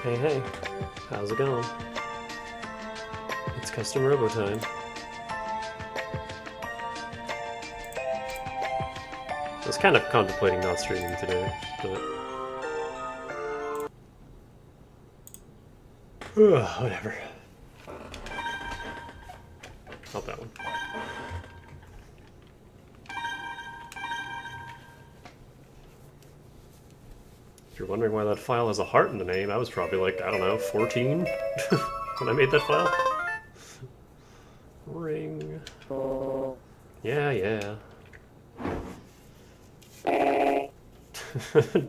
Hey, hey, how's it going? It's custom robo time. I was kind of contemplating not streaming today, but whatever. Not that one. If you're wondering why that file has a heart in the name, I was probably like, I don't know, 14 when I made that file. Ring. Yeah.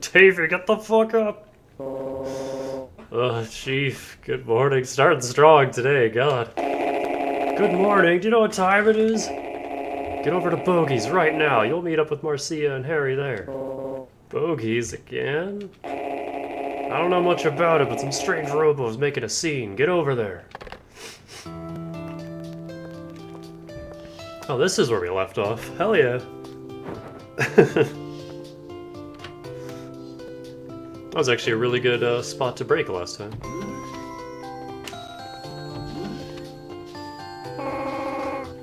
Davey, get the fuck up! Chief, good morning. Starting strong today, God. Good morning, do you know what time it is? Get over to Bogey's right now. You'll meet up with Marcia and Harry there. Bogey's again? I don't know much about it, but some strange robo's making a scene. Get over there. Oh, this is where we left off. Hell yeah. That was actually a really good spot to break last time.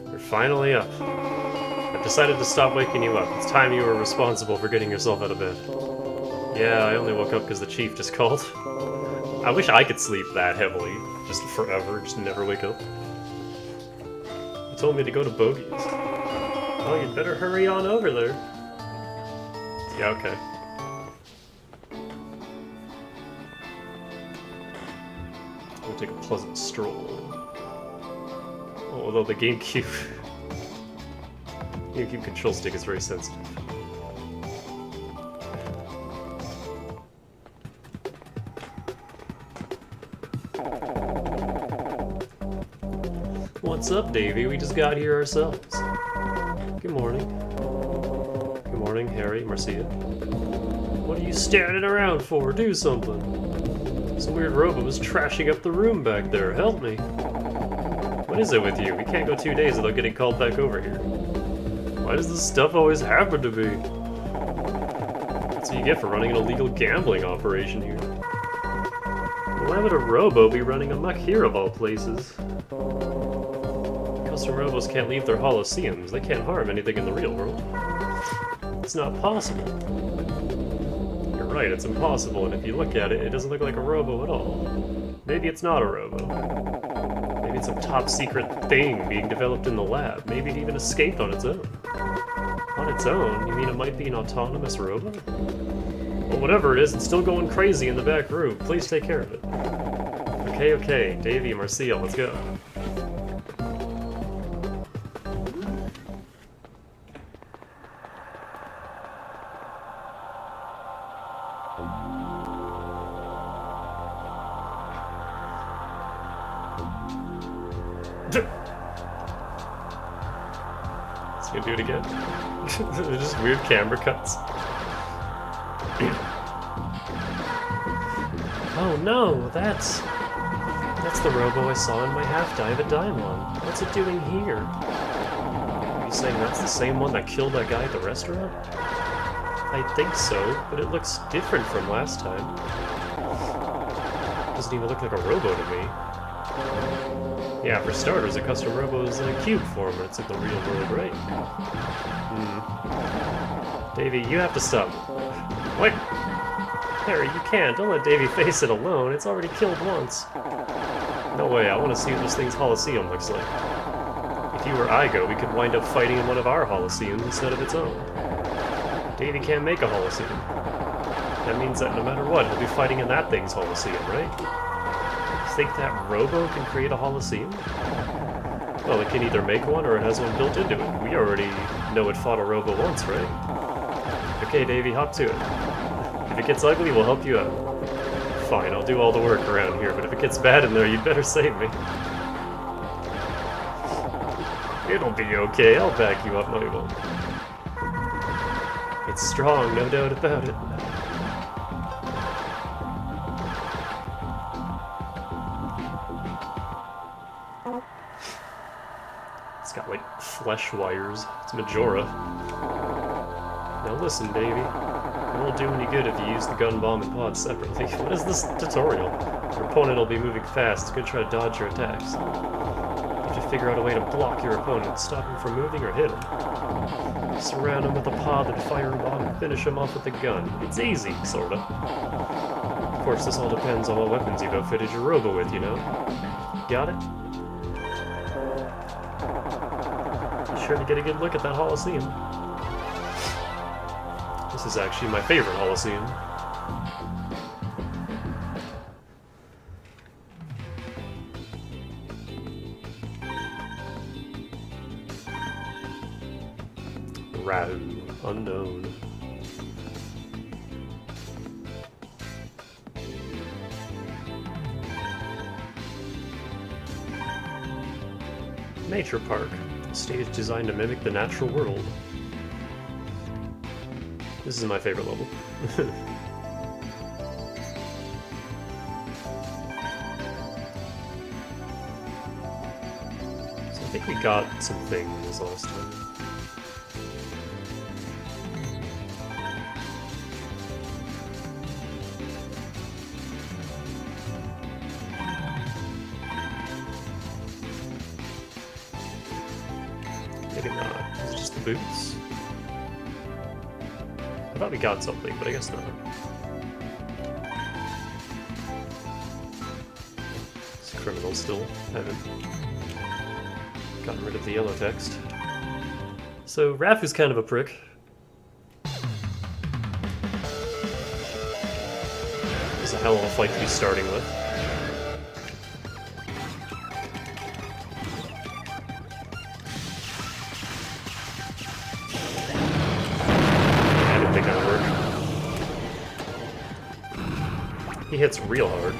You're finally up. I've decided to stop waking you up. It's time you were responsible for getting yourself out of bed. Yeah, I only woke up because the chief just called. I wish I could sleep that heavily. Just forever, just never wake up. He told me to go to Bogey's. Oh, you'd better hurry on over there. Yeah, okay. We'll take a pleasant stroll. Oh, although the GameCube control stick is very sensitive. What's up, Davey? We just got here ourselves. Good morning. Good morning, Harry, Marcia. What are you standing around for? Do something. Some weird robot was trashing up the room back there. Help me. What is it with you? We can't go 2 days without getting called back over here. Why does this stuff always happen to me? That's what you get for running an illegal gambling operation here. Why would a robo be running amok here of all places? Custom robos can't leave their Holosseums. They can't harm anything in the real world. It's not possible. You're right, it's impossible, and if you look at it, it doesn't look like a robo at all. Maybe it's not a robo. Maybe it's some top secret thing being developed in the lab. Maybe it even escaped on its own. On its own? You mean it might be an autonomous robot? Well, whatever it is, it's still going crazy in the back room. Please take care of it. Okay, Davey, Marcia, let's go. It's gonna do it again. They're just weird camera cuts. Oh no, that's the robo I saw in my half-dive at Daimon. What's it doing here? Are you saying that's the same one that killed that guy at the restaurant? I think so, but it looks different from last time. Doesn't even look like a robo to me. Yeah, for starters, a custom robo is in a cube form when it's in the real world, right? Davey, you have to stop. What? Harry, you can't. Don't let Davey face it alone. It's already killed once. No way, I want to see what this thing's Holosseum looks like. If you were Igo, we could wind up fighting in one of our Holosseums instead of its own. Davey can't make a Holosseum. That means that no matter what, he'll be fighting in that thing's Holosseum, right? You think that robo can create a Holosseum? Well, it can either make one or it has one built into it. We already know it fought a robo once, right? Okay, Davey, hop to it. If it gets ugly, we'll help you out. Fine, I'll do all the work around here, but if it gets bad in there, you'd better save me. It'll be okay, I'll back you up, no you won't. It's strong, no doubt about it. It's got, like, flesh wires. It's Majora. Now listen, Davey. won't do any good if you use the gun, bomb, and pod separately. What is this tutorial? Your opponent will be moving fast. It's gonna try to dodge your attacks. You have to figure out a way to block your opponent, stop him from moving or hit him. Surround him with a pod, then fire a bomb and finish him off with a gun. It's easy, sorta. Of course, this all depends on what weapons you've outfitted your Robo with, you know? Got it? Be sure to get a good look at that Coliseum. This is actually my favorite Coliseum. Rahu, unknown. Nature Park, a stage designed to mimic the natural world. This is my favorite level. So I think we got some things last time. Maybe not. Is it just the boots? I thought we got something, but I guess not. It's criminal still. Haven't gotten rid of the yellow text. So Rafu's kind of a prick. It's a hell of a fight to be starting with. He hits real hard.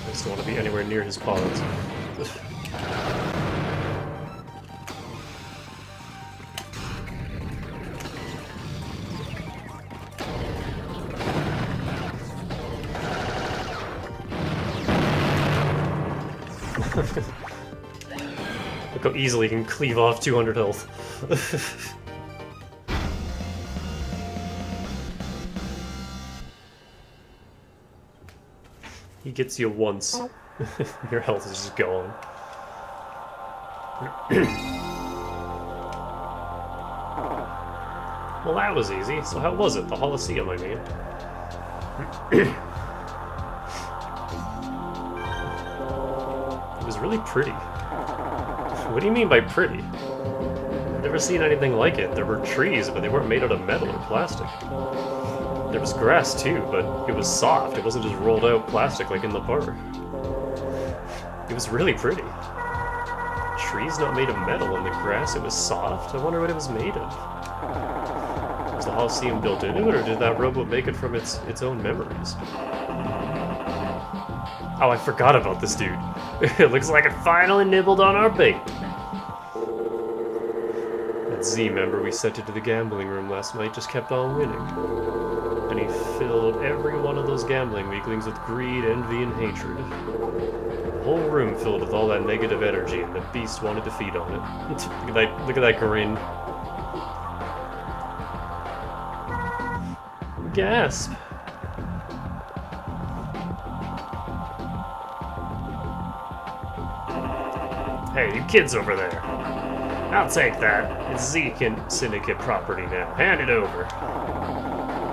I just don't want to be anywhere near his pods. Look how easily he can cleave off 200 health. He gets you once. Your health is just gone. Well, that was easy. So how was it? The Coliseum, I mean. It was really pretty. What do you mean by pretty? I've never seen anything like it. There were trees, but they weren't made out of metal or plastic. There was grass too, but it was soft. It wasn't just rolled out plastic like in the park. It was really pretty. Trees not made of metal, and the grass, it was soft. I wonder what it was made of. Was the Coliseum built into it, or did that robot make it from its own memories? Oh, I forgot about this dude. It looks like it finally nibbled on our bait. That Z member we sent into the gambling room last night just kept on winning. And he filled every one of those gambling weaklings with greed, envy, and hatred. The whole room filled with all that negative energy, and the beast wanted to feed on it. Look at that grin. Gasp. Hey, you kids over there. I'll take that. It's Zeke and Syndicate property now. Hand it over.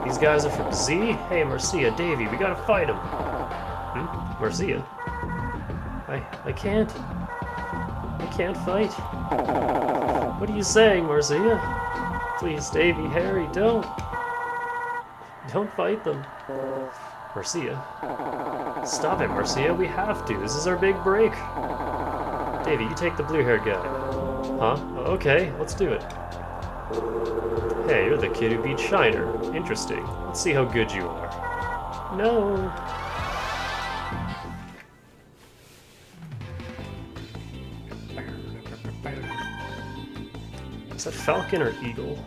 These guys are from Z? Hey, Marcia, Davey, we gotta fight them. Marcia? I can't fight. What are you saying, Marcia? Please, Davy, Harry, don't. Don't fight them. Marcia. Stop it, Marcia. We have to. This is our big break. Davy, you take the blue-haired guy. Huh? Okay, let's do it. Hey, you're the kid who beat Shiner. Interesting. Let's see how good you are. No. Is that Falcon or Eagle?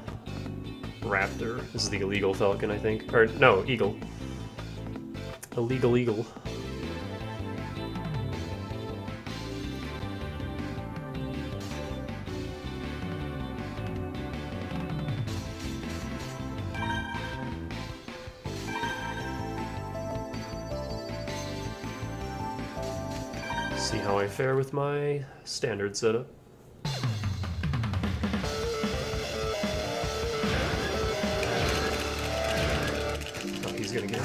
Raptor. This is the illegal Falcon, I think. Or, no, Eagle. Illegal Eagle. See how I fare with my standard setup. Oh, he's gonna get it.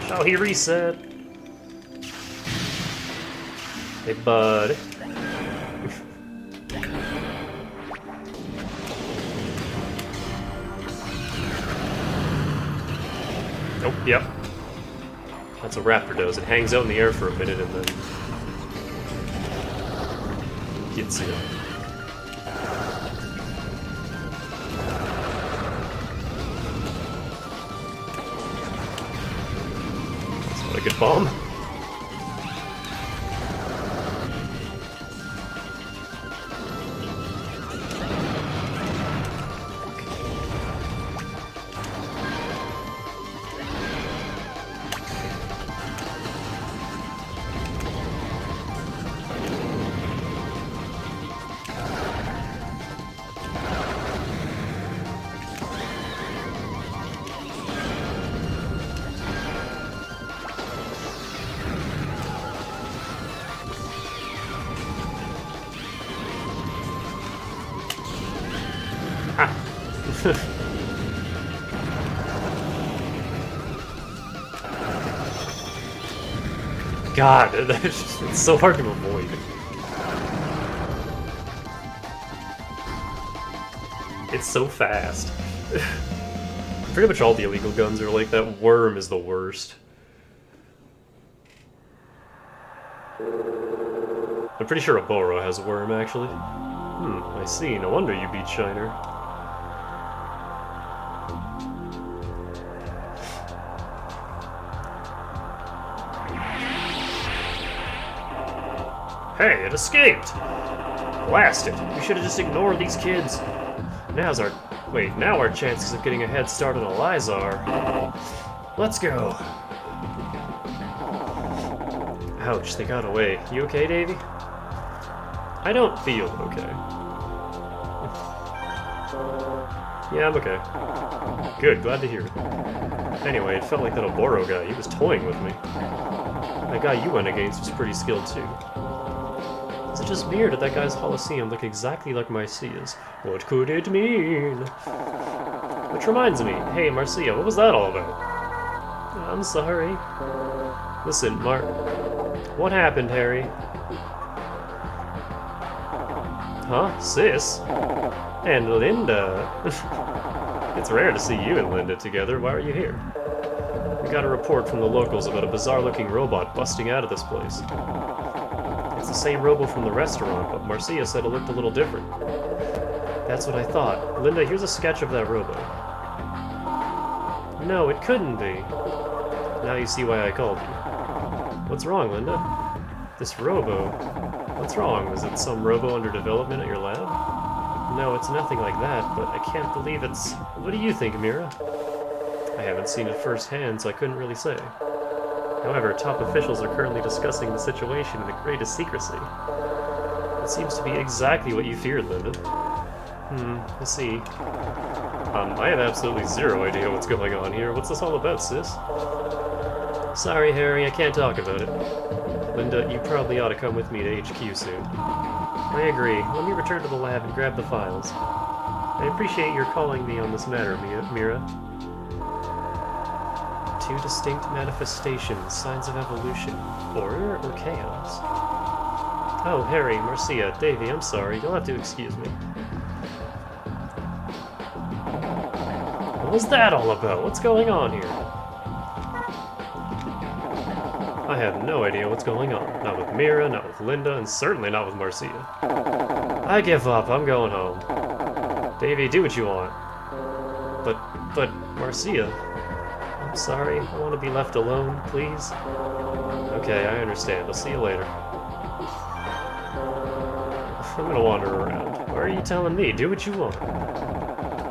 Shall he reset? Hey, bud. Oh, yep. That's what Raptor does. It hangs out in the air for a minute and then gets you. That's what a good bomb. God, it's so hard to avoid. It's so fast. Pretty much all the illegal guns are like that. Worm is the worst. I'm pretty sure a Boro has a worm, actually. I see. No wonder you beat Shiner. Hey, it escaped! Blast it! We should have just ignored these kids. Now our chances of getting a head start on Elizar. Let's go. Ouch, they got away. You okay, Davy? I don't feel okay. Yeah, I'm okay. Good, glad to hear it. Anyway, it felt like that Oboro guy, he was toying with me. That guy you went against was pretty skilled too. Is it just me, or did that guy's Coliseum look exactly like Marcia's? What could it mean? Which reminds me, hey Marcia, what was that all about? I'm sorry. Listen, what happened, Harry? Huh? Sis? And Linda? It's rare to see you and Linda together. Why are you here? We got a report from the locals about a bizarre-looking robot busting out of this place. It's the same robo from the restaurant, but Marcia said it looked a little different. That's what I thought. Linda, here's a sketch of that robo. No, it couldn't be. Now you see why I called you. What's wrong, Linda? This robo? What's wrong? Is it some robo under development at your lab? No, it's nothing like that, but I can't believe it's... What do you think, Mira? I haven't seen it firsthand, so I couldn't really say. However, top officials are currently discussing the situation in the greatest secrecy. It seems to be exactly what you feared, Linda. I see. I have absolutely zero idea what's going on here. What's this all about, sis? Sorry, Harry, I can't talk about it. Linda, you probably ought to come with me to HQ soon. I agree. Let me return to the lab and grab the files. I appreciate your calling me on this matter, Mira. Two distinct manifestations, signs of evolution, order or chaos. Oh, Harry, Marcia, Davy, I'm sorry. You'll have to excuse me. What was that all about? What's going on here? I have no idea what's going on. Not with Mira, not with Linda, and certainly not with Marcia. I give up. I'm going home. Davy, do what you want. But, Marcia... I'm sorry. I want to be left alone, please. Okay, I understand. I'll see you later. I'm gonna wander around. Why are you telling me? Do what you want.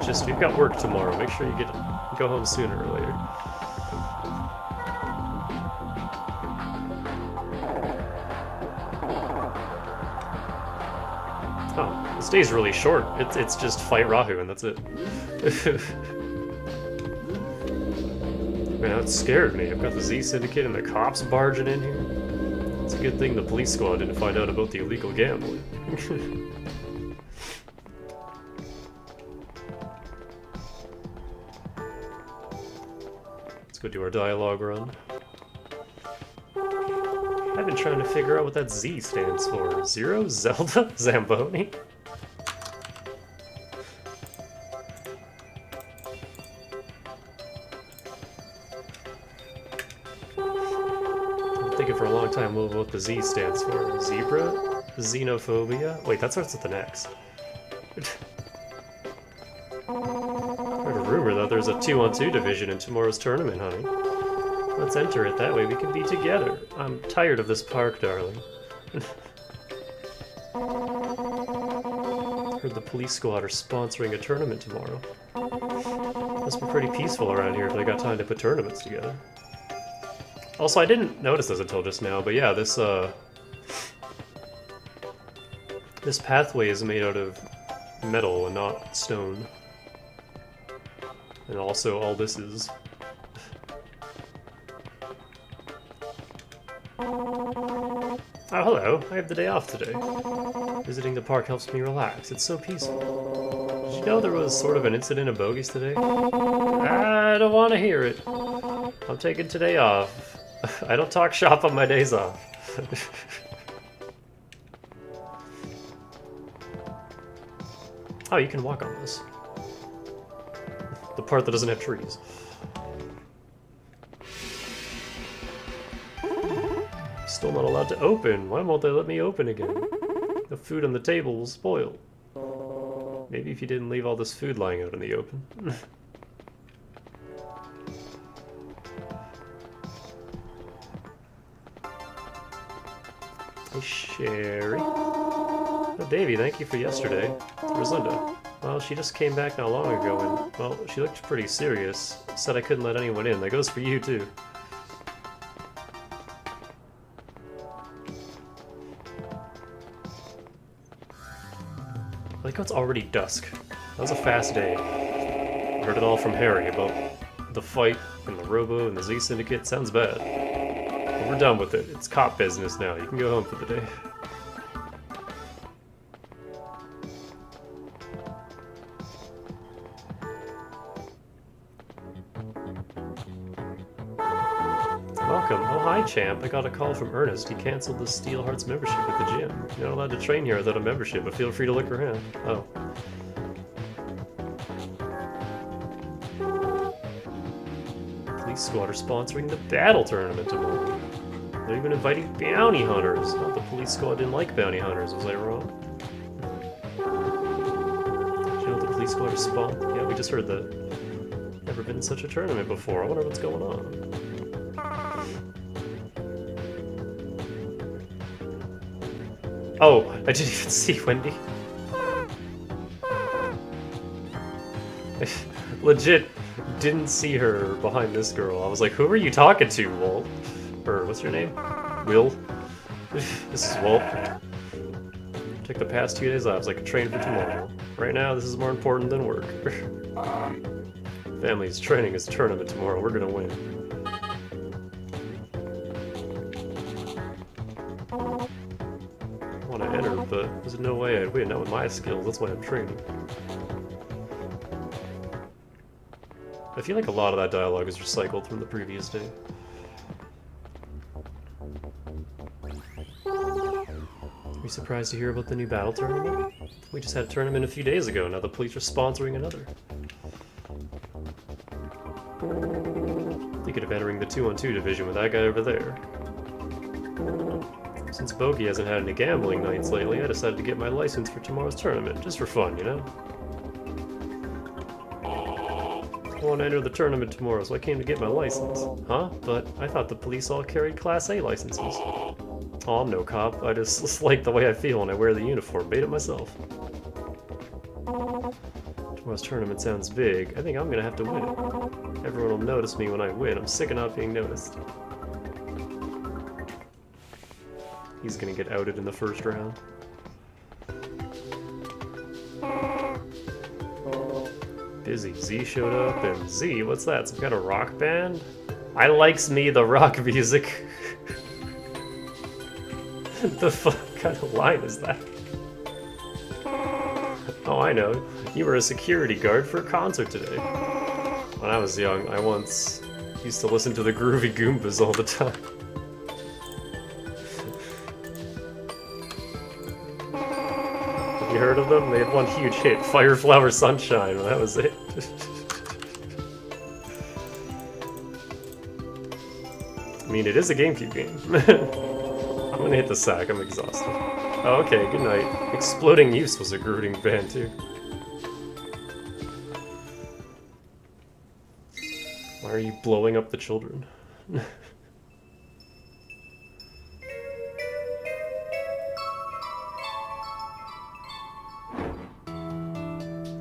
Just, we've got work tomorrow. Make sure you go home sooner or later. Oh, this day's really short. It's just fight Rahu and that's it. Man, that scared me. I've got the Z Syndicate and the cops barging in here. It's a good thing the police squad didn't find out about the illegal gambling. Let's go do our dialogue run. I've been trying to figure out what that Z stands for. Zero? Zelda? Zamboni? I'm thinking for a long time what the Z stands for. Zebra? Xenophobia? Wait, that starts with an X. Heard a rumor that there's a 2-on-2 division in tomorrow's tournament, honey. Let's enter it, that way we can be together. I'm tired of this park, darling. Heard the police squad are sponsoring a tournament tomorrow. Must be pretty peaceful around here if they got time to put tournaments together. Also, I didn't notice this until just now, but yeah, this pathway is made out of metal and not stone. And also, all this is... Oh, hello. I have the day off today. Visiting the park helps me relax. It's so peaceful. Did you know there was sort of an incident in Bogies today? I don't want to hear it. I'm taking today off. I don't talk shop on my days off. Oh, you can walk on this. The part that doesn't have trees. Still not allowed to open. Why won't they let me open again? The food on the table will spoil. Maybe if you didn't leave all this food lying out in the open. Hey, Sherry. Oh, Davy, thank you for yesterday. Where's Linda? Well, she just came back not long ago and, well, she looked pretty serious. Said I couldn't let anyone in. That goes for you, too. I like how it's already dusk. That was a fast day. I heard it all from Harry about the fight and the Robo and the Z Syndicate. Sounds bad. But we're done with it. It's cop business now. You can go home for the day. Welcome. Oh, hi, champ. I got a call from Ernest. He canceled the Steel Hearts membership at the gym. You're not allowed to train here without a membership, but feel free to look around. Oh. Police squad are sponsoring the battle tournament tomorrow. They're even inviting bounty hunters. Not the police squad didn't like bounty hunters. Was I wrong? Did you know what the police squad is sponsoring? Yeah, we just heard that. Never been in such a tournament before. I wonder what's going on. Oh, I didn't even see Wendy. I legit didn't see her behind this girl. I was like, who are you talking to, Walt? Or, what's your name? Will? This is Walt. Took the past 2 days off so I could train for tomorrow. Right now, this is more important than work. Family's training his tournament tomorrow. We're gonna win. I want to enter, but there's no way I'd win. Not with my skills. That's why I'm training. I feel like a lot of that dialogue is recycled from the previous day. We surprised to hear about the new battle tournament? We just had a tournament a few days ago, now the police are sponsoring another. Thinking of entering the 2-on-2 division with that guy over there. Since Bogey hasn't had any gambling nights lately, I decided to get my license for tomorrow's tournament, just for fun, you know? I want to enter the tournament tomorrow, so I came to get my license. Huh? But I thought the police all carried Class A licenses. Oh, I'm no cop. I just like the way I feel when I wear the uniform. Made it myself. Tomorrow's tournament sounds big. I think I'm gonna have to win it. Everyone will notice me when I win. I'm sick of not being noticed. He's gonna get outed in the first round. Busy. Z showed up, and Z, what's that? Some kind of rock band? I likes me the rock music. The fuck kind of line is that? Oh, I know. You were a security guard for a concert today. When I was young, I once used to listen to the Groovy Goombas all the time. Have you heard of them? They had one huge hit, Fire Flower Sunshine, and that was it. I mean, it is a GameCube game. I'm gonna hit the sack, I'm exhausted. Oh, okay, good night. Exploding Youths was a brooding band, too. Why are you blowing up the children?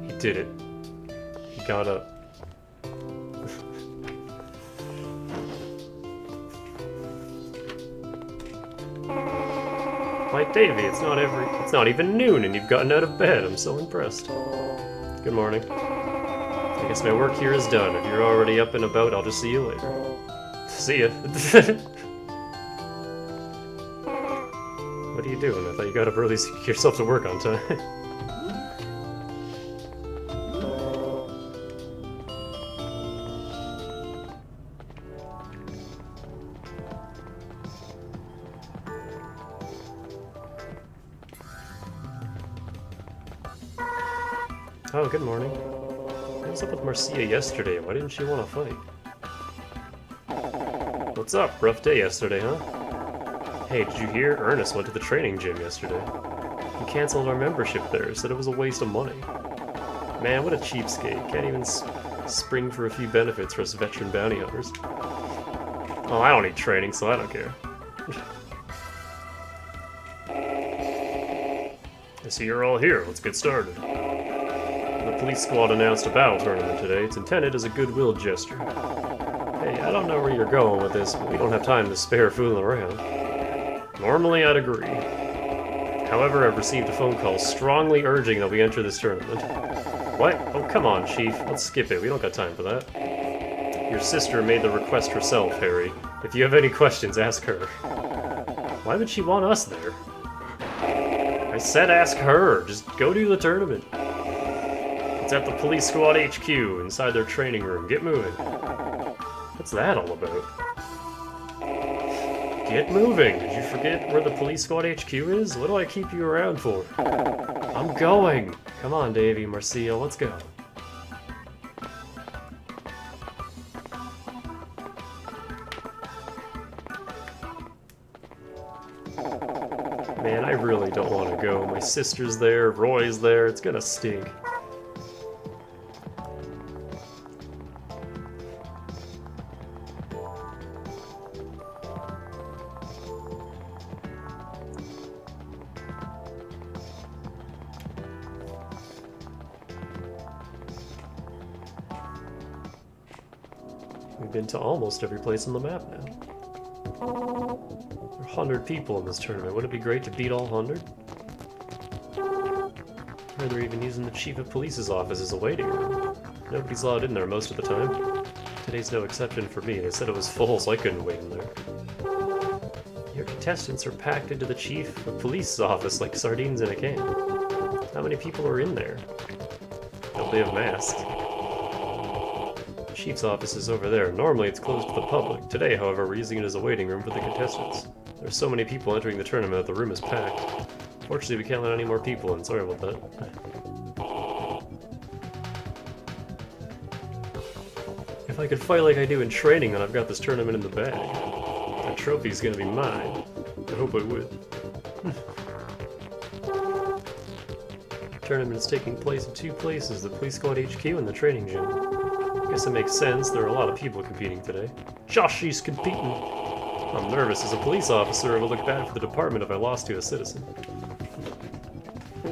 He did it. He got up. Why, Davey, it's not even noon and you've gotten out of bed. I'm so impressed. Good morning. I guess my work here is done. If you're already up and about, I'll just see you later. See ya. What are you doing? I thought you got up early so you get yourself to work on time. Oh, good morning. What was up with Marcia yesterday? Why didn't she want to fight? What's up? Rough day yesterday, huh? Hey, did you hear? Ernest went to the training gym yesterday. He canceled our membership there, said it was a waste of money. Man, what a cheapskate. Can't even spring for a few benefits for us veteran bounty hunters. Oh, I don't need training, so I don't care. I see you're all here. Let's get started. The police squad announced a battle tournament today. It's intended as a goodwill gesture. Hey, I don't know where you're going with this, but we don't have time to spare fooling around. Normally, I'd agree. However, I've received a phone call strongly urging that we enter this tournament. What? Oh, come on, Chief. Let's skip it. We don't got time for that. Your sister made the request herself, Harry. If you have any questions, ask her. Why would she want us there? I said ask her. Just go to the tournament. It's at the police squad HQ, inside their training room. Get moving. What's that all about? Get moving! Did you forget where the police squad HQ is? What do I keep you around for? I'm going! Come on, Davey, Marcia, let's go. Man, I really don't want to go. My sister's there, Roy's there, it's gonna stink. We've been to almost every place on the map now. There are 100 people in this tournament. Wouldn't it be great to beat all 100? Or they're even using the chief of police's office as a waiting room. Nobody's allowed in there most of the time. Today's no exception for me. They said it was full, so I couldn't wait in there. Your contestants are packed into the chief of police's office like sardines in a can. How many people are in there? Hope they have masks. The chief's office is over there. Normally it's closed to the public. Today, however, we're using it as a waiting room for the contestants. There's so many people entering the tournament that the room is packed. Unfortunately, we can't let any more people in. Sorry about that. If I could fight like I do in training, then I've got this tournament in the bag. That trophy's gonna be mine. I hope I win. Tournament is taking place in 2 places, the Police Squad HQ and the training gym. Guess it makes sense, there are a lot of people competing today. Joshy's competing! I'm nervous as a police officer, it would look bad for the department if I lost to a citizen. I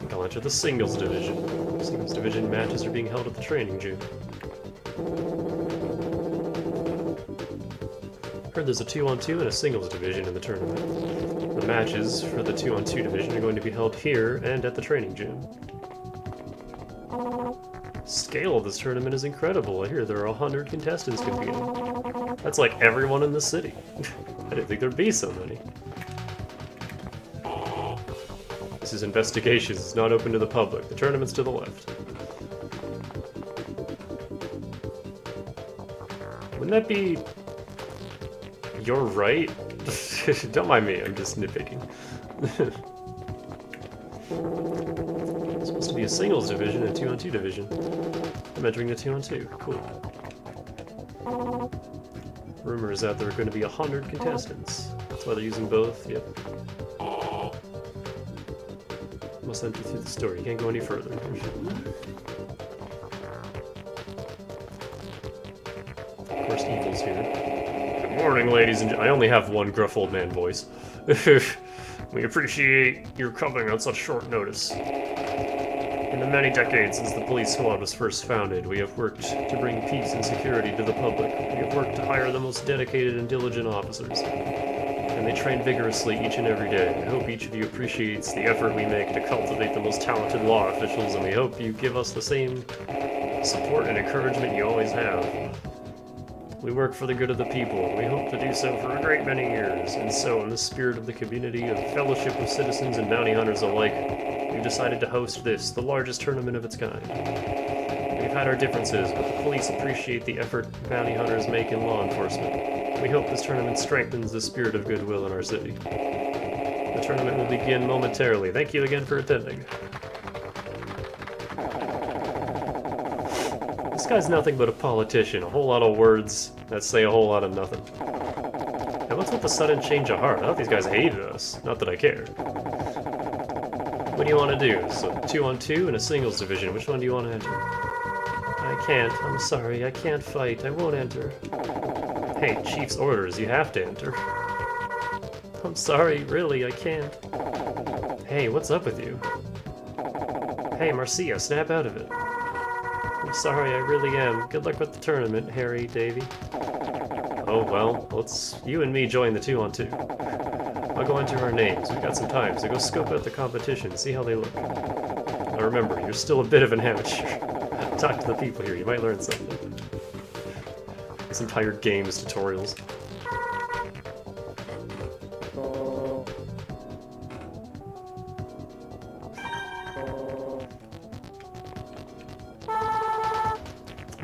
think I'll enter the singles division. Singles division matches are being held at the training gym. Heard there's a 2-on-2 and a singles division in the tournament. The matches for the 2-on-2 division are going to be held here and at the training gym. Scale of this tournament is incredible. I hear there are 100 contestants competing. That's like everyone in the city. I didn't think there'd be so many. This is Investigations. It's not open to the public. The tournament's to the left. Wouldn't that be... You're right? Don't mind me, I'm just nitpicking. It's supposed to be a singles division and a 2-on-2 division. I'm entering the 2-on-2. Cool. Rumor is that there are going to be 100 contestants. That's why they're using both. Yep. Must enter through the store. You can't go any further. Of course, Evil's here. Good morning, ladies and I only have one gruff old man voice. We appreciate your coming on such short notice. In the many decades since the police squad was first founded, we have worked to bring peace and security to the public. We have worked to hire the most dedicated and diligent officers. And they train vigorously each and every day. I hope each of you appreciates the effort we make to cultivate the most talented law officials, and we hope you give us the same support and encouragement you always have. We work for the good of the people, and we hope to do so for a great many years. And so, in the spirit of the community, of fellowship with citizens and bounty hunters alike, we've decided to host this, the largest tournament of its kind. We've had our differences, but the police appreciate the effort bounty hunters make in law enforcement. We hope this tournament strengthens the spirit of goodwill in our city. The tournament will begin momentarily. Thank you again for attending. This guy's nothing but a politician, a whole lot of words that say a whole lot of nothing. And what's with the sudden change of heart? I thought these guys hated us. Not that I care. What do you want to do? So 2-on-2 and a singles division. Which one do you want to enter? I can't. I'm sorry. I can't fight. I won't enter. Hey, Chief's orders. You have to enter. I'm sorry. Really, I can't. Hey, what's up with you? Hey, Marcia, snap out of it. I'm sorry, I really am. Good luck with the tournament, Harry, Davy. Oh, well, let's you and me join the 2-on-2. I'll go enter our names. We've got some time, so go scope out the competition, see how they look. Now remember, you're still a bit of an amateur. Talk to the people here, you might learn something. This entire game is tutorials.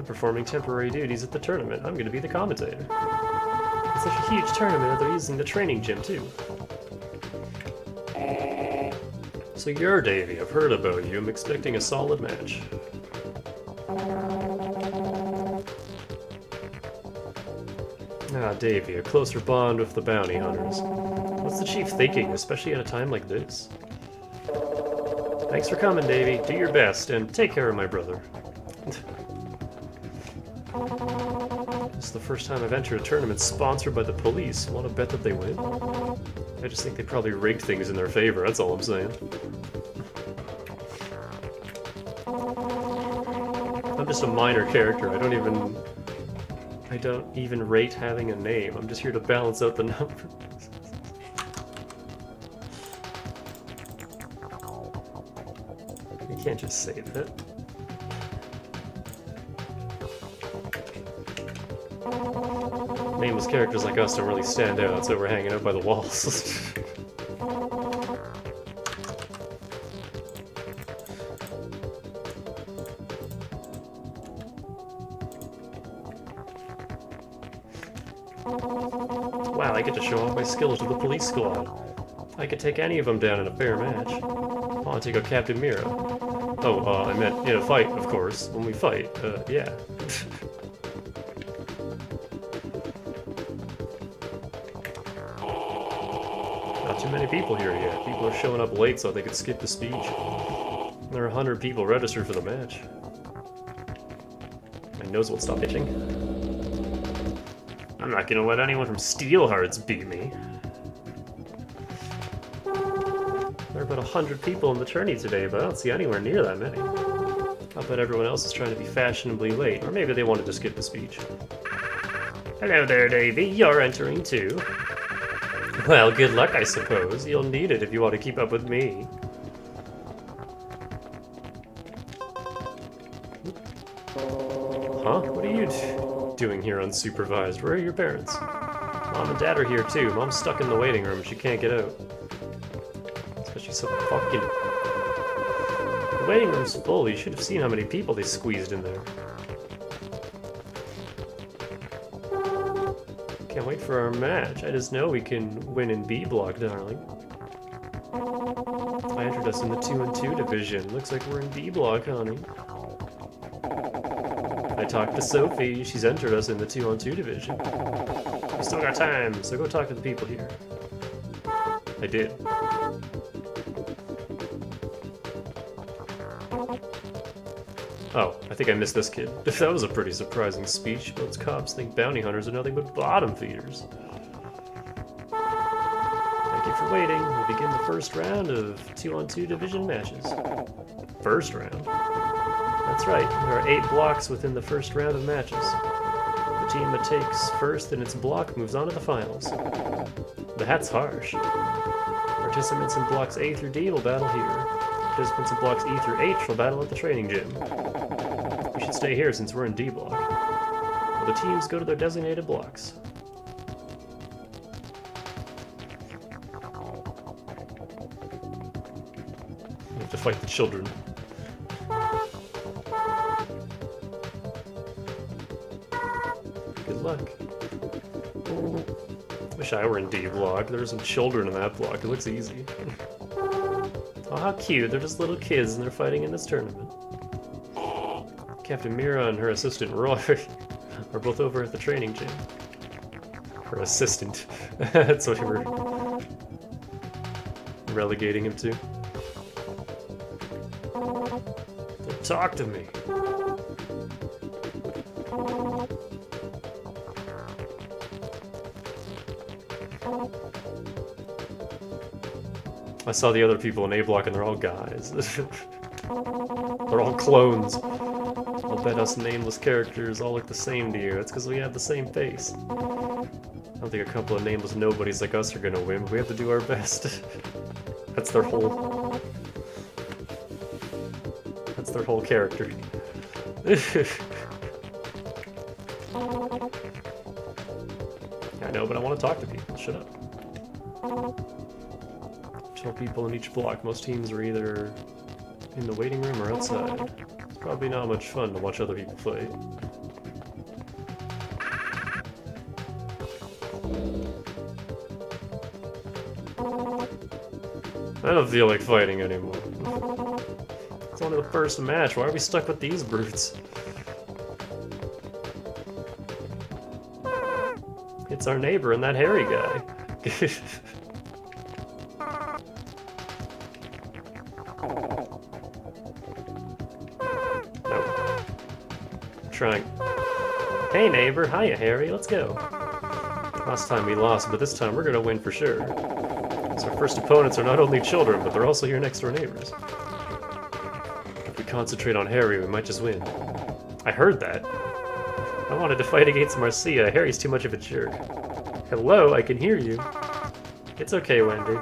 Performing temporary duties at the tournament. I'm going to be the commentator. It's such a huge tournament that they're using the training gym too. So you're Davy. I've heard about you. I'm expecting a solid match. Ah, Davy, a closer bond with the bounty hunters. What's the chief thinking, especially at a time like this? Thanks for coming, Davy. Do your best, and take care of my brother. This is the first time I've entered a tournament sponsored by the police. Want to bet that they win? I just think they probably rigged things in their favor, that's all I'm saying. I'm just a minor character, I don't even rate having a name. I'm just here to balance out the numbers. You can't just say that. Nameless characters like us don't really stand out, so we're hanging out by the walls. Wow, I get to show off my skills to the police squad. I could take any of them down in a fair match. I want to take out Captain Mira. Oh, I meant in a fight, of course. When we fight, yeah. Not too many people here yet. People are showing up late so they could skip the speech. There are 100 people registered for the match. My nose won't stop itching. I'm not gonna let anyone from Steelhearts beat me. There are about 100 people in the tourney today, but I don't see anywhere near that many. I'll bet everyone else is trying to be fashionably late, or maybe they wanted to skip the speech. Hello there, Davy. You're entering too. Well, good luck, I suppose. You'll need it if you want to keep up with me. Huh? What are you doing here unsupervised? Where are your parents? Mom and Dad are here too. Mom's stuck in the waiting room. She can't get out. That's because she's so fucking... The waiting room's full. You should have seen how many people they squeezed in there. Can't wait for our match. I just know we can win in B block, darling. I entered us in the 2-on-2 division. Looks like we're in B block, honey. I talked to Sophie. She's entered us in the 2-on-2 division. We still got time, so go talk to the people here. I did. Oh, I think I missed this kid. That was a pretty surprising speech. Most cops think bounty hunters are nothing but bottom feeders. Thank you for waiting. We'll begin the first round of 2-on-2 division matches. First round? That's right. There are 8 blocks within the first round of matches. The team that takes first in its block moves on to the finals. That's harsh. Participants in blocks A through D will battle here. Participants in blocks E through H will battle at the training gym. We should stay here since we're in D block. Will the teams go to their designated blocks? We have to fight the children. Good luck. Wish I were in D block. There's some children in that block. It looks easy. Oh, how cute. They're just little kids and they're fighting in this tournament. Captain Mira and her assistant Roy are both over at the training gym. Her assistant. That's what we're relegating him to. Don't talk to me. I saw the other people in A block and they're all guys. They're all clones. I'll bet us nameless characters all look the same to you. That's because we have the same face. I don't think a couple of nameless nobodies like us are gonna win, but we have to do our best. That's their whole... That's their whole character. I know, but I want to talk to people. Shut up. Tell people in each block. Most teams are either in the waiting room or outside. It's probably not much fun to watch other people fight. I don't feel like fighting anymore. It's only the first match. Why are we stuck with these brutes? It's our neighbor and that hairy guy. Nope. Trying. Hey neighbor, hiya Harry, let's go. Last time we lost, but this time we're gonna win for sure. So our first opponents are not only children, but they're also your next door neighbors. If we concentrate on Harry, we might just win. I heard that. I wanted to fight against Marcia. Harry's too much of a jerk. Hello, I can hear you. It's okay, Wendy.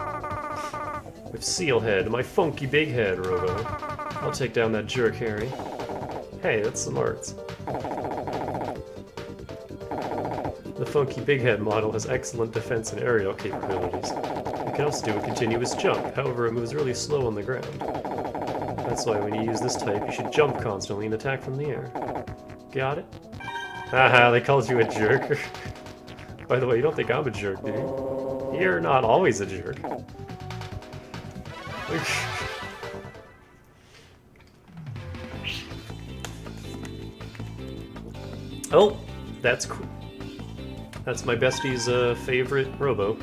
With Sealhead, my funky big head, Robo. I'll take down that jerk, Harry. Hey, that's some arts. The funky big head model has excellent defense and aerial capabilities. It can also do a continuous jump, however it moves really slow on the ground. That's why when you use this type, you should jump constantly and attack from the air. Got it? Haha, they called you a jerk. By the way, you don't think I'm a jerk, do you? You're not always a jerk. Oh, that's cool. That's my bestie's favorite Robo.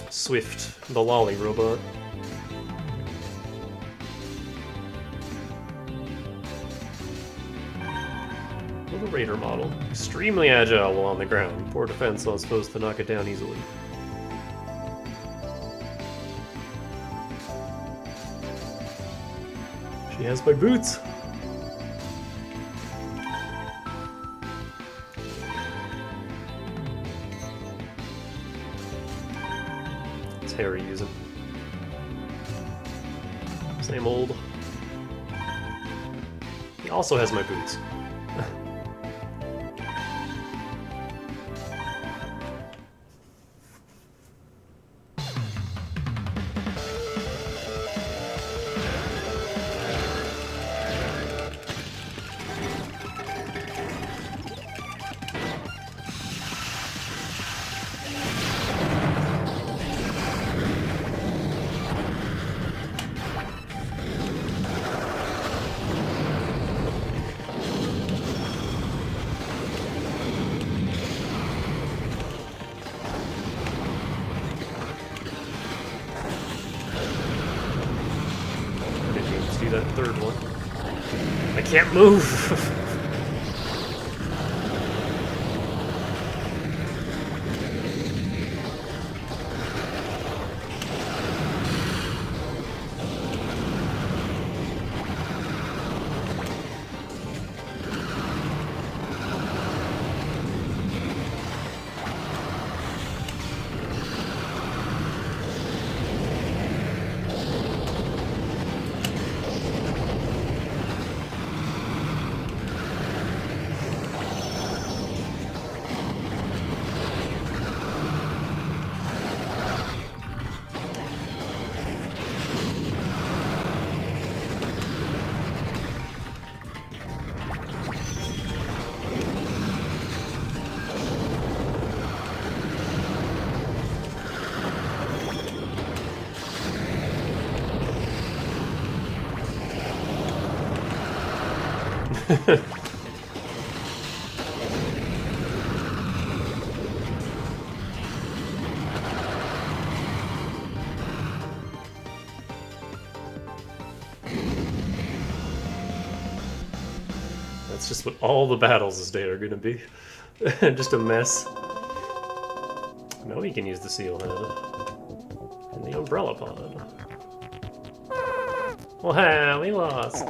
Swift, the lolly robot. Little raider model. Extremely agile while on the ground. Poor defense, so I was supposed to knock it down easily. She has my boots! It's Harry using. Same old. He also has my boots. That third one. I can't move! That's just what all the battles this day are gonna be. Just a mess. Now we can use the seal head. And the umbrella pod. Well, hey, we lost.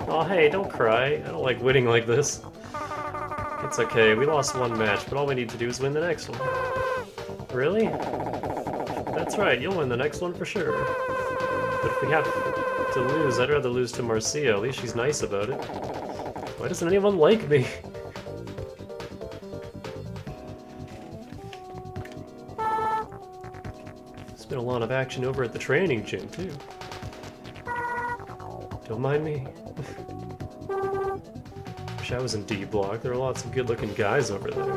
Oh, hey, don't cry. I don't like winning like this. It's okay, we lost one match, but all we need to do is win the next one. Really? That's right, you'll win the next one for sure. But if we have to lose, I'd rather lose to Marcia. At least she's nice about it. Why doesn't anyone like me? There's been a lot of action over at the training gym, too. Don't mind me. Wish I was in D block. There are lots of good-looking guys over there.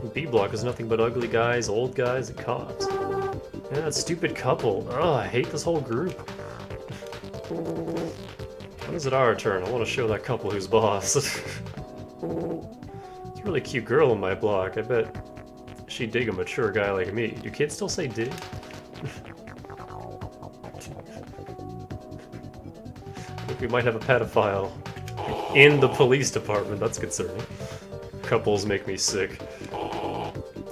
In B block is nothing but ugly guys, old guys, and cops. Yeah, that stupid couple. Ugh, I hate this whole group. When is it our turn? I want to show that couple who's boss. It's a really cute girl in my block. I bet she'd dig a mature guy like me. Do kids still say dig? We might have a pedophile in the police department. That's concerning. Couples make me sick.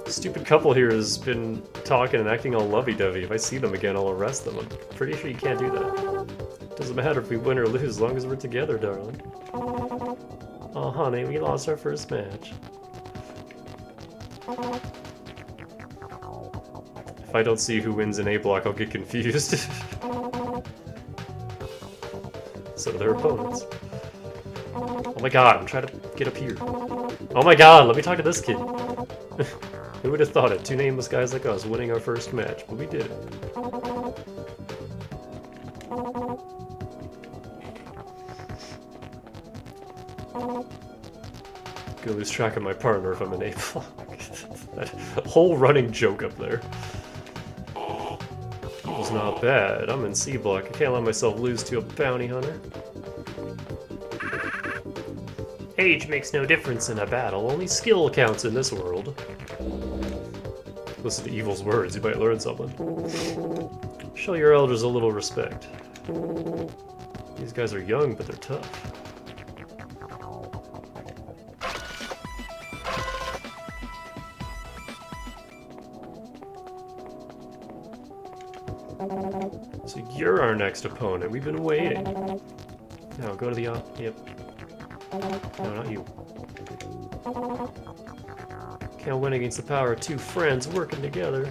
Stupid couple here has been talking and acting all lovey-dovey. If I see them again, I'll arrest them. I'm pretty sure you can't do that. Doesn't matter if we win or lose, as long as we're together, darling. Oh, honey, we lost our first match. If I don't see who wins in A block, I'll get confused. So do their opponents. Oh my god, I'm trying to get up here. Oh my god, let me talk to this kid. Who would have thought it? Two nameless guys like us winning our first match, but we did it. Gonna lose track of my partner if I'm an A block. That whole running joke up there. not bad. I'm in C block. I can't let myself lose to a bounty hunter. Age makes no difference in a battle. Only skill counts in this world. Listen to Evil's words. You might learn something. Show your elders a little respect. These guys are young, but they're tough. So you're our next opponent. We've been waiting. Now go to the yep. No, not you. Can't win against the power of two friends working together.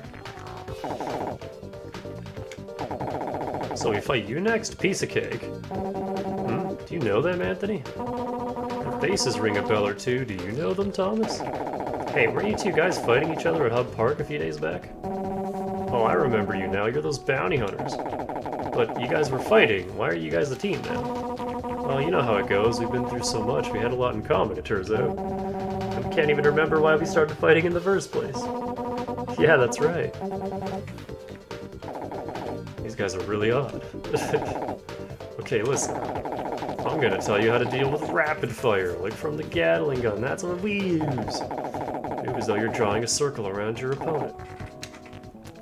So we fight you next? Piece of cake. Do you know them, Anthony? Their faces ring a bell or two. Do you know them, Thomas? Hey, weren't you two guys fighting each other at Hub Park a few days back? Oh, I remember you now. You're those bounty hunters. But you guys were fighting. Why are you guys a team now? Well, you know how it goes. We've been through so much. We had a lot in common, it turns out. And we can't even remember why we started fighting in the first place. Yeah, that's right. These guys are really odd. Okay, listen. I'm gonna tell you how to deal with rapid fire, like from the Gatling gun. That's what we use. Do as though you're drawing a circle around your opponent.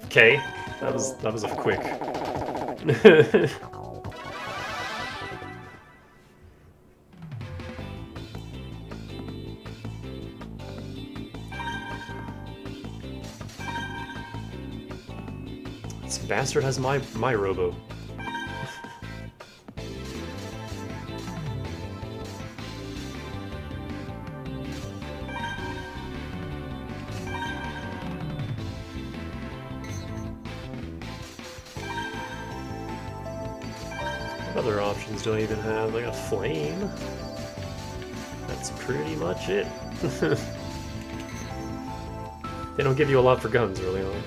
Okay, that was a quick. This bastard has my Robo. What other options do I even have? Like a flame? That's pretty much it. They don't give you a lot for guns early on.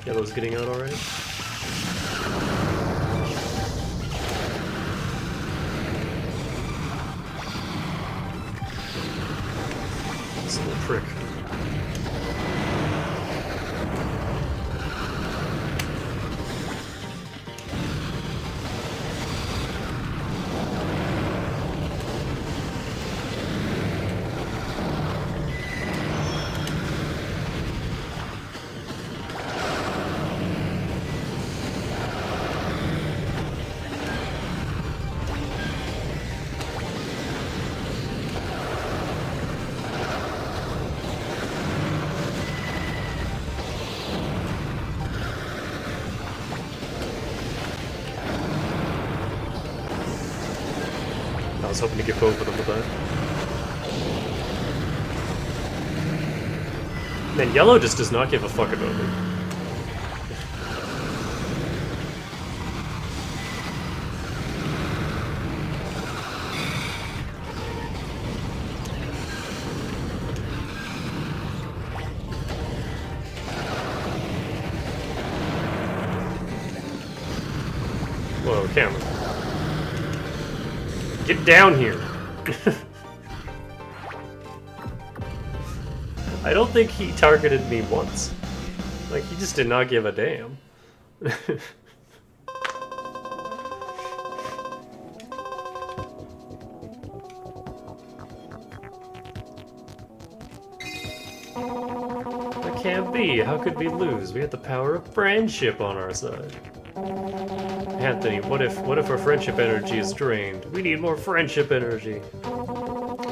Yellow's getting out already. This little prick. I was hoping to get both of them with that. Man, Yellow just does not give a fuck about me. Whoa, camera. Get down here! I don't think he targeted me once. Like, he just did not give a damn. That can't be. How could we lose? We had the power of friendship on our side. Anthony, what if our friendship energy is drained? We need more friendship energy.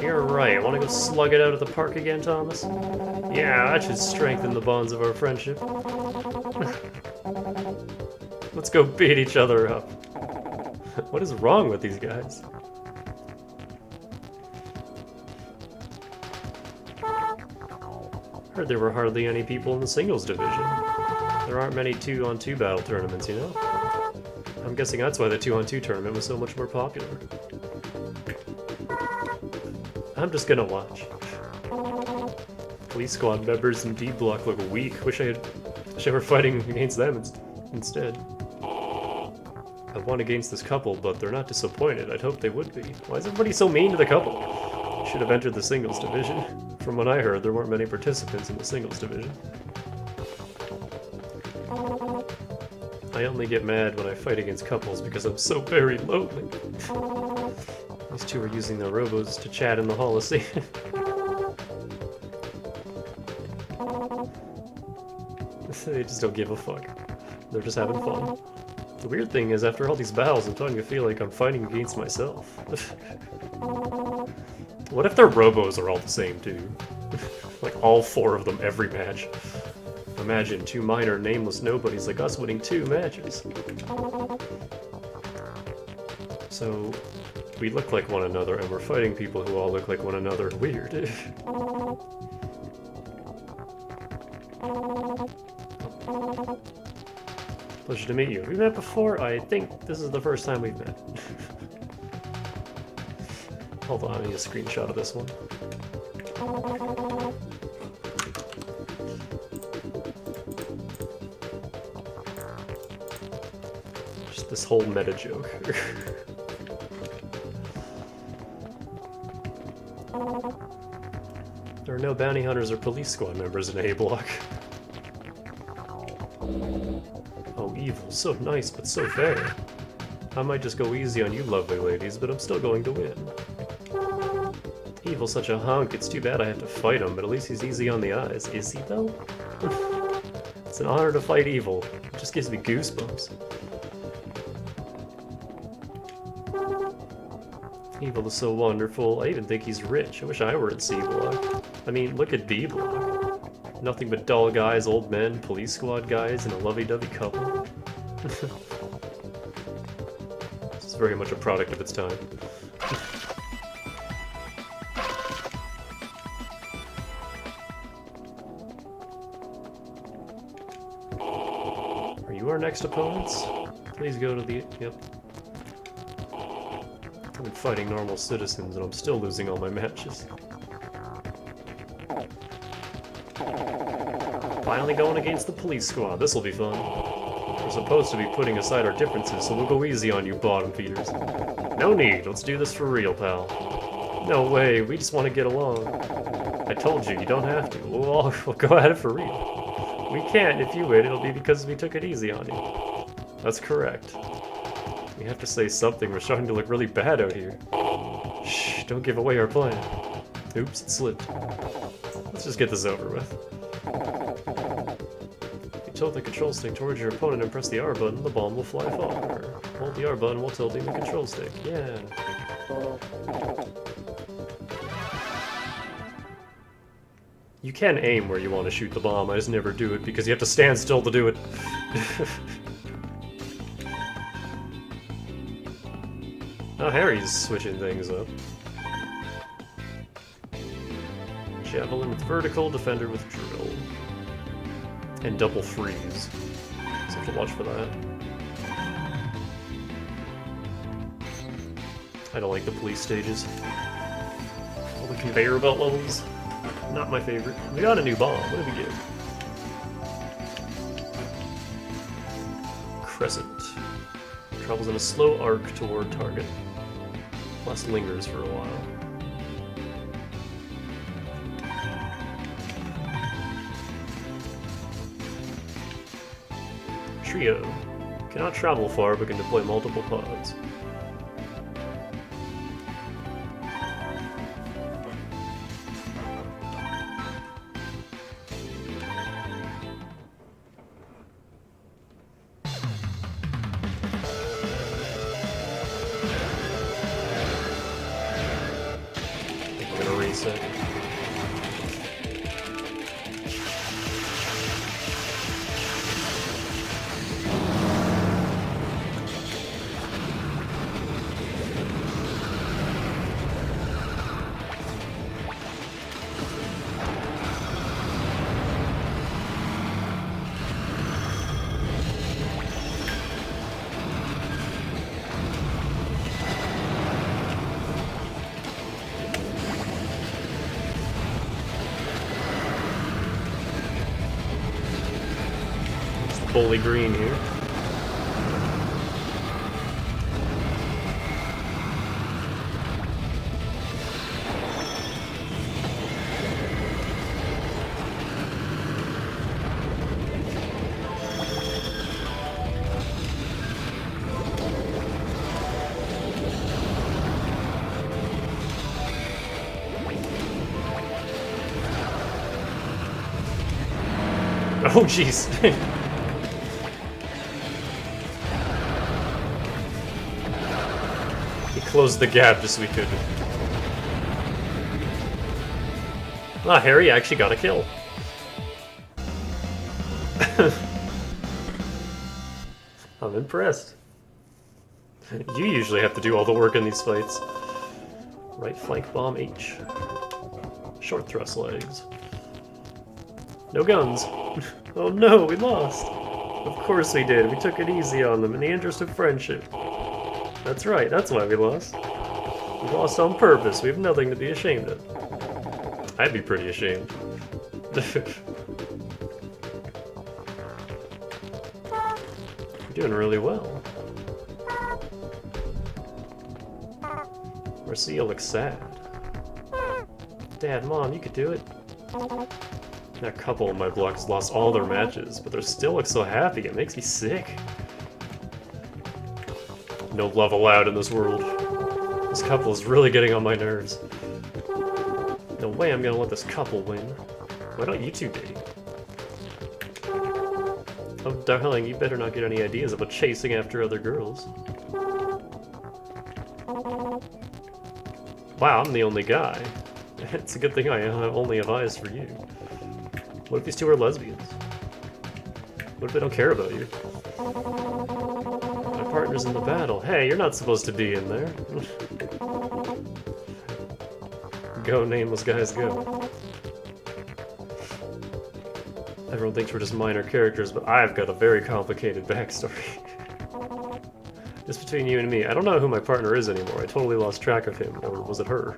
You're right. Want to go slug it out at the park again, Thomas? Yeah, that should strengthen the bonds of our friendship. Let's go beat each other up. What is wrong with these guys? Heard there were hardly any people in the singles division. There aren't many 2-on-2 battle tournaments, you know? I'm guessing that's why the 2-on-2 tournament was so much more popular. I'm just gonna watch. Police squad members in D block look weak. Wish I were fighting against them instead. I won against this couple, but they're not disappointed. I'd hope they would be. Why is everybody so mean to the couple? Should have entered the singles division. From what I heard, there weren't many participants in the singles division. I only get mad when I fight against couples because I'm so very lonely. These two are using their robos to chat in the Holocene. They just don't give a fuck. They're just having fun. The weird thing is, after all these battles, I'm starting to feel like I'm fighting against myself. What if their robos are all the same, too? Like, all 4 of them every match. Imagine 2 minor, nameless nobodies like us winning 2 matches. So, we look like one another, and we're fighting people who all look like one another. Weird. Pleasure to meet you. We met before? I think this is the first time we've met. Hold on, I need a screenshot of this one. Just this whole meta joke. There are no bounty hunters or police squad members in A block. Oh, evil, so nice, but so fair. I might just go easy on you lovely ladies, but I'm still going to win. Evil's such a hunk, it's too bad I have to fight him, but at least he's easy on the eyes. Is he, though? It's an honor to fight Evil. It just gives me goosebumps. Evil is so wonderful. I even think he's rich. I wish I were in C block. I mean, look at D block. Nothing but dull guys, old men, police squad guys, and a lovey-dovey couple. This is very much a product of its time. Are you our next opponents? Please go to the... Yep. I've been fighting normal citizens and I'm still losing all my matches. Finally going against the police squad. This'll be fun. We're supposed to be putting aside our differences, so we'll go easy on you bottom feeders. No need. Let's do this for real, pal. No way. We just want to get along. I told you, you don't have to. We'll go at it for real. We can't. If you win, it'll be because we took it easy on you. That's correct. We have to say something. We're starting to look really bad out here. Shh, don't give away our plan. Oops, it slipped. Let's just get this over with. If you tilt the control stick towards your opponent and press the R button, the bomb will fly far. Hold the R button while tilting the control stick. Yeah. You can aim where you want to shoot the bomb, I just never do it because you have to stand still to do it. Oh, Harry's switching things up. Javelin with vertical, defender with drill. And double freeze. So have to watch for that. I don't like the police stages. All the conveyor belt levels. Not my favorite. We got a new bomb. What did we get? Crescent. Travels in a slow arc toward target. Plus lingers for a while. Trio. Cannot travel far, but can deploy multiple pods. bully green here. Oh, jeez. He closed the gap just so we could. Ah, Harry actually got a kill. I'm impressed. You usually have to do all the work in these fights. Right flank bomb H. Short thrust legs. No guns. Oh no, we lost. Of course we did. We took it easy on them in the interest of friendship. That's right, that's why we lost. We lost on purpose. We have nothing to be ashamed of. I'd be pretty ashamed. You're doing really well. Marcia looks sad. Dad, Mom, you could do it. That couple in my block has lost all their matches, but they still look so happy, it makes me sick. No love allowed in this world. This couple is really getting on my nerves. No way I'm gonna let this couple win. Why don't you two date? Oh, darling, you better not get any ideas about chasing after other girls. Wow, I'm the only guy. It's a good thing I only have eyes for you. What if these two are lesbians? What if they don't care about you? My partner's in the battle. Hey, you're not supposed to be in there. Go, nameless guys, go. Everyone thinks we're just minor characters, but I've got a very complicated backstory. Just between you and me, I don't know who my partner is anymore. I totally lost track of him, or was it her?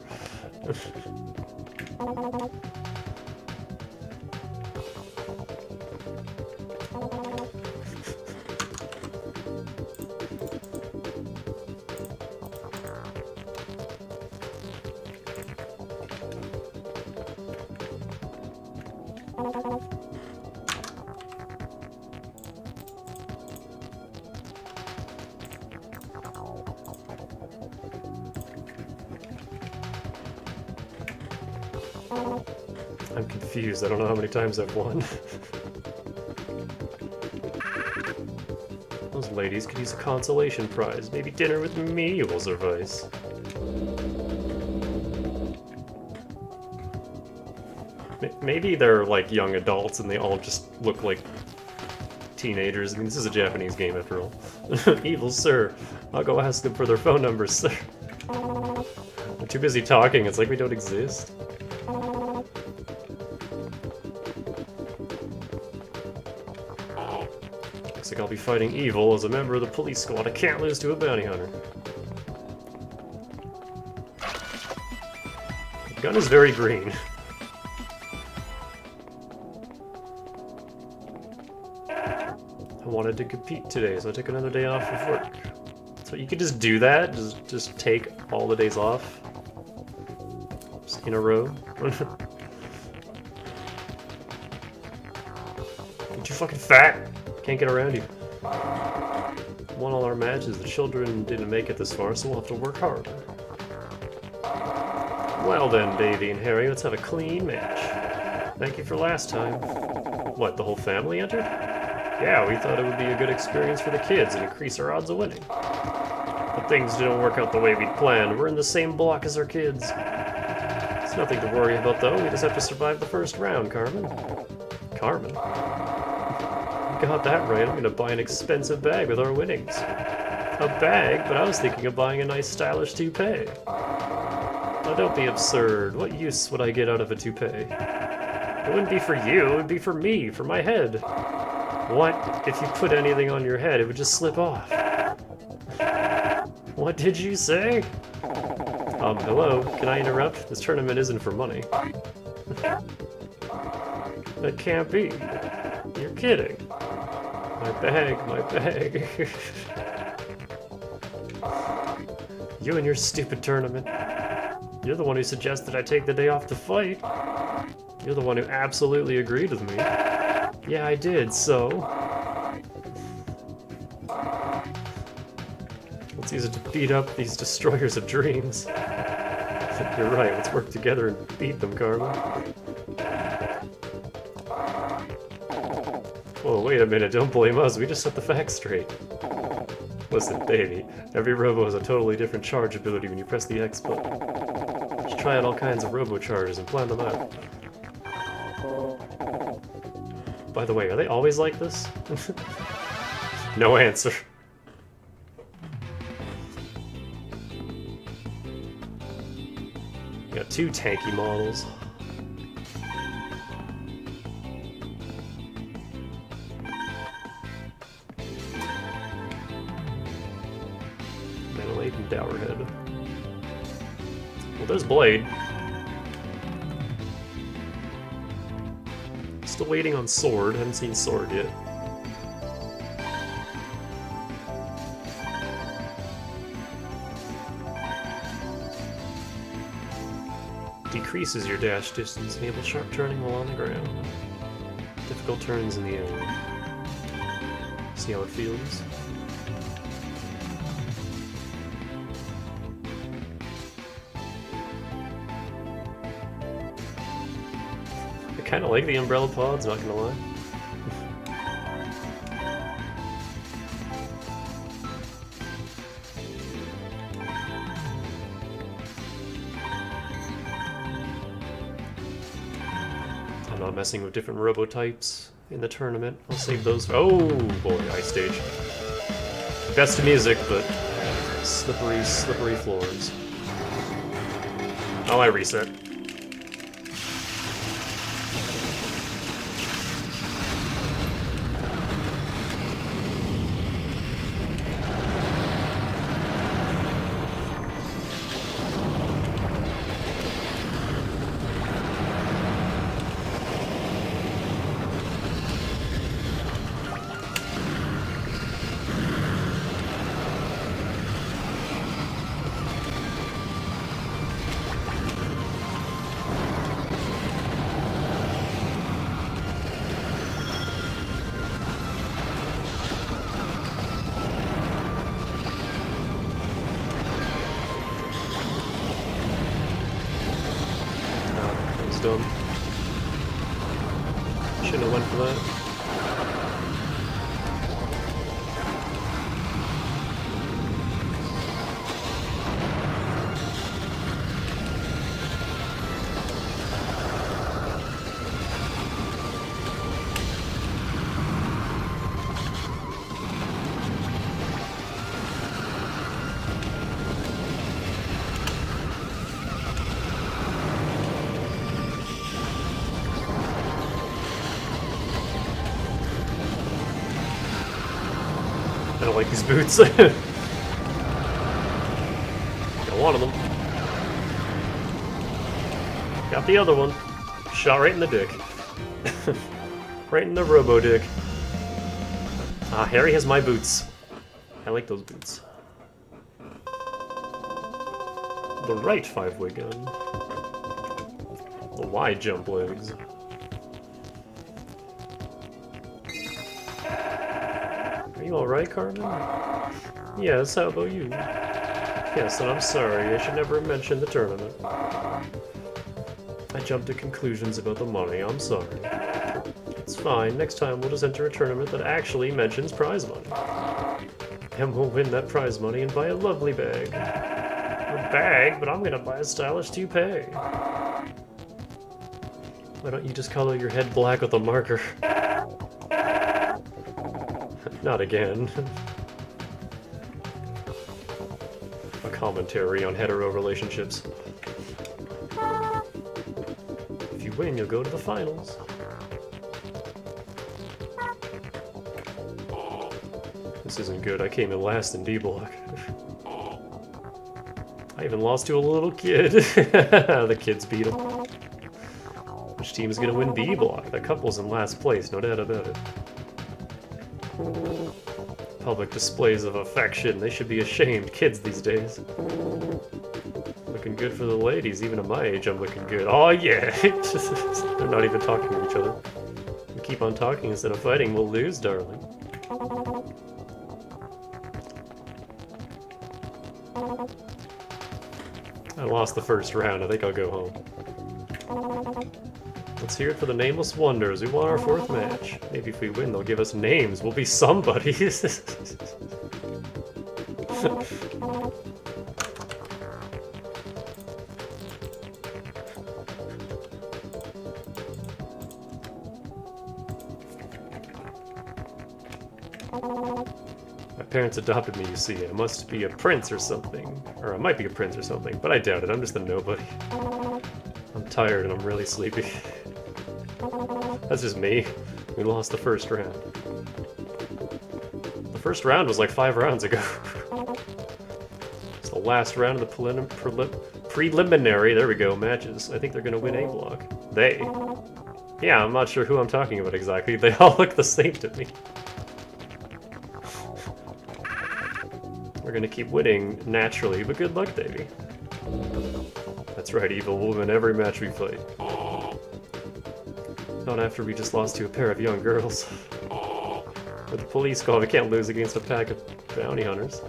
I'm confused. I don't know how many times I've won. Those ladies could use a consolation prize. Maybe dinner with me will suffice. Maybe they're like young adults and they all just look like teenagers. I mean, this is a Japanese game after all. Evil sir. I'll go ask them for their phone numbers, sir. We're too busy talking. It's like we don't exist. Looks like I'll be fighting evil as a member of the police squad. I can't lose to a bounty hunter. The gun is very green. I wanted to compete today, so I took another day off of work. So you could just do that? Just take all the days off? Just in a row? Aren't you fucking fat? Can't get around you. Won all our matches. The children didn't make it this far, so we'll have to work harder. Well then, Davy and Harry, let's have a clean match. Thank you for last time. What, the whole family entered? Yeah, we thought it would be a good experience for the kids and increase our odds of winning. But things didn't work out the way we'd planned. We're in the same block as our kids. It's nothing to worry about, though. We just have to survive the first round, Carmen. Carmen? You got that right. I'm gonna buy an expensive bag with our winnings. A bag? But I was thinking of buying a nice stylish toupee. Now don't be absurd. What use would I get out of a toupee? It wouldn't be for you, it would be for me, for my head. What? If you put anything on your head, it would just slip off. What did you say? Hello? Can I interrupt? This tournament isn't for money. That can't be. You're kidding. My bag, my bag. You and your stupid tournament. You're the one who suggested I take the day off to fight. You're the one who absolutely agreed with me. Yeah, I did, so... Let's use it to beat up these destroyers of dreams. You're right, let's work together and beat them, Karma. Whoa, wait a minute, don't blame us, we just set the facts straight. Listen, baby, every robo has a totally different charge ability when you press the X button. Just try out all kinds of robo charges and plan them out. By the way, are they always like this? No answer. Got two tanky models. Manolate and Dowerhead. Well, there's Blade. Still waiting on Sword. Haven't seen Sword yet. Decreases your dash distance, enable sharp turning while on the ground. Difficult turns in the air. See how it feels? I kinda like the umbrella pods, not gonna lie. I'm not messing with different robo types in the tournament. I'll save those. Oh boy, ice stage. Best music, but slippery, slippery floors. Oh, I reset. Dumb. Shouldn't have went for that. I don't like these boots. Got one of them. Got the other one. Shot right in the dick. Right in the robo dick. Ah, Harry has my boots. I like those boots. The right 5-way gun. The wide jump legs. Are you alright, Carmen? Yes, how about you? Yes, and I'm sorry, I should never have mentioned the tournament. I jumped to conclusions about the money, I'm sorry. It's fine, next time we'll just enter a tournament that actually mentions prize money. And we'll win that prize money and buy a lovely bag. A bag? But I'm gonna buy a stylish toupee. Why don't you just color your head black with a marker? Not again. A commentary on hetero relationships. If you win, you'll go to the finals. This isn't good. I came in last in D block. I even lost to a little kid. The kids beat him. Which team is gonna win B block? That couple's in last place, no doubt about it. public displays of affection. They should be ashamed. Kids these days. Looking good for the ladies. Even at my age, I'm looking good. Oh, yeah! They're not even talking to each other. We keep on talking instead of fighting, we'll lose, darling. I lost the first round. I think I'll go home. Let's hear it for the Nameless Wonders. We want our fourth match. Maybe if we win, they'll give us names. We'll be somebody. My parents adopted me, you see. I must be a prince or something. Or I might be a prince or something, but I doubt it. I'm just a nobody. I'm tired and I'm really sleepy. That's just me. We lost the first round. The first round was like 5 rounds ago. It's the last round of the preliminary, there we go, matches. I think they're gonna win A block. They. Yeah, I'm not sure who I'm talking about exactly. They all look the same to me. We're gonna keep winning naturally, but good luck, Davey. That's right, evil woman, every match we fight. Not after we just lost to a pair of young girls. With the police squad, we can't lose against a pack of bounty hunters.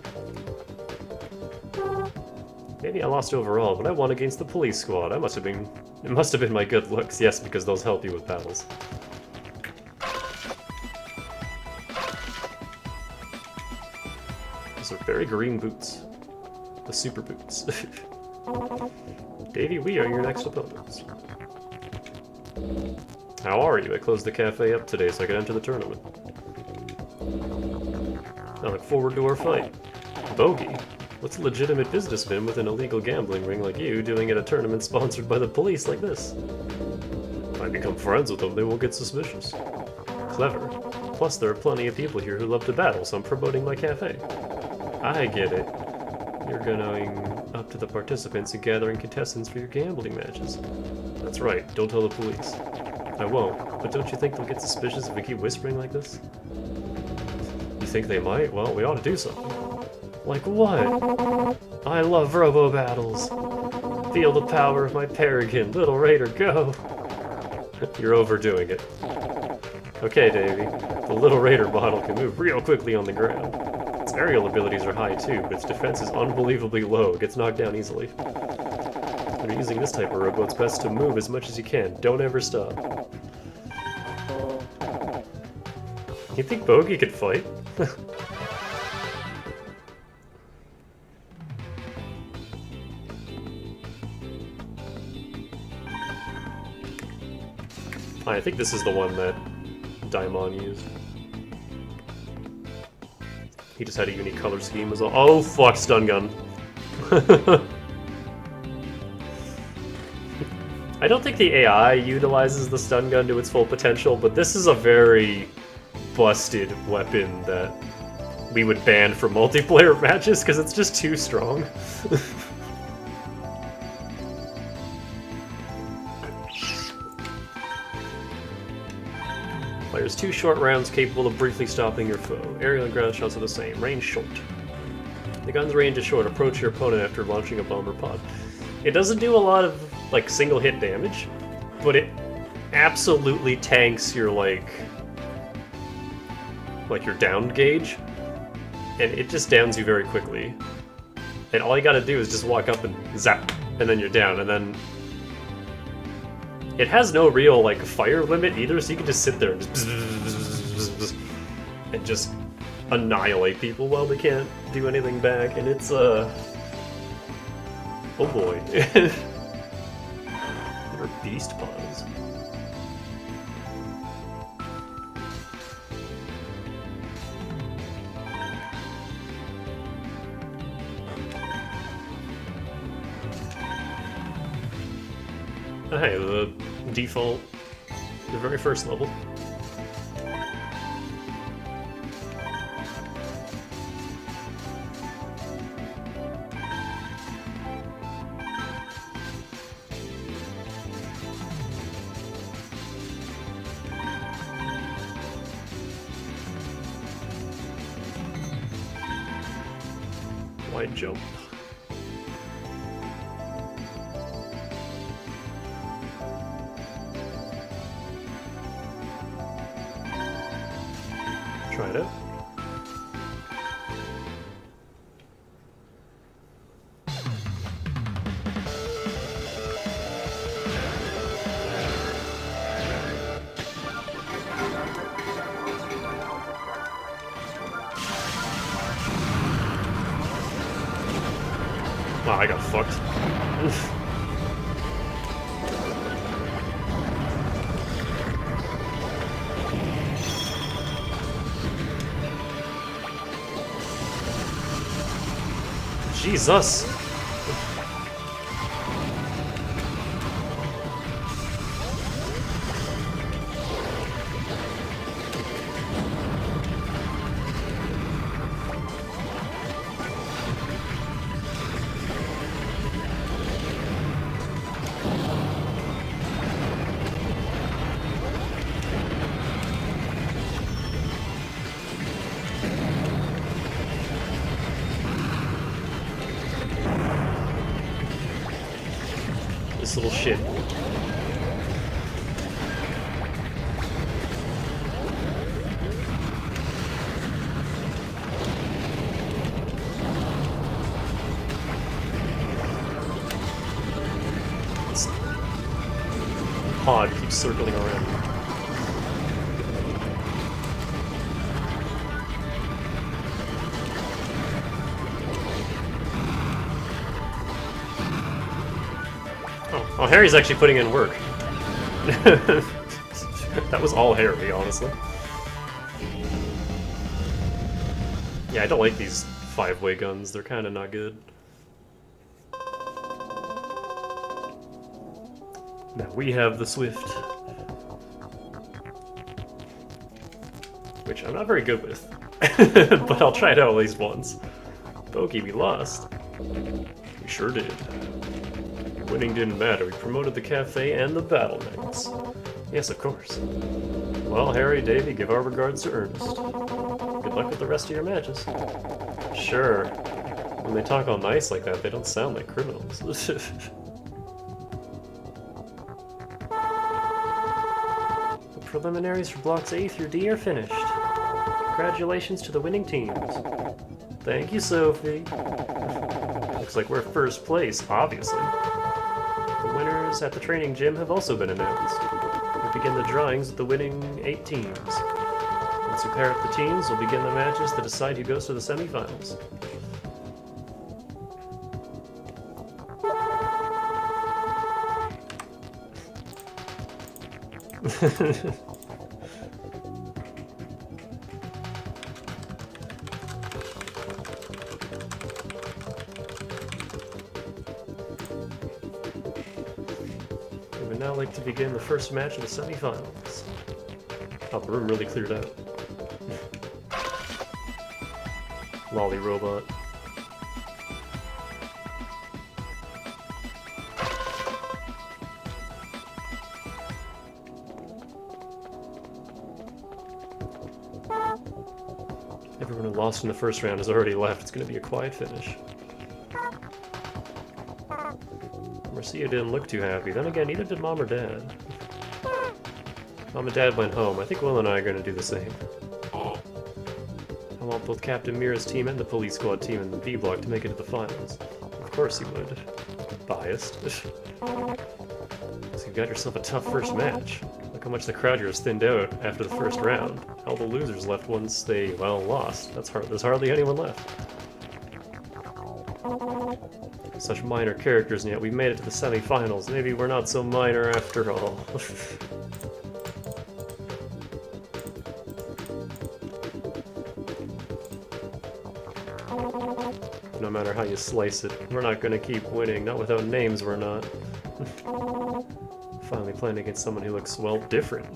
Maybe I lost overall, but I won against the police squad. It must have been my good looks, yes, because those help you with battles. Those are very green boots. The super boots. Davey, we are your next opponents. How are you? I closed the cafe up today so I could enter the tournament. I look forward to our fight. Bogey? What's a legitimate businessman with an illegal gambling ring like you doing at a tournament sponsored by the police like this? If I become friends with them, they won't get suspicious. Clever. Plus, there are plenty of people here who love to battle, so I'm promoting my cafe. I get it. You're going up to the participants and gathering contestants for your gambling matches. That's right, don't tell the police. I won't, but don't you think they'll get suspicious if we keep whispering like this? You think they might? Well, we ought to do something. Like what? I love Robo battles. Feel the power of my Paragon. Little Raider, go! You're overdoing it. Okay, Davey. The Little Raider model can move real quickly on the ground. Its aerial abilities are high too, but its defense is unbelievably low. It gets knocked down easily. When you're using this type of robo, it's best to move as much as you can. Don't ever stop. You think Bogey could fight? I think this is the one that Daimon used. He just had a unique color scheme as well. Oh fuck, stun gun. I don't think the AI utilizes the stun gun to its full potential, but this is a very busted weapon that we would ban from multiplayer matches because it's just too strong. Fires 2 short rounds capable of briefly stopping your foe. Aerial and ground shots are the same. Range short. The gun's range is short. Approach your opponent after launching a bomb or pod. It doesn't do a lot of like single hit damage, but it absolutely tanks your like your down gauge, and it just downs you very quickly. And all you gotta do is just walk up and zap, and then you're down, and then it has no real like fire limit either, so you can just sit there and just annihilate people while they can't do anything back, and it's oh boy. They're beast pods. Hey, the default, the very first level. Wide jump. Try it out. Wow, I got fucked. Jesus! This little shit. This pod keeps circling around. Oh, Harry's actually putting in work. That was all Harry, honestly. Yeah, I don't like these 5-way guns. They're kind of not good. Now we have the Swift. Which I'm not very good with. But I'll try it out at least once. Bogey, we lost. We sure did. Winning didn't matter. We promoted the cafe and the battle knights. Yes, of course. Well, Harry, Davy, give our regards to Ernest. Good luck with the rest of your matches. Sure. When they talk all nice like that, they don't sound like criminals. The preliminaries for blocks A through D are finished. Congratulations to the winning teams. Thank you, Sophie. Looks like we're first place, obviously. The winners at the training gym have also been announced. We begin the drawings with the winning 8 teams. Once we pair up the teams, we'll begin the matches to decide who goes to the semifinals. We would now like to begin the first match of the semifinals. Oh, the room really cleared out. Lolly robot. Everyone who lost in the first round has already left. It's going to be a quiet finish. Marcia didn't look too happy. Then again, neither did Mom or Dad. Mom and Dad went home. I think Will and I are going to do the same. I want both Captain Mira's team and the police squad team in the B block to make it to the finals. Of course you would. Biased. So you've got yourself a tough first match. Look how much the crowd here is thinned out after the first round. All the losers left once they, well, lost. There's hardly anyone left. Such minor characters, and yet we made it to the semi-finals. Maybe we're not so minor after all. No matter how you slice it, we're not gonna keep winning. Not without names, we're not. Finally playing against someone who looks, well, different.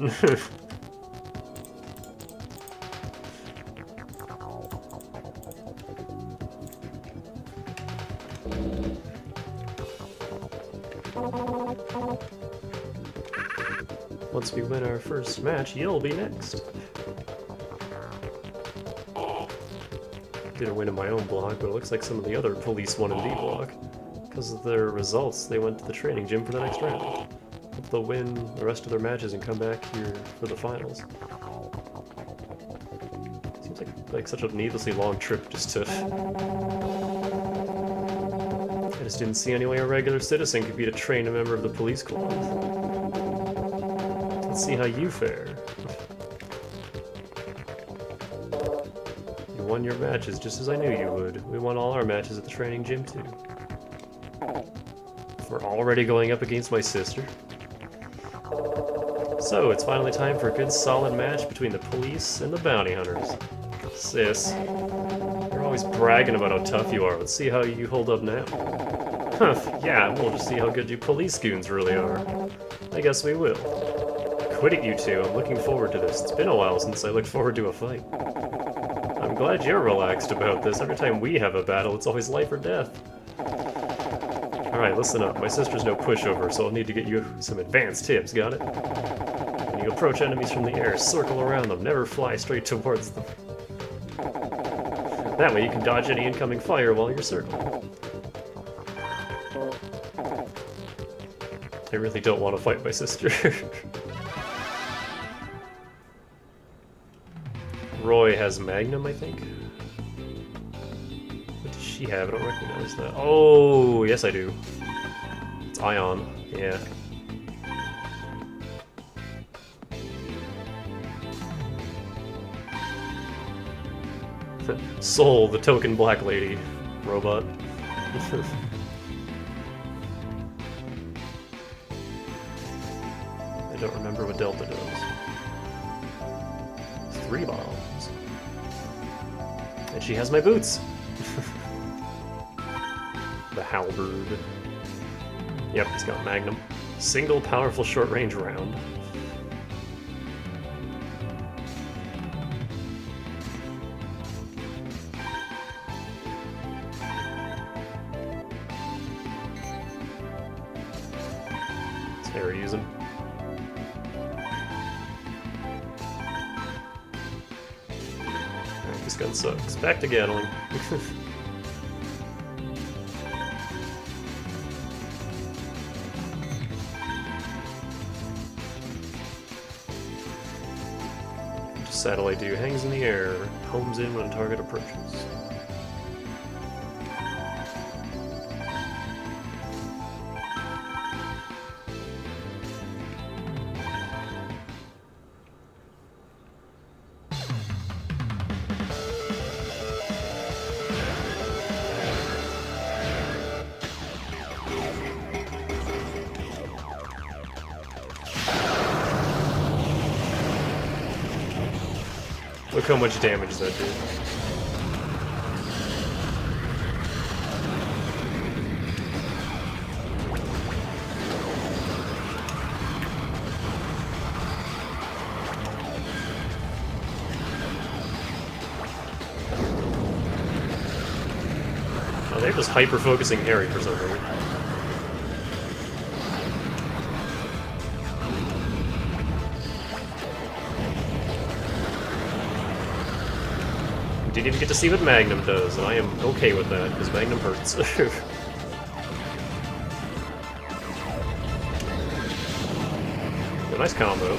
Once we win our first match, you'll be next. Didn't win in my own block, but it looks like some of the other police won in D block. Because of their results, they went to the training gym for the next round. Hope they'll win the rest of their matches and come back here for the finals. Seems like such a needlessly long trip just to... I just didn't see any way a regular citizen could beat a trained member of the police club. Let's see how you fare. You won your matches just as I knew you would. We won all our matches at the training gym too. We're already going up against my sister. So, it's finally time for a good solid match between the police and the bounty hunters. Sis, you're always bragging about how tough you are. Let's see how you hold up now. Huh, yeah, we'll just see how good you police goons really are. I guess we will. Quit it, you two. I'm looking forward to this. It's been a while since I looked forward to a fight. I'm glad you're relaxed about this. Every time we have a battle, it's always life or death. Alright, listen up. My sister's no pushover, so I'll need to get you some advanced tips, got it? When you approach enemies from the air, circle around them, never fly straight towards them. That way you can dodge any incoming fire while you're circling. I really don't want to fight my sister. Roy has Magnum, I think? What does she have? I don't recognize that. Oh, yes I do. It's Ion, yeah. Soul, the token black lady robot. I don't remember what Delta does. 3 bombs. And she has my boots. The halberd. Yep, it's got Magnum. Single powerful short-range round. What's Harry using? Alright, this gun sucks. Back to Gatling. Satellite do hangs in the air, homes in when a target approaches. Look how much damage that did. Oh, they're just hyper-focusing Harry for some reason. Didn't even get to see what Magnum does, and I am okay with that, because Magnum hurts. A nice combo.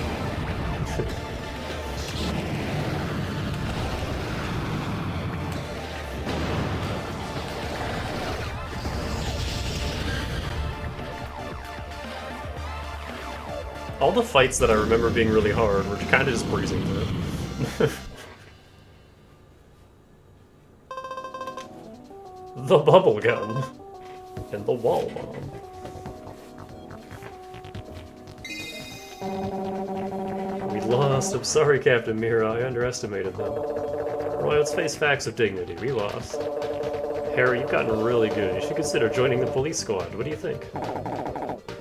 All the fights that I remember being really hard were kind of just breezing through. The bubble gun and the wall bomb. We lost. I'm sorry, Captain Mira. I underestimated them. Roy, let's face facts of dignity. We lost. Harry, you've gotten really good. You should consider joining the police squad. What do you think?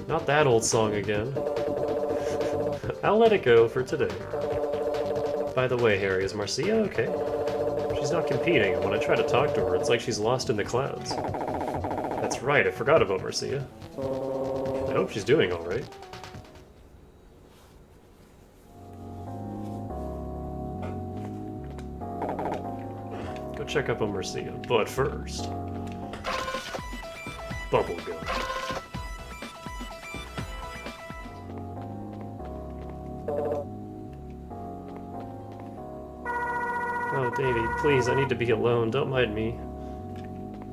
Not that old song again. I'll let it go for today. By the way, Harry, is Marcia okay? She's not competing, and when I try to talk to her, it's like she's lost in the clouds. That's right, I forgot about Marcia. I hope she's doing alright. Go check check up on Marcia. But first... Bubblegum. Oh, Davy, please, I need to be alone. Don't mind me.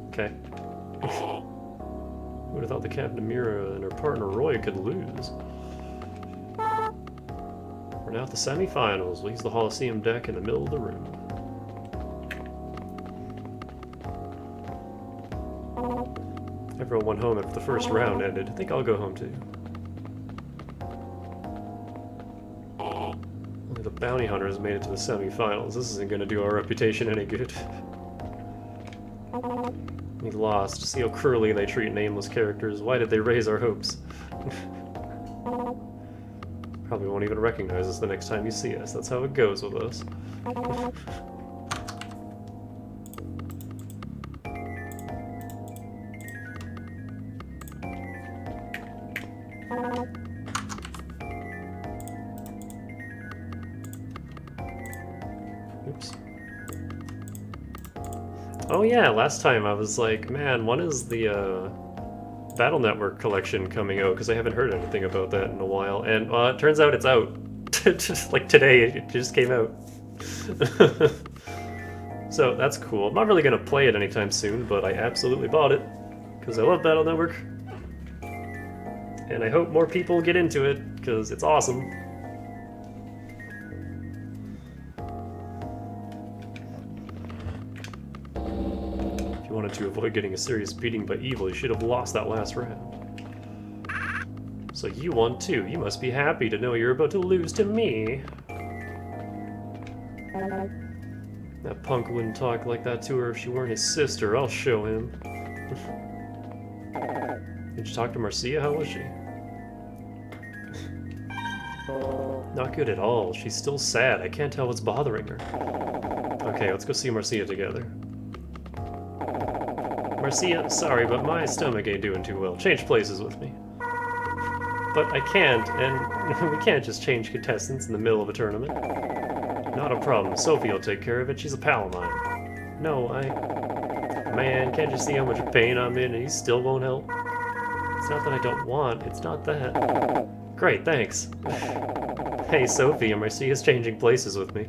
Okay. Who would have thought the Captain Amira and her partner Roy could lose? We're now at the semifinals. We'll use the Holocene deck in the middle of the room. Everyone went home after the first round ended. I think I'll go home too. Only the bounty hunters made it to the semifinals. This isn't going to do our reputation any good. We lost. See how cruelly they treat nameless characters. Why did they raise our hopes? Probably won't even recognize us the next time you see us. That's how it goes with us. Oops. Oh yeah, last time I was like, man, when is the Battle Network collection coming out? Because I haven't heard anything about that in a while. And it turns out it's out. Just like today, it just came out. So that's cool. I'm not really going to play it anytime soon, but I absolutely bought it. Because I love Battle Network. And I hope more people get into it, because it's awesome. If you wanted to avoid getting a serious beating by evil, you should have lost that last round. So you won too. You must be happy to know you're about to lose to me. That punk wouldn't talk like that to her if she weren't his sister. I'll show him. Did you talk to Marcia? How was she? Not good at all. She's still sad. I can't tell what's bothering her. Okay, let's go see Marcia together. Marcia, sorry, but my stomach ain't doing too well. Change places with me. But I can't, and we can't just change contestants in the middle of a tournament. Not a problem. Sophie will take care of it. She's a pal of mine. No, Man, can't you see how much pain I'm in and he still won't help? It's not that I don't want, it's not that. Great, thanks. Hey, Sophie, Marcia's changing places with me.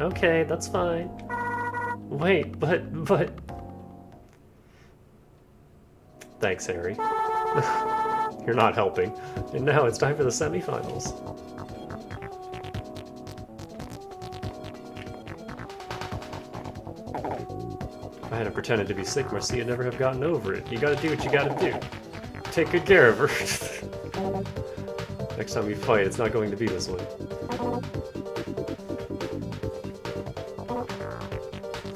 Okay, that's fine. Wait, but... Thanks, Harry. You're not helping. And now it's time for the semifinals. If I hadn't pretended to be sick, Marcia'd never have gotten over it. You gotta do what you gotta do. Take good care of her. Next time we fight, it's not going to be this way.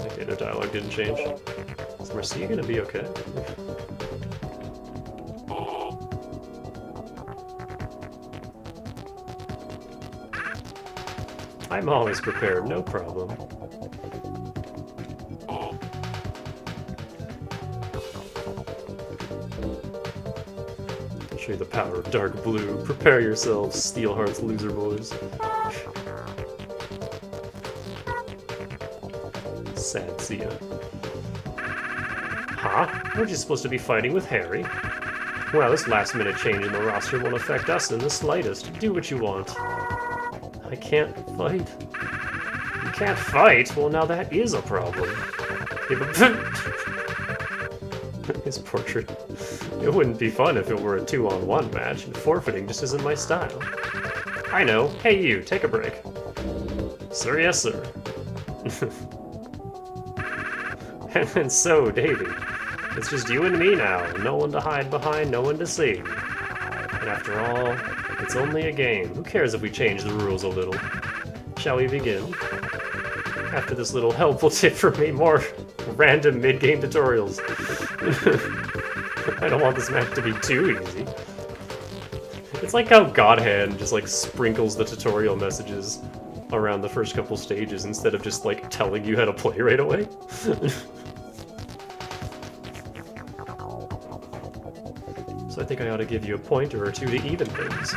Okay, their dialogue didn't change. Is Marcia gonna be okay? I'm always prepared, no problem. Show you the power of dark blue. Prepare yourselves, Steelheart's loser boys. Sad Sia. Huh? Weren't you supposed to be fighting with Harry? Well, this last-minute change in the roster won't affect us in the slightest. Do what you want. I can't fight. You can't fight? Well, now that is a problem. His portrait. It wouldn't be fun if it were a 2-on-1 match, and forfeiting just isn't my style. I know. Hey you, take a break. Sir, yes sir. And so, Davy, it's just you and me now. No one to hide behind, no one to save. And after all, it's only a game. Who cares if we change the rules a little? Shall we begin? After this little helpful tip from me, more random mid-game tutorials. I don't want this match to be too easy. It's like how Godhand just like sprinkles the tutorial messages around the first couple stages instead of just like telling you how to play right away. So I think I ought to give you a pointer or two to even things.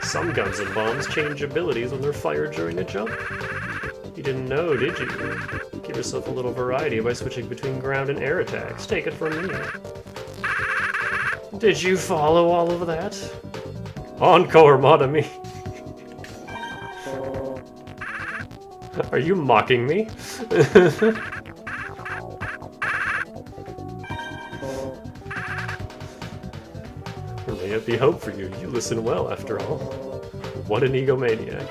Some guns and bombs change abilities when they're fired during a jump. You didn't know, did you? Give yourself a little variety by switching between ground and air attacks. Take it from me. Did you follow all of that? Encore, mon ami. Are you mocking me? There may yet be hope for you. You listen well, after all. What an egomaniac.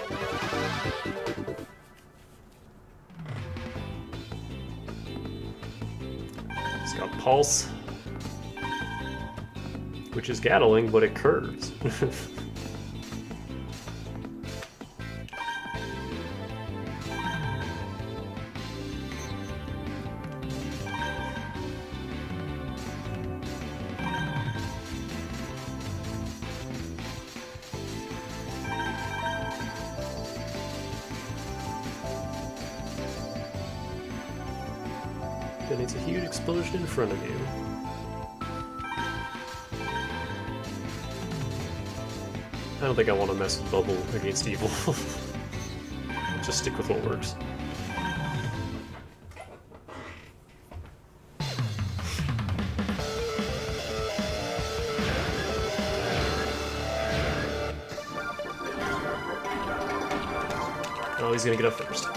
It's got Pulse, which is Gatling, but it curves. Then it's a huge explosion in front of you. I don't think I want to mess with Bubble against Evil. Just stick with what works. Oh, he's gonna get up first.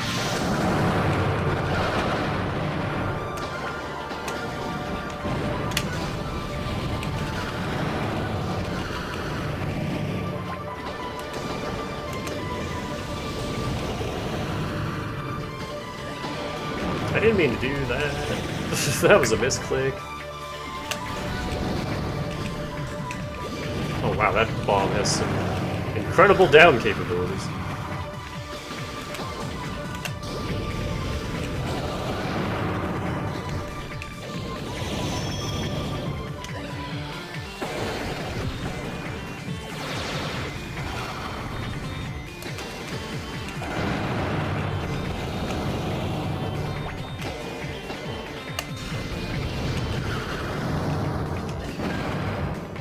I didn't mean to do that. That was a misclick. Oh wow, that bomb has some incredible down capabilities.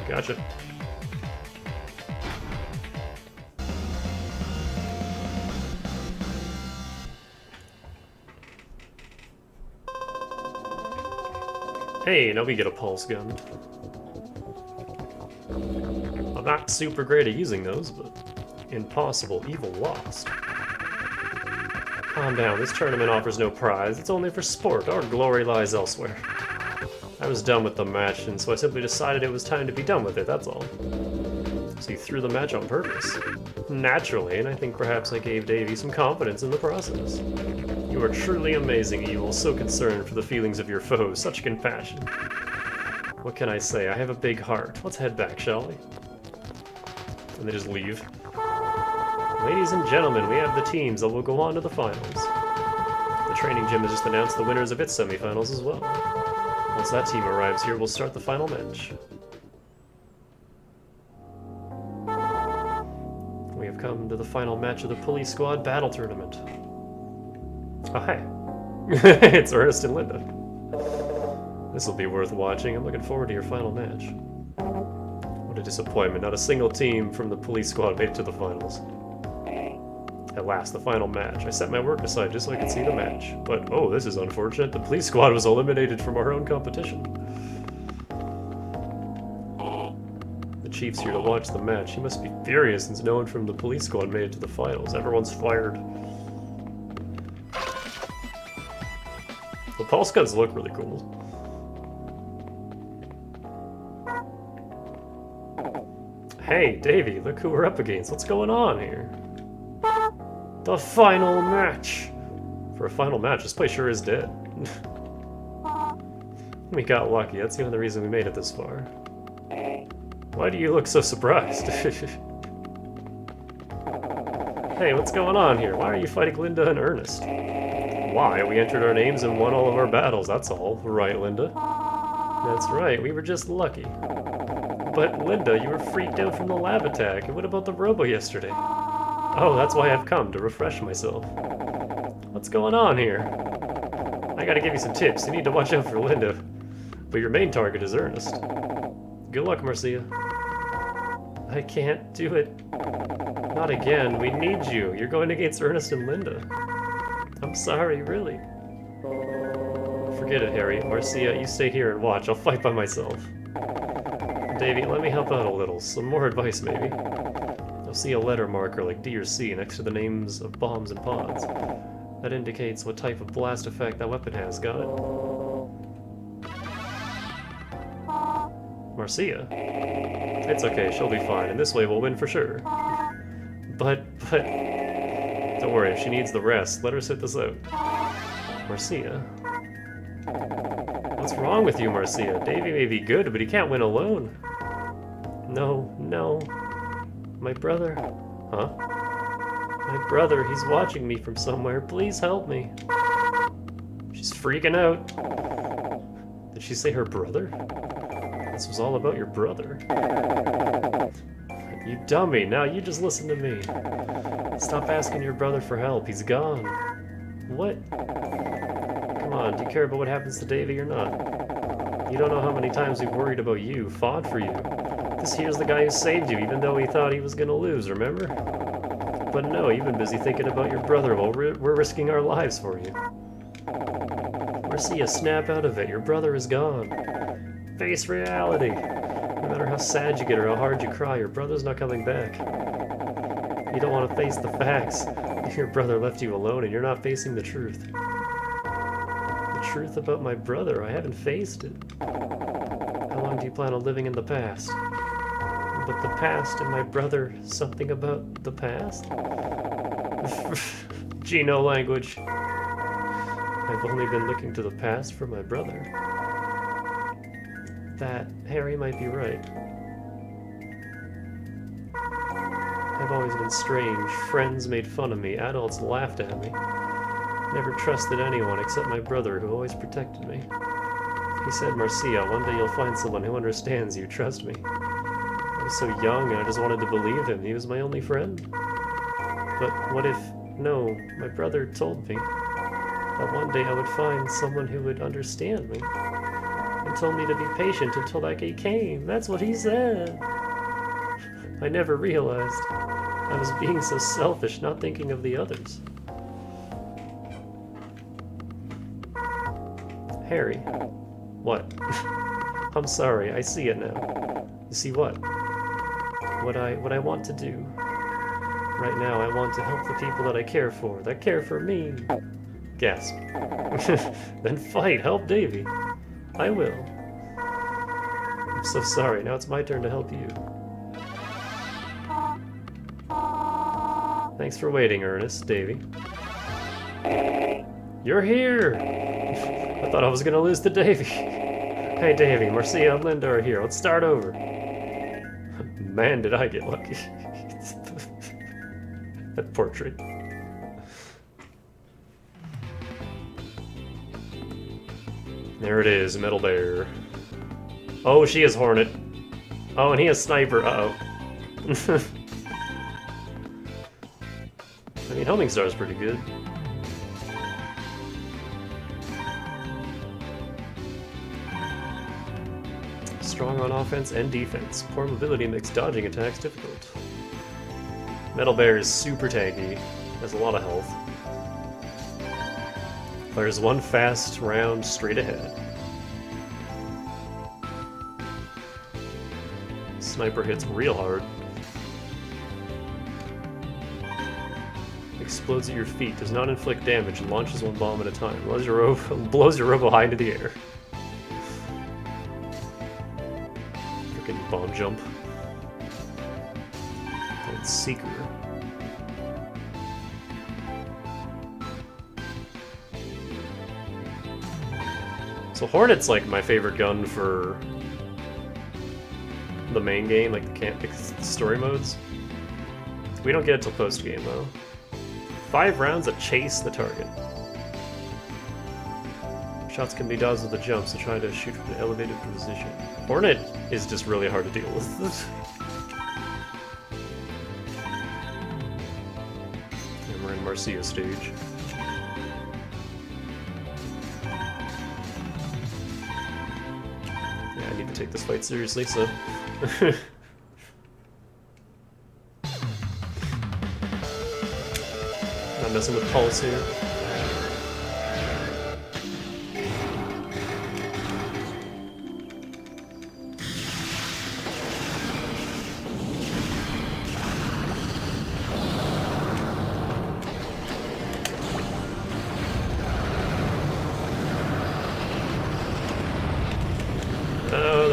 Gotcha. Hey, now we get a pulse gun. I'm not super great at using those, but impossible. Evil lost. Calm down, this tournament offers no prize. It's only for sport. Our glory lies elsewhere. I was done with the match, and so I simply decided it was time to be done with it, that's all. So you threw the match on purpose. Naturally, and I think perhaps I gave Davy some confidence in the process. You are truly amazing, Evil, so concerned for the feelings of your foes, such compassion. What can I say? I have a big heart. Let's head back, shall we? And they just leave. Ladies and gentlemen, we have the teams that will go on to the finals. The training gym has just announced the winners of its semifinals as well. Once that team arrives here, we'll start the final match. We have come to the final match of the Police Squad Battle Tournament. Oh, hey. It's Ernest and Linda. This will be worth watching. I'm looking forward to your final match. What a disappointment. Not a single team from the Police Squad made it to the finals. At last, the final match. I set my work aside just so I could see the match. But, oh, this is unfortunate. The police squad was eliminated from our own competition. The chief's here to watch the match. He must be furious since no one from the police squad made it to the finals. Everyone's fired. The pulse guns look really cool. Hey, Davey, look who we're up against. What's going on here? The final match! For a final match, this place sure is dead. We got lucky, that's the only reason we made it this far. Why do you look so surprised? Hey, what's going on here? Why are you fighting Linda and Ernest? Why? We entered our names and won all of our battles, that's all. Right, Linda? That's right, we were just lucky. But Linda, you were freaked out from the lab attack, and what about the Robo yesterday? Oh, that's why I've come, to refresh myself. What's going on here? I gotta give you some tips. You need to watch out for Linda. But your main target is Ernest. Good luck, Marcia. I can't do it. Not again. We need you. You're going against Ernest and Linda. I'm sorry, really. Forget it, Harry. Marcia, you stay here and watch. I'll fight by myself. Davy, let me help out a little. Some more advice, maybe. You'll see a letter marker like D or C next to the names of bombs and pods. That indicates what type of blast effect that weapon has. Got it? Marcia? It's okay, she'll be fine, and this way we'll win for sure. But... Don't worry, if she needs the rest, let her sit this out. Marcia? What's wrong with you, Marcia? Davy may be good, but he can't win alone. No. My brother... Huh? My brother, he's watching me from somewhere. Please help me. She's freaking out. Did she say her brother? This was all about your brother. You dummy, now you just listen to me. Stop asking your brother for help, he's gone. What? Come on, do you care about what happens to Davy or not? You don't know how many times we've worried about you, fought for you. This here's the guy who saved you, even though he thought he was gonna lose, remember? But no, you've been busy thinking about your brother while we're risking our lives for you. Marcia, snap out of it, your brother is gone. Face reality. No matter how sad you get or how hard you cry, your brother's not coming back. You don't want to face the facts. Your brother left you alone and you're not facing the truth. The truth about my brother? I haven't faced it. How long do you plan on living in the past? But the past and my brother, something about the past? Geno language. I've only been looking to the past for my brother. That Harry might be right. I've always been strange. Friends made fun of me, adults laughed at me. Never trusted anyone except my brother, who always protected me. He said, Marcia, one day you'll find someone who understands you, trust me. I was so young and I just wanted to believe him. He was my only friend. But what if... No, my brother told me that one day I would find someone who would understand me. And told me to be patient until that day came. That's what he said. I never realized I was being so selfish, not thinking of the others. Harry. What? I'm sorry, I see it now. You see what? What I want to do. Right now, I want to help the people that I care for, that care for me. Gasp. Then fight, help Davy. I will. I'm so sorry, now it's my turn to help you. Thanks for waiting, Ernest, Davy. You're here! I thought I was gonna lose to Davy. Hey Davy, Marcia and Linda are here, let's start over. Man, did I get lucky. That portrait. There it is, Metal Bear. Oh, she is Hornet. Oh, and he is Sniper, uh-oh. I mean, Homing Star's pretty good. Strong on offense and defense. Poor mobility makes dodging attacks difficult. Metal Bear is super tanky. Has a lot of health. Fires one fast round straight ahead. Sniper hits real hard. Explodes at your feet, does not inflict damage, and launches one bomb at a time. Blows your Robo high into the air. Freaking bomb jump. And Seeker. So Hornet's like my favorite gun for the main game, like the story modes. We don't get it till post game though. 5 rounds that chase the target. Shots can be dodged with a jump, so try to shoot from an elevated position. Hornet is just really hard to deal with. And we're in Marcia stage. Yeah, I need to take this fight seriously, so... Not messing with pulse here.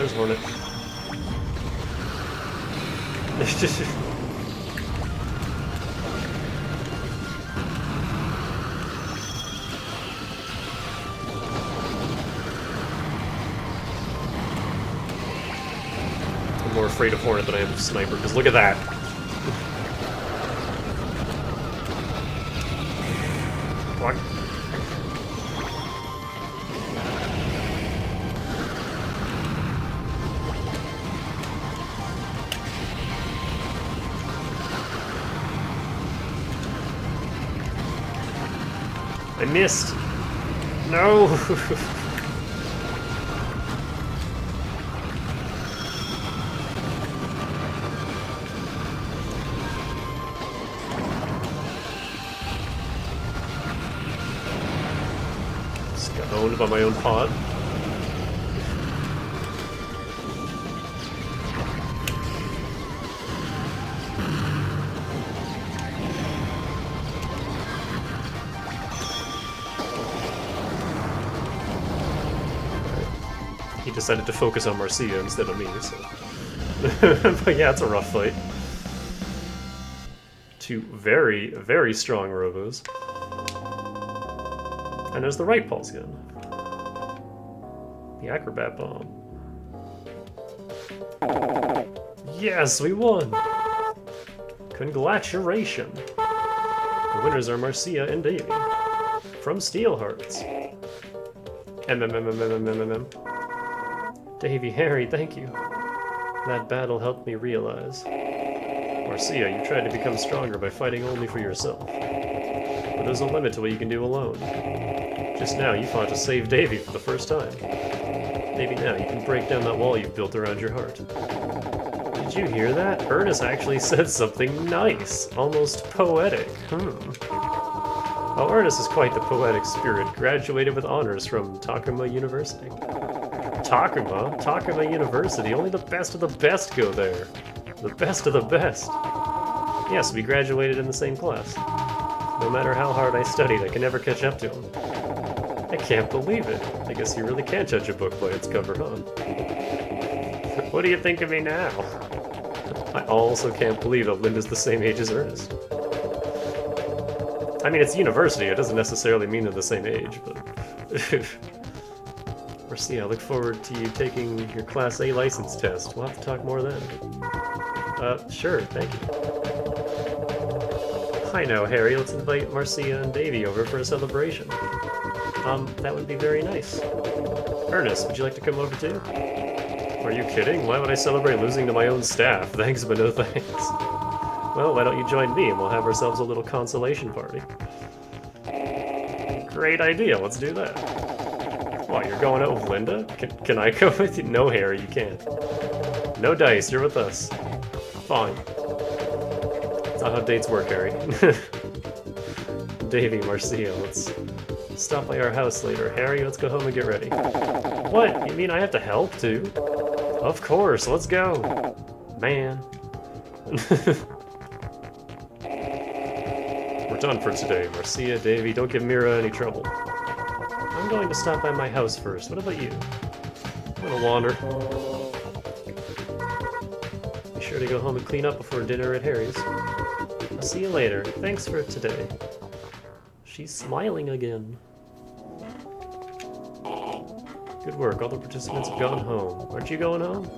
there's Hornet. I'm more afraid of Hornet than I am of Sniper, because look at that! What? I missed! No! Just got owned by my own pod. He decided to focus on Marcia instead of me, so... But yeah, it's a rough fight. Two very, very strong Robos. And there's the right pulse gun. The Acrobat Bomb. Yes, we won! Congratulations! The winners are Marcia and Davey. From Steel Hearts. Davey, Harry, thank you. That battle helped me realize. Marcia, you tried to become stronger by fighting only for yourself. But there's a limit to what you can do alone. Just now, you fought to save Davey for the first time. Maybe now you can break down that wall you've built around your heart. Did you hear that? Ernest actually said something nice. Almost poetic. Oh, Ernest is quite the poetic spirit. Graduated with honors from Takuma University. Takuma University, only the best of the best go there. The best of the best. Yes, we graduated in the same class. No matter how hard I studied, I can never catch up to him. I can't believe it. I guess you really can't judge a book by its cover, huh? What do you think of me now? I also can't believe that Linda's the same age as Ernest. I mean, it's university, it doesn't necessarily mean they're the same age, but... Marcia, I look forward to you taking your Class A license test. We'll have to talk more then. Sure, thank you. Hi now, Harry. Let's invite Marcia and Davey over for a celebration. That would be very nice. Ernest, would you like to come over too? Are you kidding? Why would I celebrate losing to my own staff? Thanks, but no thanks. Well, why don't you join me and we'll have ourselves a little consolation party. Great idea, let's do that. What, you're going out with Linda? Can I go with you? No, Harry, you can't. No dice, you're with us. Fine. That's not how dates work, Harry. Davey, Marcia, let's stop by our house later. Harry, let's go home and get ready. What? You mean I have to help, too? Of course, let's go. Man. We're done for today. Marcia, Davey, don't give Mira any trouble. I'm going to stop by my house first. What about you? I'm gonna wander. Be sure to go home and clean up before dinner at Harry's. I'll see you later. Thanks for today. She's smiling again. Good work. All the participants have gone home. Aren't you going home?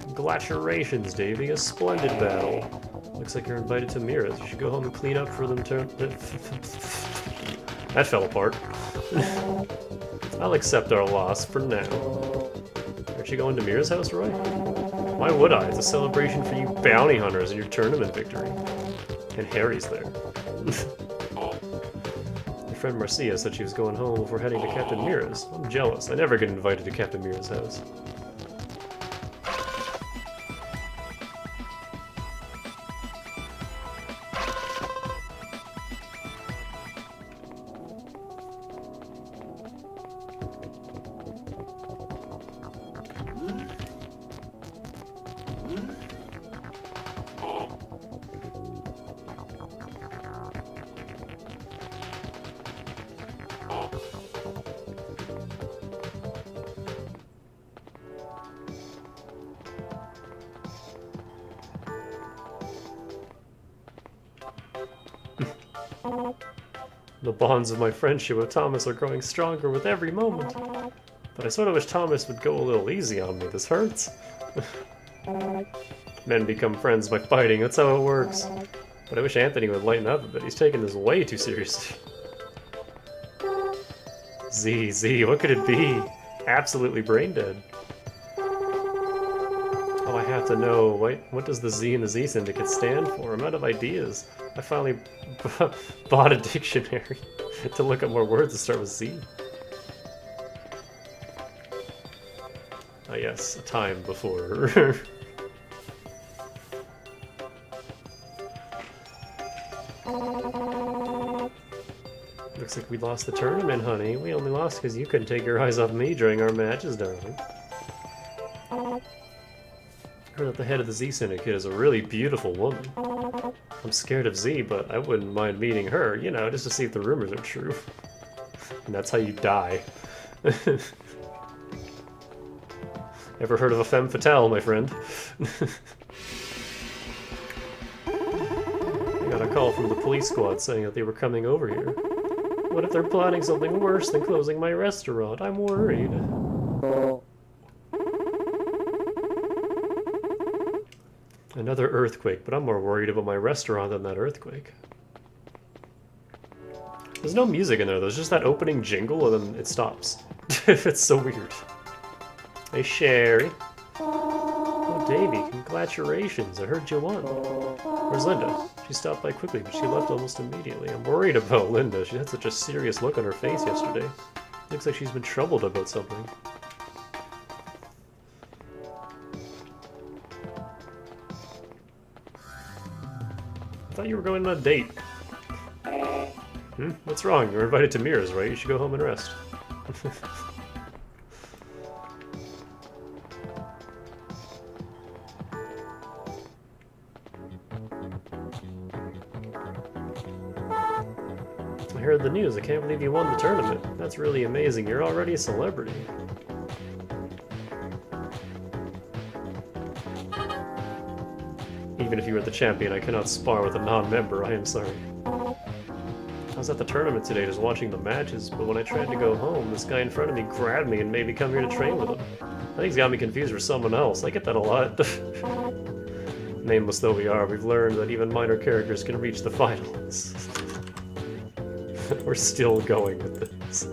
Congratulations, Davey. A splendid battle. Looks like you're invited to Mira's. You should go home and clean up for them That fell apart. I'll accept our loss for now. Aren't you going to Mira's house, Roy? Why would I? It's a celebration for you bounty hunters and your tournament victory. And Harry's there. Your friend Marcia said she was going home before heading to Captain Mira's. I'm jealous. I never get invited to Captain Mira's house. The bonds of my friendship with Thomas are growing stronger with every moment. But I sort of wish Thomas would go a little easy on me. This hurts. Men become friends by fighting, that's how it works. But I wish Anthony would lighten up a bit. He's taking this way too seriously. Z, what could it be? Absolutely brain dead. Oh, I have to know. What does the Z and the Z Syndicate stand for? I'm out of ideas. I finally bought a dictionary to look up more words that start with Z. Ah, yes, a time before. Looks like we lost the tournament, honey. We only lost because you couldn't take your eyes off me during our matches, darling. Heard that the head of the Z Syndicate is a really beautiful woman. I'm scared of Z, but I wouldn't mind meeting her, you know, just to see if the rumors are true. And that's how you die. Ever heard of a femme fatale, my friend? I got a call from the police squad saying that they were coming over here. What if they're plotting something worse than closing my restaurant? I'm worried. Another earthquake, but I'm more worried about my restaurant than that earthquake. There's no music in there, there's just that opening jingle and then it stops. It's so weird. Hey, Sherry. Oh, Davey, congratulations, I heard you won. Where's Linda? She stopped by quickly, but she left almost immediately. I'm worried about Linda. She had such a serious look on her face yesterday. Looks like she's been troubled about something. I thought you were going on a date. What's wrong? You're invited to Mira's, right? You should go home and rest. I heard the news. I can't believe you won the tournament. That's really amazing. You're already a celebrity. Even if you were the champion, I cannot spar with a non-member. I am sorry. I was at the tournament today just watching the matches, but when I tried to go home, this guy in front of me grabbed me and made me come here to train with him. I think he's got me confused for someone else. I get that a lot. Nameless though we are, we've learned that even minor characters can reach the finals. We're still going with this.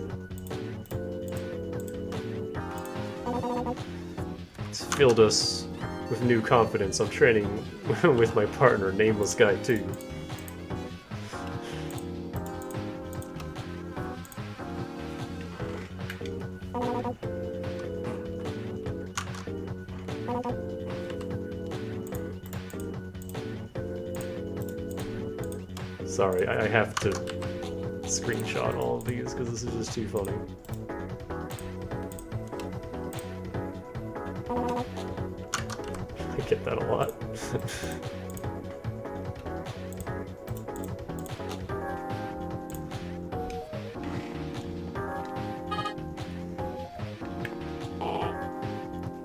It's filled us with new confidence. I'm training with my partner, Nameless Guy 2. Sorry, I have to screenshot all of these because this is just too funny. I get that a lot.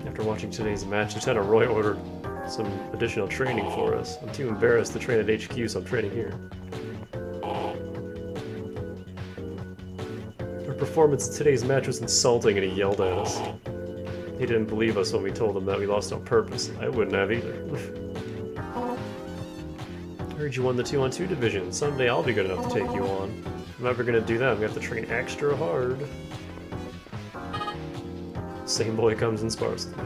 After watching today's match, Lieutenant Roy ordered some additional training for us. I'm too embarrassed to train at HQ, so I'm training here. Our performance in today's match was insulting and he yelled at us. He didn't believe us when we told him that we lost on purpose. I wouldn't have either. I heard you won the 2-on-2 division. Someday I'll be good enough to take you on. If I'm ever gonna do that, I'm gonna have to train extra hard. Same boy comes and spars with me.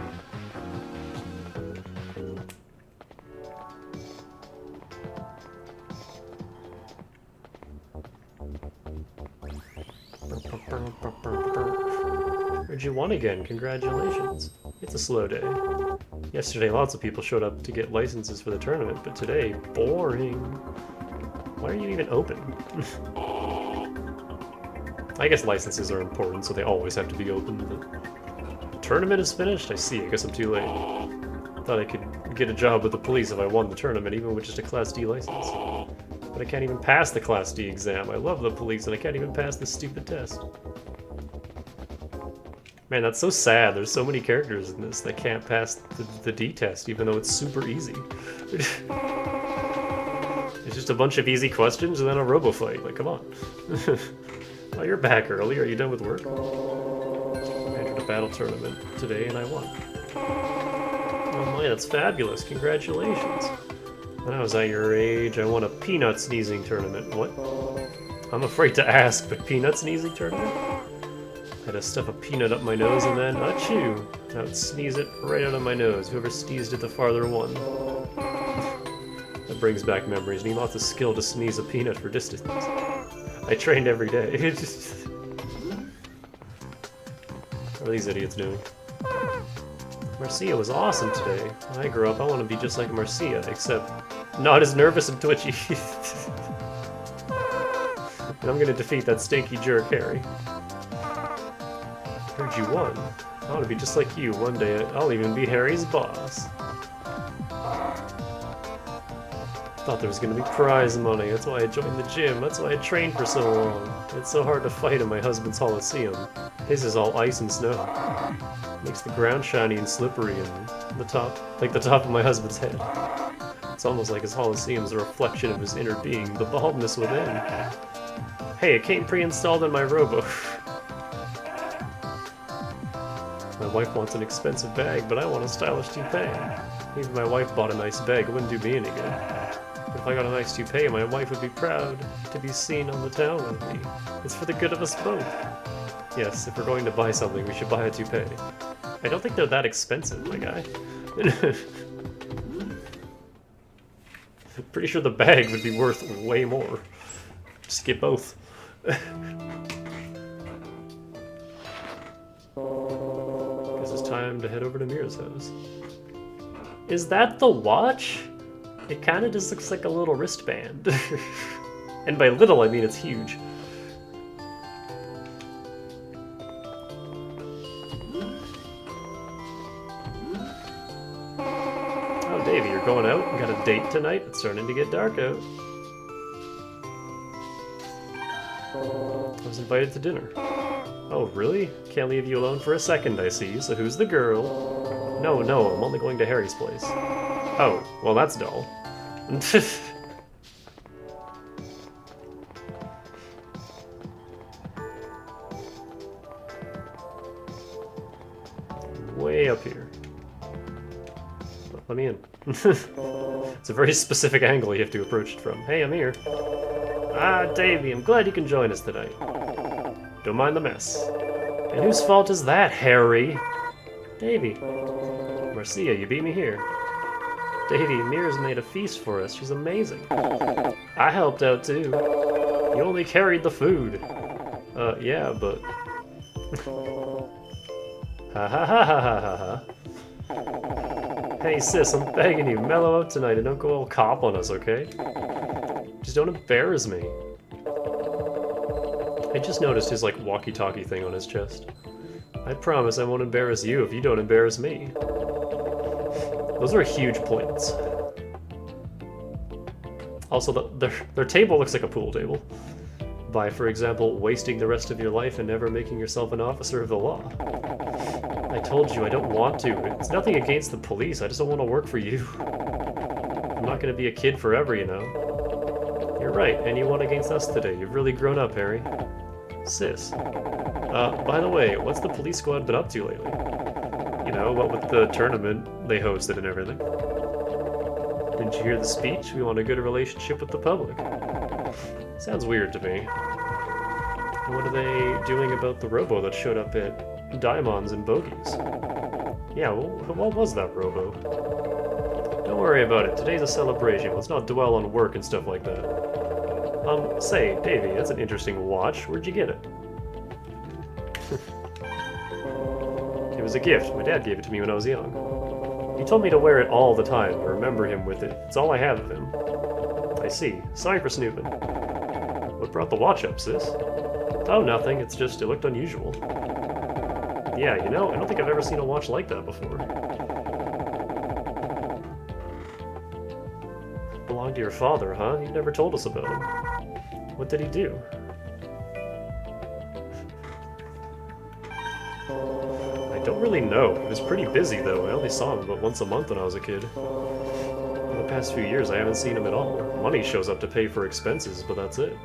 Heard you won again, congratulations. It's a slow day. Yesterday lots of people showed up to get licenses for the tournament, but today, boring. Why are you even open? I guess licenses are important, so they always have to be open, but... The tournament is finished? I see, I guess I'm too late. Thought I could get a job with the police if I won the tournament, even with just a Class D license. But I can't even pass the Class D exam. I love the police and I can't even pass this stupid test. Man, that's so sad. There's so many characters in this that can't pass the D test, even though it's super easy. It It's just a bunch of easy questions and then a robo fight. Like, come on. Oh, you're back early. Are you done with work? I entered a battle tournament today and I won. Oh my, that's fabulous. Congratulations. When I was at your age, I won a peanut sneezing tournament. What? I'm afraid to ask, but peanut sneezing tournament? I had to stuff a peanut up my nose and then, achoo! I would sneeze it right out of my nose. Whoever sneezed it the farther won. That brings back memories. Need lots of skill to sneeze a peanut for distance. I trained every day. What are these idiots doing? Marcia was awesome today. When I grow up, I want to be just like Marcia, except not as nervous and twitchy. And I'm gonna defeat that stinky jerk, Harry. Heard you won. I want to be just like you. One day, I'll even be Harry's boss. Thought there was gonna be prize money. That's why I joined the gym. That's why I trained for so long. It's so hard to fight in my husband's Coliseum. His is all ice and snow. Makes the ground shiny and slippery and the top of my husband's head. It's almost like his Coliseum's a reflection of his inner being, the baldness within. Hey, it came pre-installed in my Robo. My wife wants an expensive bag, but I want a stylish toupee. Even my wife bought a nice bag, it wouldn't do me any good. If I got a nice toupee, my wife would be proud to be seen on the town with me. It's for the good of us both. Yes, if we're going to buy something, we should buy a toupee. I don't think they're that expensive, my guy. Pretty sure the bag would be worth way more. Just get both. Guess it's time to head over to Mira's house. Is that the watch? It kind of just looks like a little wristband. And by little, I mean it's huge. Oh, Davey, you're going out? You got a date tonight? It's starting to get dark out. I was invited to dinner. Oh, really? Can't leave you alone for a second, I see. So who's the girl? No, I'm only going to Harry's place. Oh, well that's dull. Way up here. Let me in. It's a very specific angle you have to approach it from. Hey, I'm here. Ah, Davey, I'm glad you can join us tonight. Don't mind the mess. And whose fault is that, Harry? Davey. Marcia, you beat me here. Davey, Mira's made a feast for us. She's amazing. I helped out too. You only carried the food. Yeah, but... Ha ha ha ha ha ha ha. Hey sis, I'm begging you, mellow out tonight and don't go all cop on us, okay? Just don't embarrass me. I just noticed his, like, walkie-talkie thing on his chest. I promise I won't embarrass you if you don't embarrass me. Those are huge points. Also, their table looks like a pool table. By, for example, wasting the rest of your life and never making yourself an officer of the law. I told you I don't want to. It's nothing against the police, I just don't want to work for you. I'm not going to be a kid forever, you know. You're right, and you won against us today. You've really grown up, Harry. Sis. By the way, what's the police squad been up to lately? You know, what with the tournament they hosted and everything. Didn't you hear the speech? We want a good relationship with the public. Sounds weird to me. And what are they doing about the Robo that showed up at Diamonds and Bogies? Yeah, what was that Robo? Don't worry about it. Today's a celebration. Let's not dwell on work and stuff like that. Say, Davey, that's an interesting watch. Where'd you get it? It was a gift. My dad gave it to me when I was young. He told me to wear it all the time, and remember him with it. It's all I have of him. I see. Sorry for snooping. What brought the watch up, sis? Oh, nothing. It's just, it looked unusual. Yeah, you know, I don't think I've ever seen a watch like that before. Belonged to your father, huh? You never told us about him. What did he do? I don't really know. He was pretty busy, though. I only saw him about once a month when I was a kid. The past few years I haven't seen him at all. Money shows up to pay for expenses, but that's it.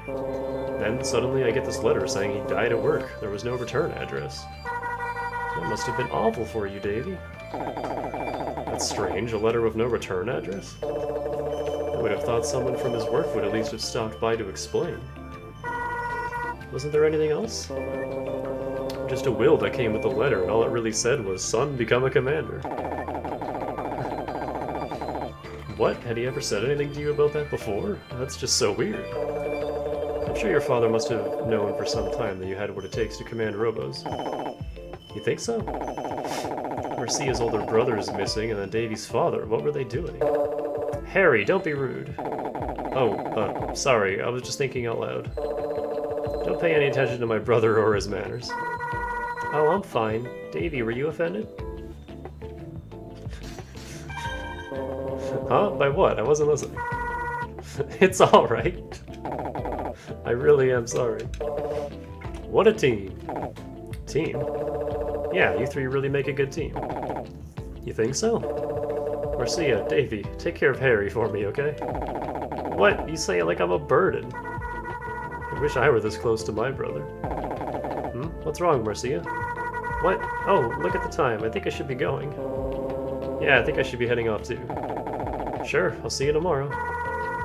Then suddenly I get this letter saying he died at work. There was no return address. That must have been awful for you, Davy. That's strange, a letter with no return address? I would have thought someone from his work would at least have stopped by to explain. Wasn't there anything else? Just a will that came with the letter, and all it really said was, "Son, become a commander." What? Had he ever said anything to you about that before? That's just so weird. I'm sure your father must have known for some time that you had what it takes to command robos. You think so? Marcia's older brother is missing, and then Davy's father. What were they doing? Harry, don't be rude. Oh, sorry, I was just thinking out loud. Don't pay any attention to my brother or his manners. Oh, I'm fine. Davy, were you offended? Huh? By what? I wasn't listening. It's alright. I really am sorry. What a team. Team? Yeah, you three really make a good team. You think so? Marcia, Davy, take care of Harry for me, okay? What? You say it like I'm a burden. I wish I were this close to my brother. What's wrong, Marcia? What? Oh, look at the time. I think I should be going. Yeah, I think I should be heading off too. Sure, I'll see you tomorrow.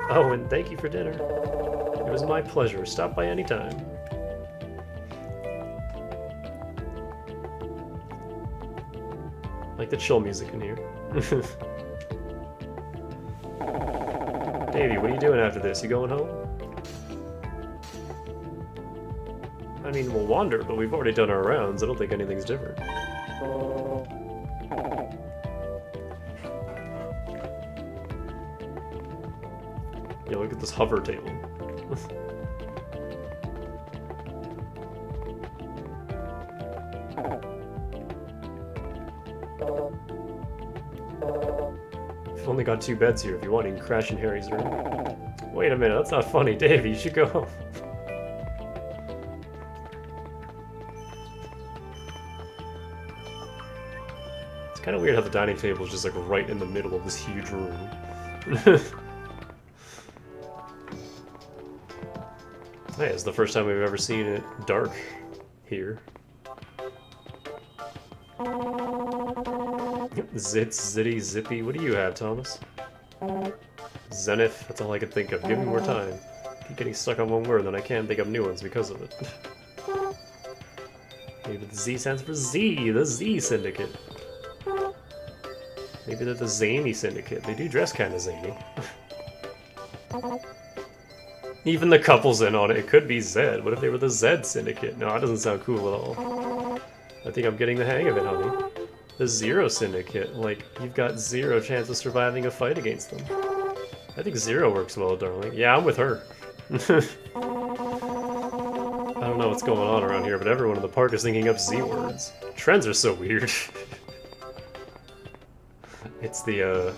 Oh, and thank you for dinner. It was my pleasure. Stop by any time. Like the chill music in here. Davy, what are you doing after this? You going home? I mean, we'll wander, but we've already done our rounds. I don't think anything's different. Yeah, look at this hover table. We've only got 2 beds here. If you want, you can crash in Harry's room. Wait a minute, that's not funny. Davey, you should go home. It's kind of weird how the dining table is just like right in the middle of this huge room. Hey, it's the first time we've ever seen it dark here. Zitz, Zitty, Zippy. What do you have, Thomas? Zenith. That's all I can think of. Give me more time. Keep getting stuck on one word, then I can't think of new ones because of it. Maybe the Z stands for Z, the Z Syndicate. Maybe they're the Zany Syndicate. They do dress kind of zany. Even the couple's in on it. It could be Zed. What if they were the Zed Syndicate? No, that doesn't sound cool at all. I think I'm getting the hang of it, honey. The Zero Syndicate. Like, you've got 0 chance of surviving a fight against them. I think 0 works well, darling. Yeah, I'm with her. I don't know what's going on around here, but everyone in the park is thinking up Z words. Trends are so weird. It's the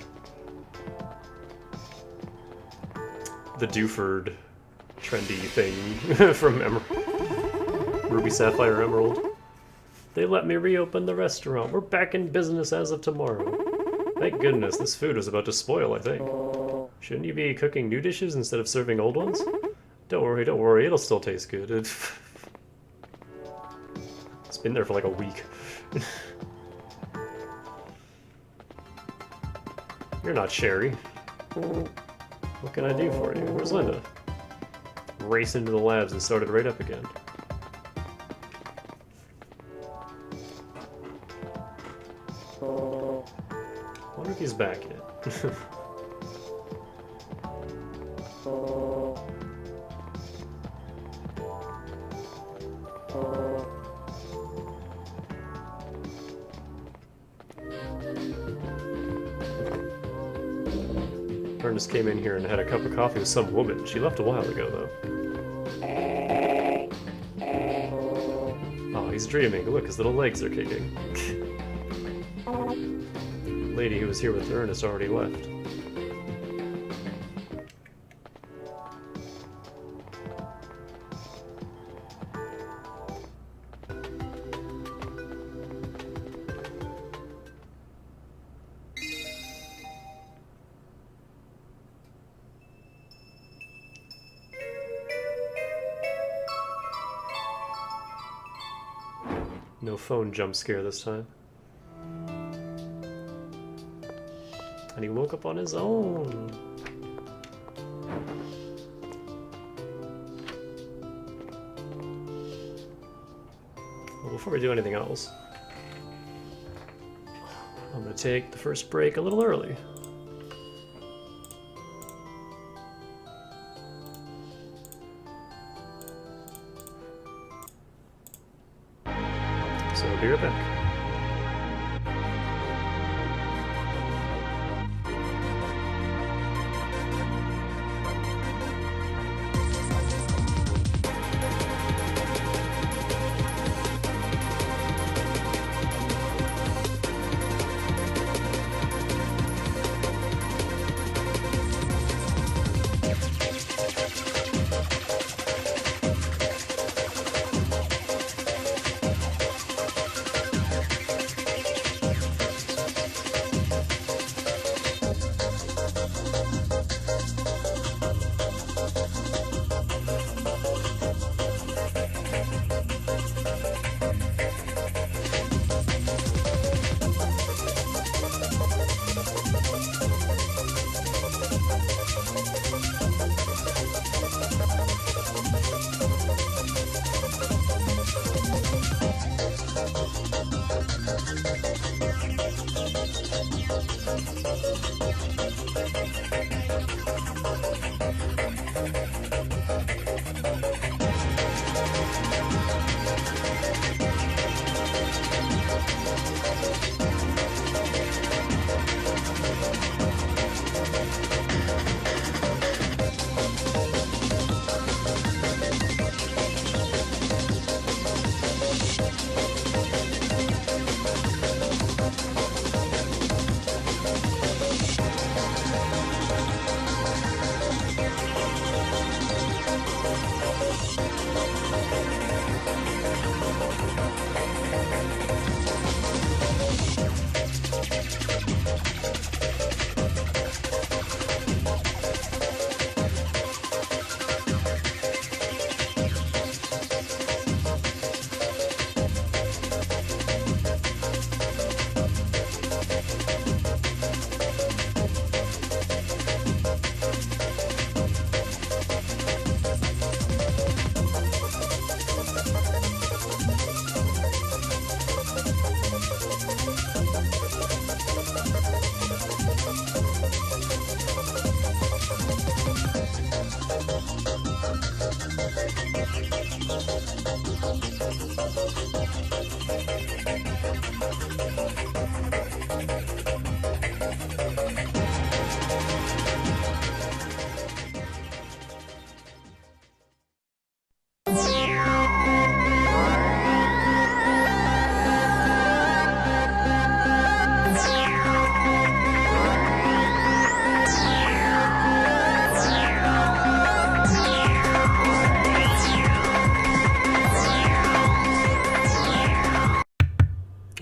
Dewford trendy thing from Ruby Sapphire Emerald. They let me reopen the restaurant. We're back in business as of tomorrow. Thank goodness, this food was about to spoil, I think. Shouldn't you be cooking new dishes instead of serving old ones? Don't worry, it'll still taste good. It's been there for like a week. You're not Sherry. What can I do for you? Where's Linda? Raced into the labs and started right up again. I wonder if he's back yet. Ernest came in here and had a cup of coffee with some woman. She left a while ago, though. Oh, he's dreaming. Look, his little legs are kicking. The lady who was here with Ernest already left. No phone jump scare this time. And he woke up on his own. Well, before we do anything else, I'm gonna take the first break a little early. So I'll be right back.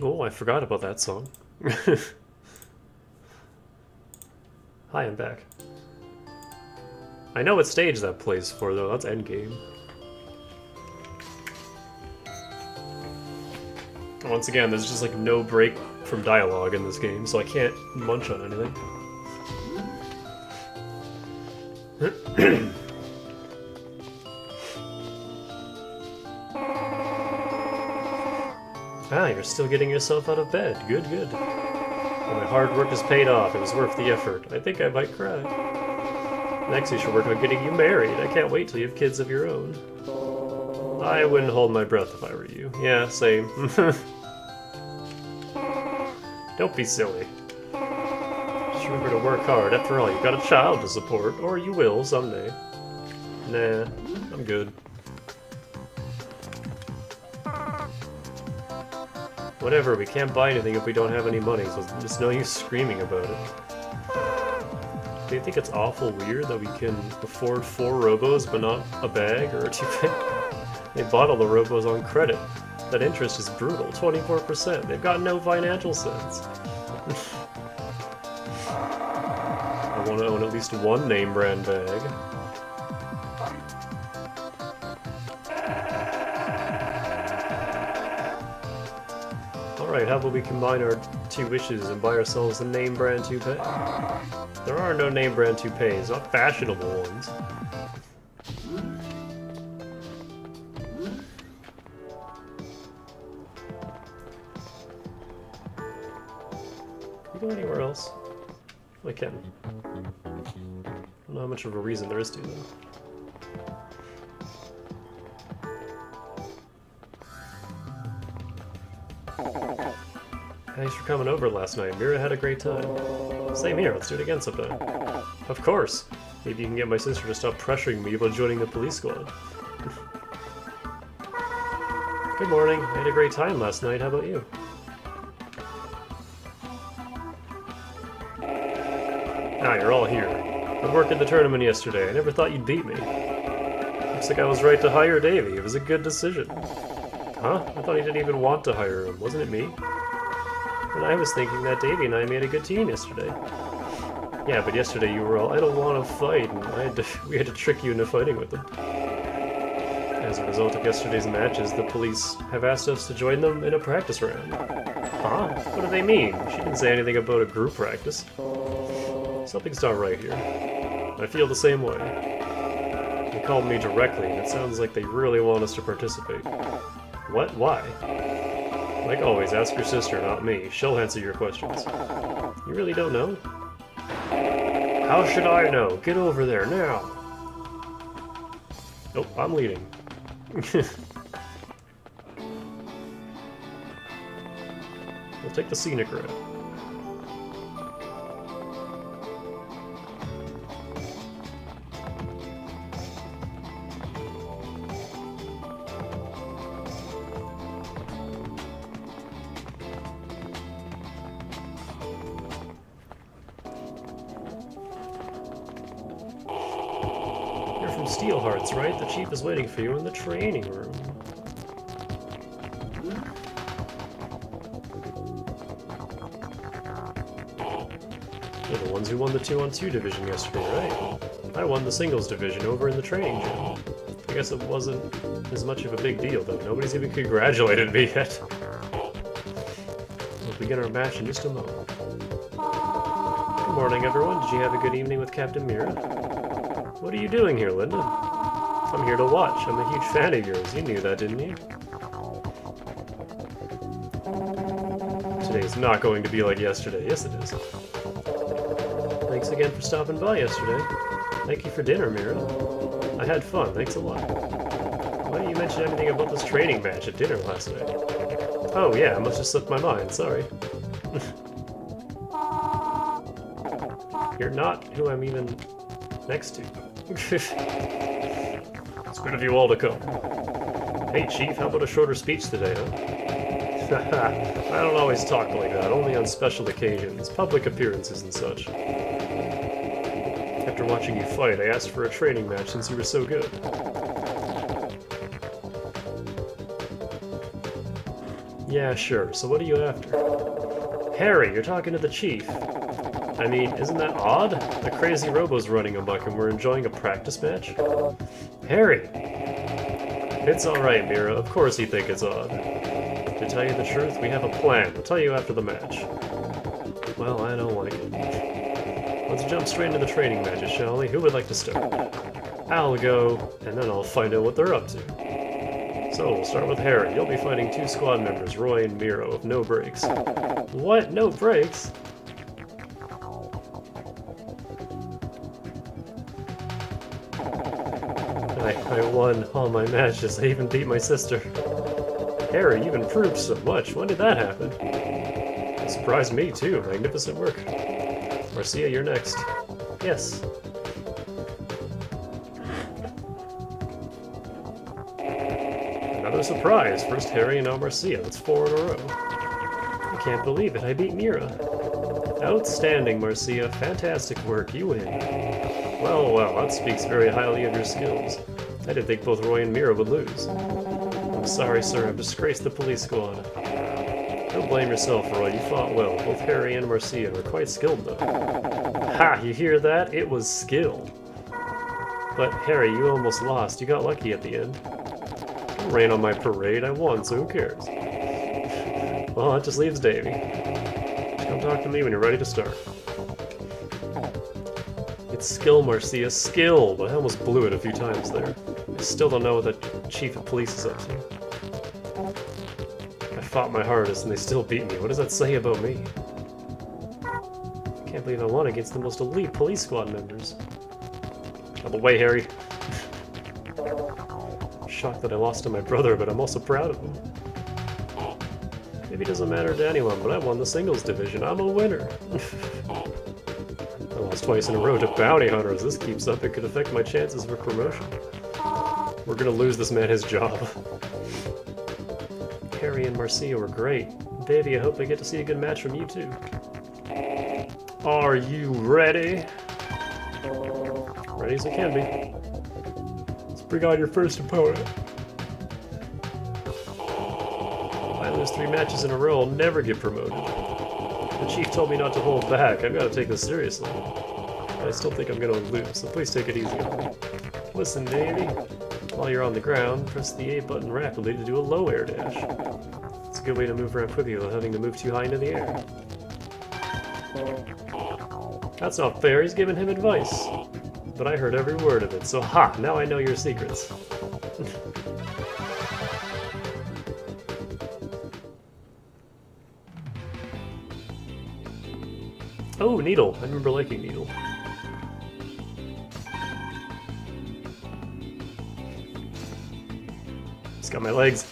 Oh, I forgot about that song. Hi, I'm back. I know what stage that plays for, though. That's endgame. Once again, there's just like no break from dialogue in this game, so I can't munch on anything. Ah, you're still getting yourself out of bed. Good, good. Well, my hard work has paid off. It was worth the effort. I think I might cry. Next, you should work on getting you married. I can't wait till you have kids of your own. I wouldn't hold my breath if I were you. Yeah, same. Don't be silly. Just remember to work hard. After all, you've got a child to support, or you will someday. Nah, I'm good. Whatever, we can't buy anything if we don't have any money, so there's no use screaming about it. Do you think it's awful weird that we can afford 4 robos but not a bag or a toupee? They bought all the robos on credit. That interest is brutal, 24%. They've got no financial sense. I want to own at least one name brand bag. Alright, how about we combine our two wishes and buy ourselves a name brand toupee? There are no name brand toupees, not fashionable ones. Can we go anywhere else? I can. I don't know how much of a reason there is to, though. Thanks for coming over last night. Mira had a great time. Same here, let's do it again sometime. Of course! Maybe you can get my sister to stop pressuring me about joining the police squad. Good morning. I had a great time last night. How about you? Ah, you're all here. I worked in the tournament yesterday. I never thought you'd beat me. Looks like I was right to hire Davey. It was a good decision. Huh? I thought he didn't even want to hire him. Wasn't it me? And I was thinking that Davey and I made a good team yesterday. Yeah, but yesterday you were all, I don't want to fight, and we had to trick you into fighting with them. As a result of yesterday's matches, the police have asked us to join them in a practice round. Huh? What do they mean? She didn't say anything about a group practice. Something's not right here. I feel the same way. They called me directly, and it sounds like they really want us to participate. What? Why? Like always, ask your sister, not me. She'll answer your questions. You really don't know? How should I know? Get over there, now! Nope, I'm leading. We'll take the scenic route. Steelhearts, right? The chief is waiting for you in the training room. You're the ones who won the 2-on-2 division yesterday, right? I won the singles division over in the training gym. I guess it wasn't as much of a big deal, though. Nobody's even congratulated me yet. We'll begin our match in just a moment. Good morning, everyone. Did you have a good evening with Captain Mira? What are you doing here, Linda? I'm here to watch. I'm a huge fan of yours. You knew that, didn't you? Today's not going to be like yesterday. Yes, it is. Thanks again for stopping by yesterday. Thank you for dinner, Mira. I had fun. Thanks a lot. Why didn't you mention anything about this training match at dinner last night? Oh, yeah. I must have slipped my mind. Sorry. You're not who I'm even next to. It's good of you all to come. Hey, Chief, how about a shorter speech today, huh? I don't always talk like that, only on special occasions, public appearances and such. After watching you fight, I asked for a training match since you were so good. Yeah, sure, so what are you after? Harry, you're talking to the Chief. I mean, isn't that odd? The crazy Robo's running amok and we're enjoying a practice match? Harry! It's alright, Mira. Of course you think it's odd. To tell you the truth, we have a plan. I'll tell you after the match. Well, I don't like it. Let's jump straight into the training matches, shall we? Who would like to start? I'll go, and then I'll find out what they're up to. So, we'll start with Harry. You'll be fighting 2 squad members, Roy and Miro, with no breaks. What? No breaks? I won all my matches. I even beat my sister. Harry, you've improved so much. When did that happen? It surprised me, too. Magnificent work. Marcia, you're next. Yes. Another surprise. First Harry and now Marcia. That's 4 in a row. I can't believe it. I beat Mira. Outstanding, Marcia. Fantastic work. You win. Well, well, that speaks very highly of your skills. I didn't think both Roy and Mira would lose. I'm sorry, sir. I've disgraced the police squad. Don't blame yourself, Roy. You fought well. Both Harry and Marcia were quite skilled, though. Ha! You hear that? It was skill. But, Harry, you almost lost. You got lucky at the end. Don't rain on my parade. I won, so who cares? Well, that just leaves Davey. Just come talk to me when you're ready to start. It's skill, Marcia, skill! But I almost blew it a few times there. I still don't know what the chief of police is up to. I fought my hardest and they still beat me. What does that say about me? I can't believe I won against the most elite police squad members. Out of the way, Harry. I'm shocked that I lost to my brother, but I'm also proud of him. Maybe it doesn't matter to anyone, but I won the singles division. I'm a winner. I lost twice in a row to bounty hunters. This keeps up, it could affect my chances for promotion. We're gonna lose this man his job. Harry and Marcia were great. Davey, I hope I get to see a good match from you too. Are you ready? Ready as I can be. Let's bring on your first opponent. If I lose 3 matches in a row, I'll never get promoted. The chief told me not to hold back. I've got to take this seriously. But I still think I'm gonna lose, so please take it easy on me. Listen, Davey. While you're on the ground, press the A button rapidly to do a low air dash. It's a good way to move around quickly without having to move too high into the air. That's not fair, he's giving him advice. But I heard every word of it, so ha! Now I know your secrets. Oh, Needle! I remember liking Needle. It's got my legs.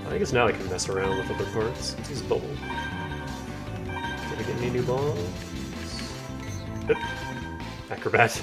I guess now I can mess around with other parts. Let's use Bubble. Did I get any new bombs? Yep. Acrobat.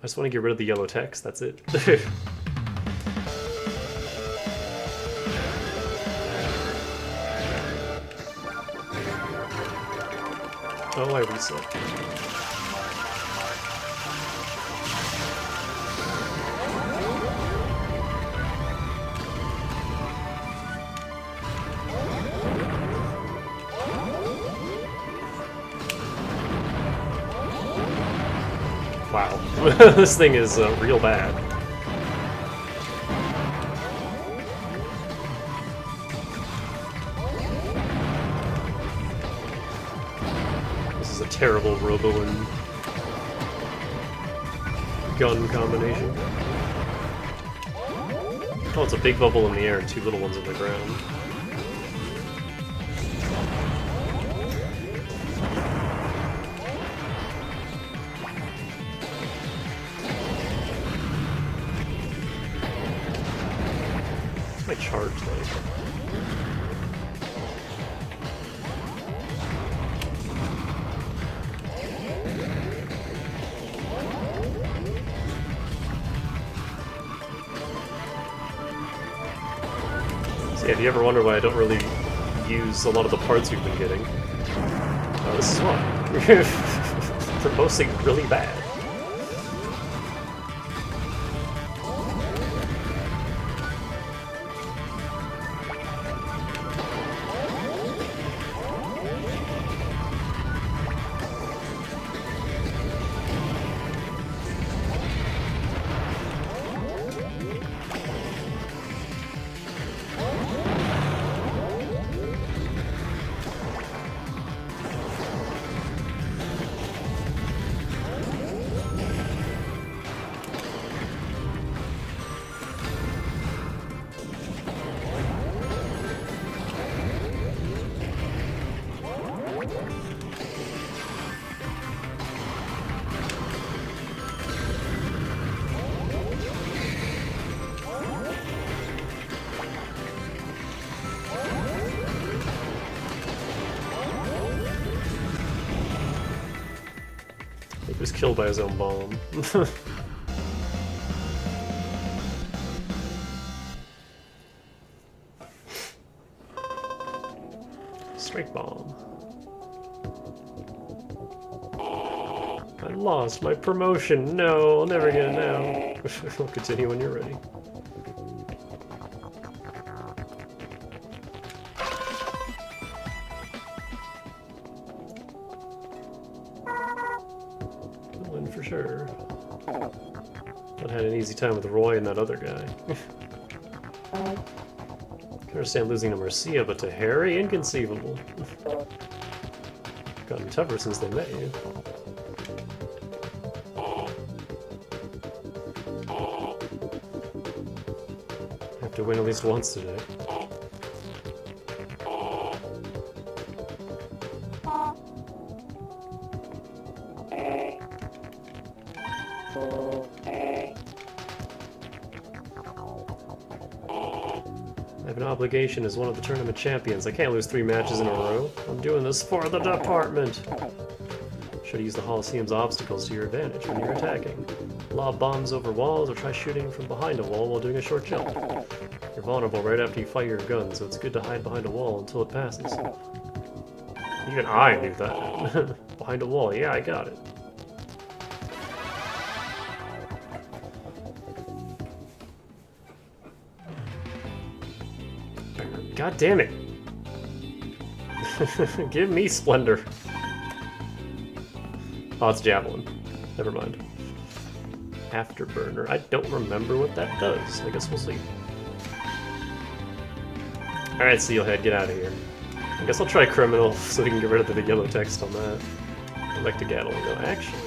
I just want to get rid of the yellow text, that's it. Oh, I reset. Wow, this thing is real bad. This is a terrible Robo and gun combination. Oh, it's a big bubble in the air and 2 little ones on the ground. My charge like. So yeah, if you ever wonder why I don't really use a lot of the parts we've been getting, this is why. They're mostly really bad. He was killed by his own bomb. Strike bomb. lost my promotion. No, I'll never get it now. I'll continue when you're ready. I'll win for sure. I had an easy time with Roy and that other guy. I can understand losing to Marcia, but to Harry? Inconceivable. Gotten tougher since they met you. Have to win at least once today. I have an obligation as one of the tournament champions. I can't lose 3 matches in a row. I'm doing this for the department. Should use the Holosseum's obstacles to your advantage when you're attacking. Lob bombs over walls or try shooting from behind a wall while doing a short jump. You're vulnerable right after you fire your gun, so it's good to hide behind a wall until it passes. Even I knew that. Behind a wall, yeah, I got it. God damn it! Give me Splendor. Oh, it's Javelin. Never mind. Afterburner. I don't remember what that does. I guess we'll see. Alright, Steelhead, get out of here. I guess I'll try Criminal so we can get rid of the yellow text on that. I'd like to Gatling though, actually.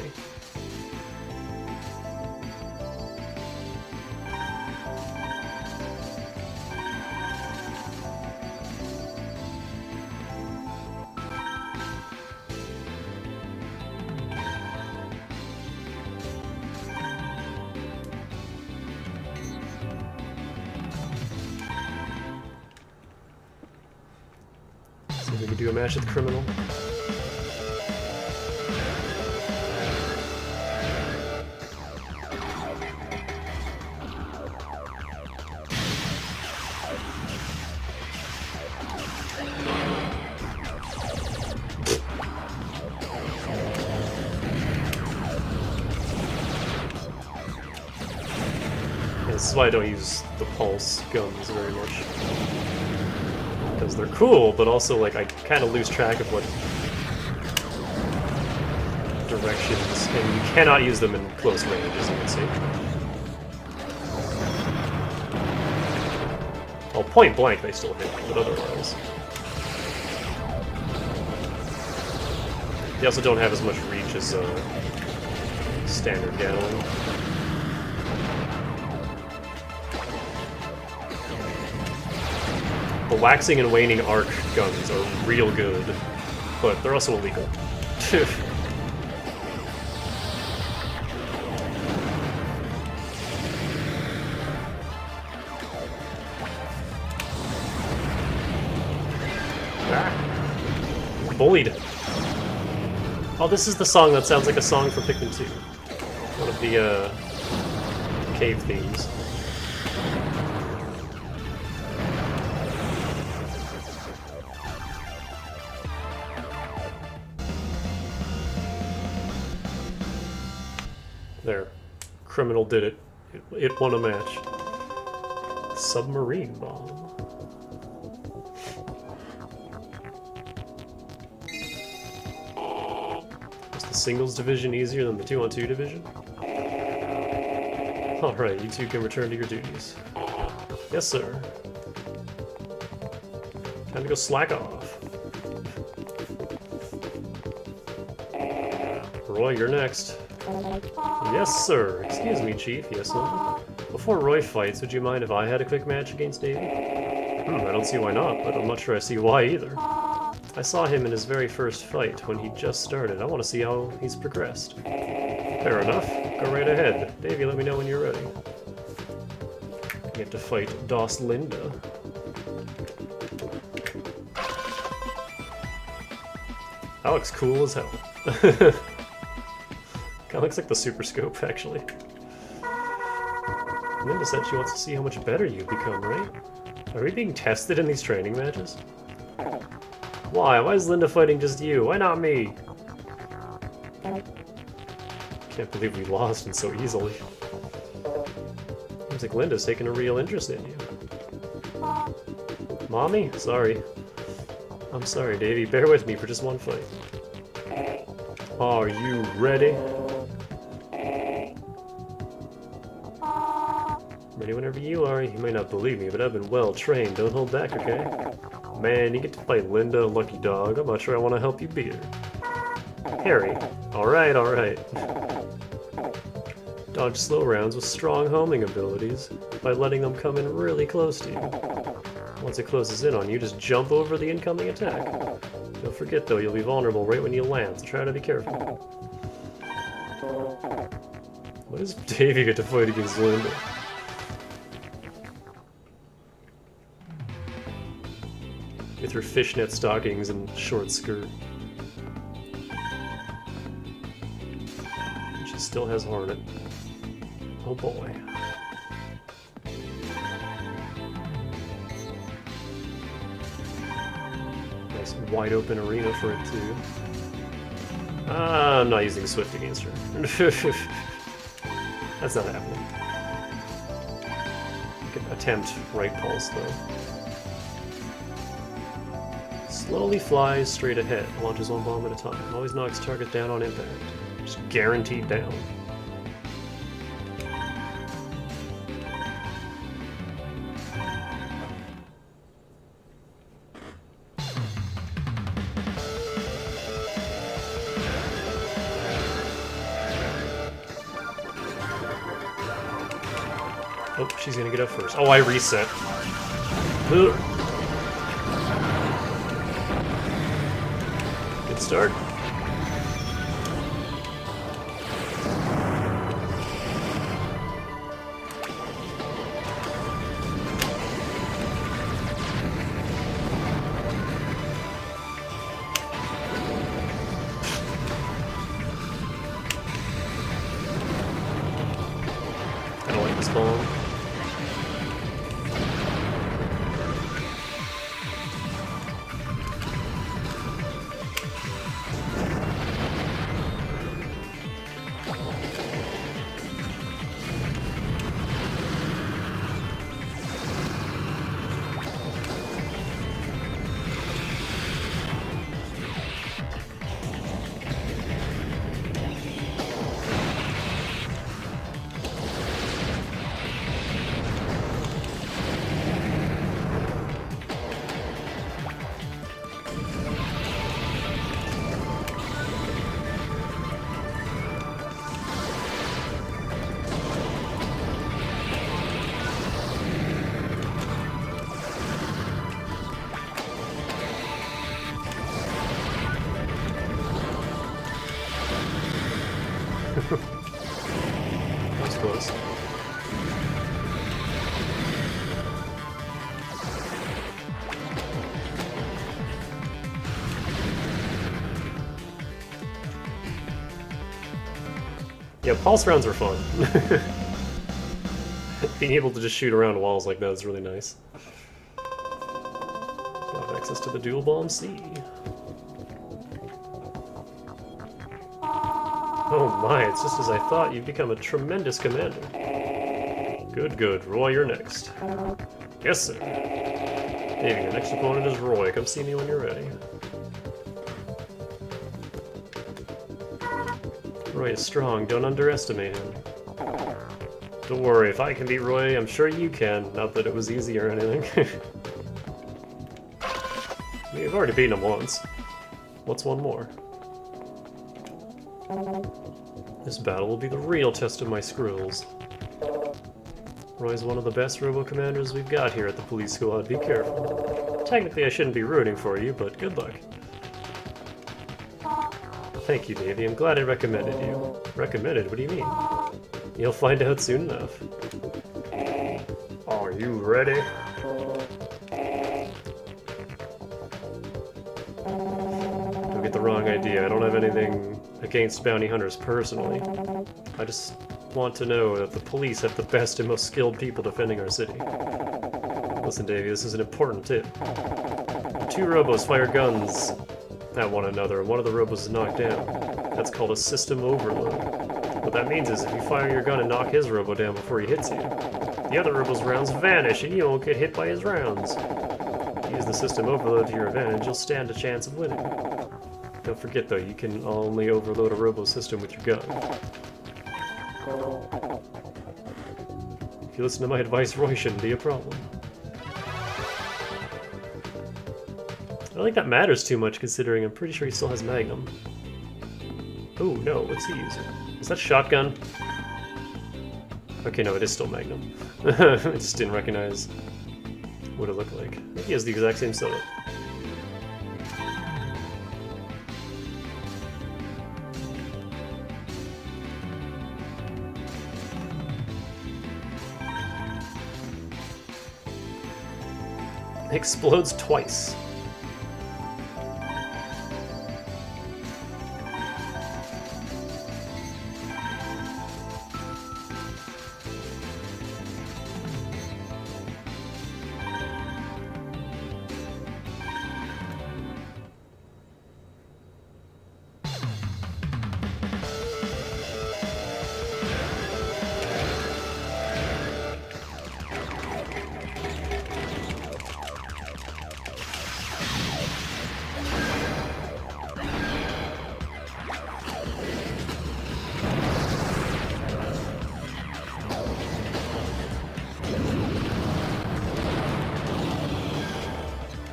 We could do a match with the Criminal. Yeah, this is why I don't use the pulse guns very much. Because they're cool, but also, like, I kind of lose track of what directions, and you cannot use them in close range, as you can see. Well, point blank they still hit, but otherwise. They also don't have as much reach as standard Gatling. The waxing and waning arc guns are real good, but they're also illegal. Ah. Bullied. Oh, this is the song that sounds like a song from Pikmin 2. One of the cave themes. There. Criminal did it. It won a match. Submarine bomb. Is the singles division easier than the 2-on-2 division? Alright, you two can return to your duties. Yes, sir. Time to go slack off. Roy, you're next. Yes, sir. Excuse me, Chief. Yes, sir. Before Roy fights, would you mind if I had a quick match against Davey? I don't see why not, but I'm not sure I see why either. I saw him in his very first fight when he just started. I want to see how he's progressed. Fair enough. Go right ahead. Davey, let me know when you're ready. You have to fight Doss Linda. That looks cool as hell. Kinda looks like the Super Scope, actually. Linda said she wants to see how much better you've become, right? Are we being tested in these training matches? Why? Why is Linda fighting just you? Why not me? Can't believe we lost and so easily. Seems like Linda's taking a real interest in you. Mommy? Sorry. I'm sorry, Davy. Bear with me for just one fight. Are you ready? Ready whenever you are. You may not believe me, but I've been well trained. Don't hold back, okay? Man, you get to fight Linda, lucky dog. I'm not sure I want to help you beat her. Harry. Alright, alright. Dodge slow rounds with strong homing abilities by letting them come in really close to you. Once it closes in on you, just jump over the incoming attack. Don't forget though, you'll be vulnerable right when you land, so try to be careful. Why does Davy get to fight against Linda? With her fishnet stockings and short skirt. She still has Hornet. Oh boy. Nice wide open arena for it too. I'm not using Swift against her. That's not happening. I can attempt right pulse though. Slowly flies straight ahead, launches one bomb at a time. Always knocks target down on impact. Just guaranteed down. Oh, she's gonna get up first. Oh, I reset. Ugh. Good start. I don't like this bomb. That's close. Yeah, pulse rounds are fun. Being able to just shoot around walls like that is really nice. Got access to the dual bomb C. Oh my, it's just as I thought. You've become a tremendous commander. Good, good. Roy, you're next. Yes, sir. Davey, your next opponent is Roy. Come see me when you're ready. Roy is strong. Don't underestimate him. Don't worry. If I can beat Roy, I'm sure you can. Not that it was easy or anything. I mean, you've already beaten him once. What's one more? This battle will be the real test of my skills. Roy's one of the best robo-commanders we've got here at the police squad. Be careful. Technically, I shouldn't be rooting for you, but good luck. Thank you, Davey. I'm glad I recommended you. Recommended? What do you mean? You'll find out soon enough. Are you ready? Don't get the wrong idea. I don't have anything against bounty hunters personally. I just want to know that the police have the best and most skilled people defending our city. Listen, Davey, this is an important tip. Two robos fire guns at one another and one of the robos is knocked down. That's called a system overload. What that means is if you fire your gun and knock his robo down before he hits you, the other robo's rounds vanish and you won't get hit by his rounds. If you use the system overload to your advantage, you'll stand a chance of winning. Don't forget though, you can only overload a robo system with your gun. If you listen to my advice, Roy shouldn't be a problem. I don't think that matters too much considering I'm pretty sure he still has Magnum. Oh no, what's he using? Is that shotgun? Okay, no, it is still Magnum. I just didn't recognize what it looked like. I think he has the exact same setup. Explodes twice.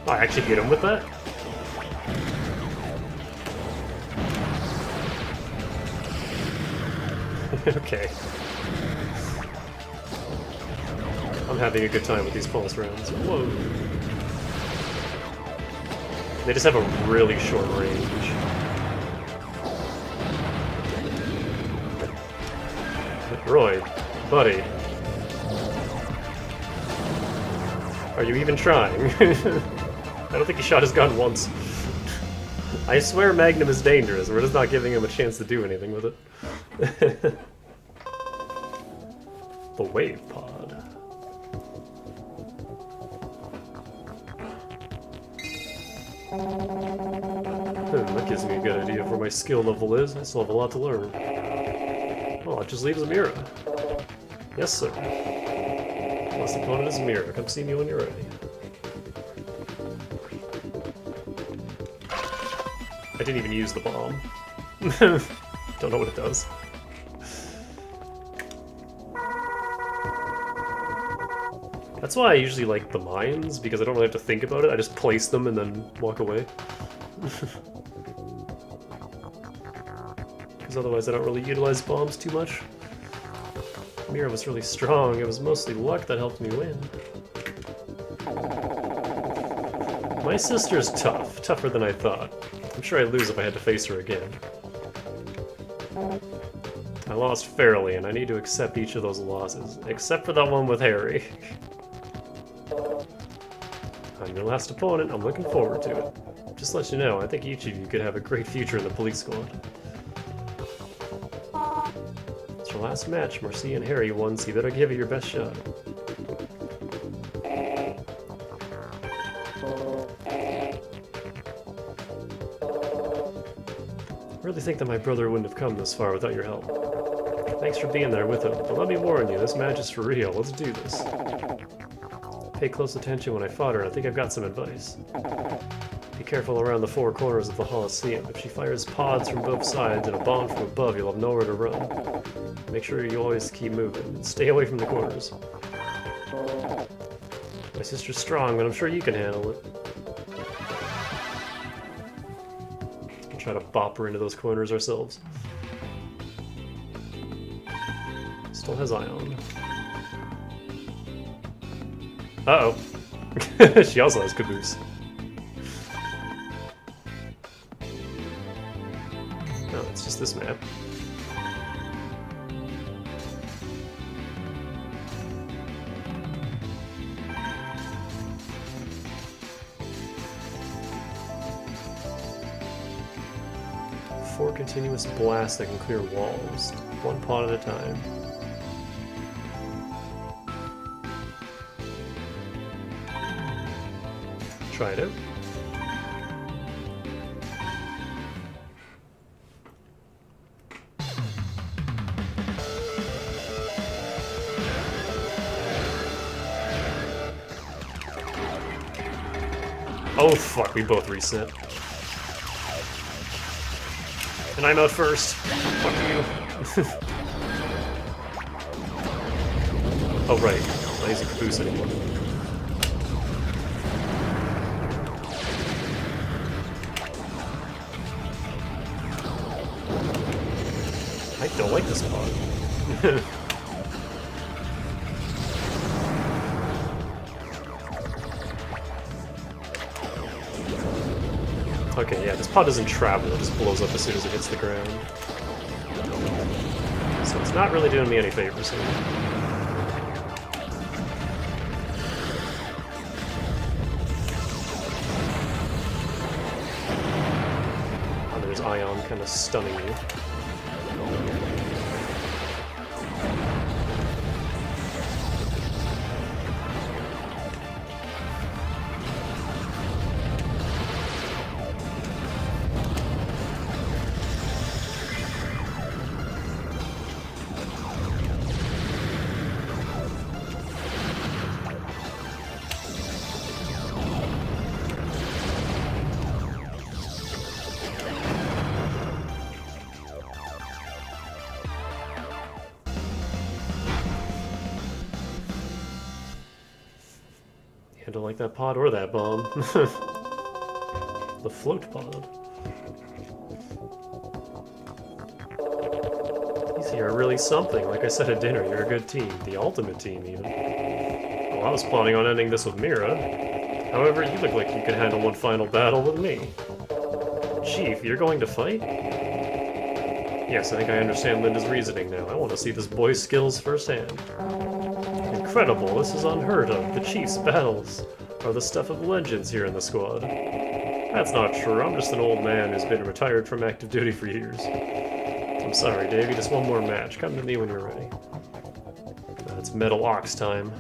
Oh, I actually hit him with that? Okay. I'm having a good time with these pulse rounds. Whoa. They just have a really short range. Roy, buddy. Are you even trying? I don't think he shot his gun once. I swear Magnum is dangerous. We're just not giving him a chance to do anything with it. The wave pod. That gives me a good idea of where my skill level is. I still have a lot to learn. Oh, it just leaves Mira. Yes, sir. Last opponent is Mira. Come see me when you're ready. I didn't even use the bomb. Don't know what it does. That's why I usually like the mines, because I don't really have to think about it. I just place them and then walk away. Because otherwise I don't really utilize bombs too much. Mira was really strong. It was mostly luck that helped me win. My sister's tough. Tougher than I thought. I'm sure I'd lose if I had to face her again. I lost fairly, and I need to accept each of those losses. Except for that one with Harry. I'm your last opponent. I'm looking forward to it. Just to let you know, I think each of you could have a great future in the police squad. It's your last match. Marcy and Harry won, so you better give it your best shot. I really think that my brother wouldn't have come this far without your help. Thanks for being there with him, but let me warn you, this match is for real. Let's do this. Pay close attention when I fought her, and I think I've got some advice. Be careful around the four corners of the Coliseum. If she fires pods from both sides and a bomb from above, you'll have nowhere to run. Make sure you always keep moving, and stay away from the corners. My sister's strong, but I'm sure you can handle it. Try to bop her into those corners ourselves. Still has Ion. Uh-oh. She also has Caboose. No, it's just this map. Four continuous blasts that can clear walls, one pod at a time. Try it out. Oh fuck, we both reset. And I'm out first. Fuck you. Oh right, not using Caboose anymore. I don't like this pod. Okay, yeah, this pod doesn't travel, it just blows up as soon as it hits the ground. So it's not really doing me any favors here. Oh, there's Ion kind of stunning you. I don't like that pod or that bomb. The float pod. These here are really something. Like I said at dinner, you're a good team. The ultimate team, even. Well, I was planning on ending this with Mira. However, you look like you could handle one final battle with me. Chief, you're going to fight? Yes, I think I understand Linda's reasoning now. I want to see this boy's skills firsthand. Incredible, this is unheard of. The Chief's battles are the stuff of legends here in the squad. That's not true, I'm just an old man who's been retired from active duty for years. I'm sorry, Davey, just one more match. Come to me when you're ready. It's Metal Ox time.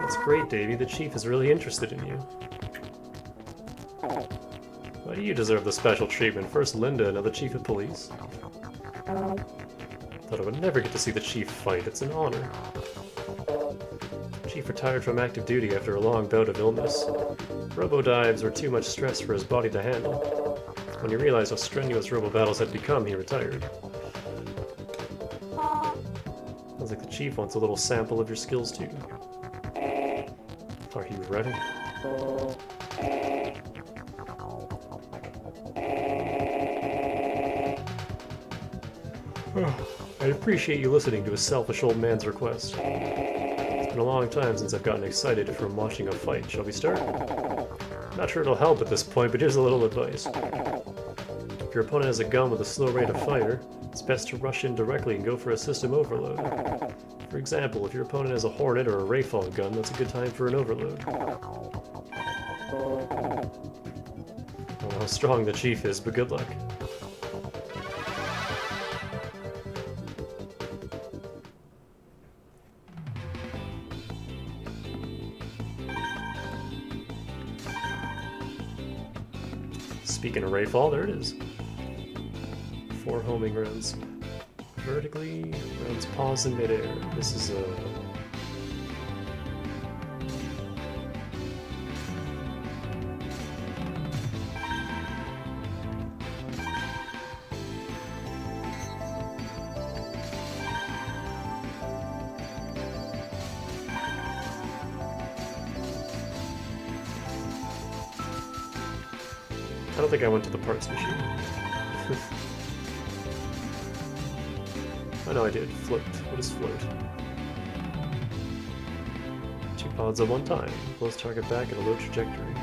That's great, Davey. The Chief is really interested in you. Why do you deserve the special treatment? First Linda, now the Chief of Police. Thought I would never get to see the Chief fight. It's an honor. Chief retired from active duty after a long bout of illness. Robo dives were too much stress for his body to handle. When he realized how strenuous robo battles had become, he retired. Sounds like the Chief wants a little sample of your skills too. Are you ready? I appreciate you listening to a selfish old man's request. It's been a long time since I've gotten excited from watching a fight. Shall we start? Not sure it'll help at this point, but here's a little advice. If your opponent has a gun with a slow rate of fire, it's best to rush in directly and go for a system overload. For example, if your opponent has a Hornet or a Rayfall gun, that's a good time for an overload. I don't know how strong the Chief is, but good luck. Speaking of Rayfall, there it is. 4 homing rounds. Vertically, rounds pause in midair. This is a... I don't think I went to the parts machine. Oh no, I did. Float. What is float? 2 pods at one time. Close target back at a low trajectory.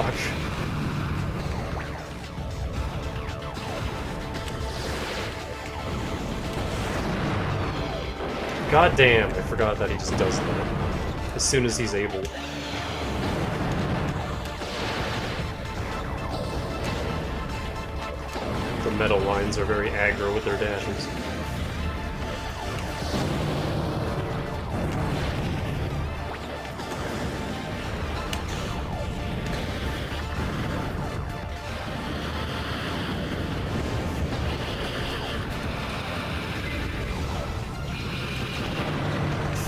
Fuck. God damn, I forgot that he just does that. As soon as he's able. The metal lines are very aggro with their dashes.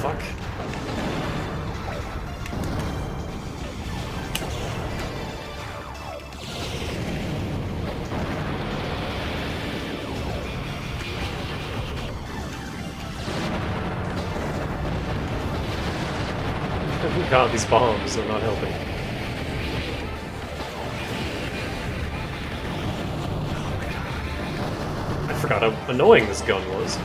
Fuck. God, these bombs are not helping. I forgot how annoying this gun was.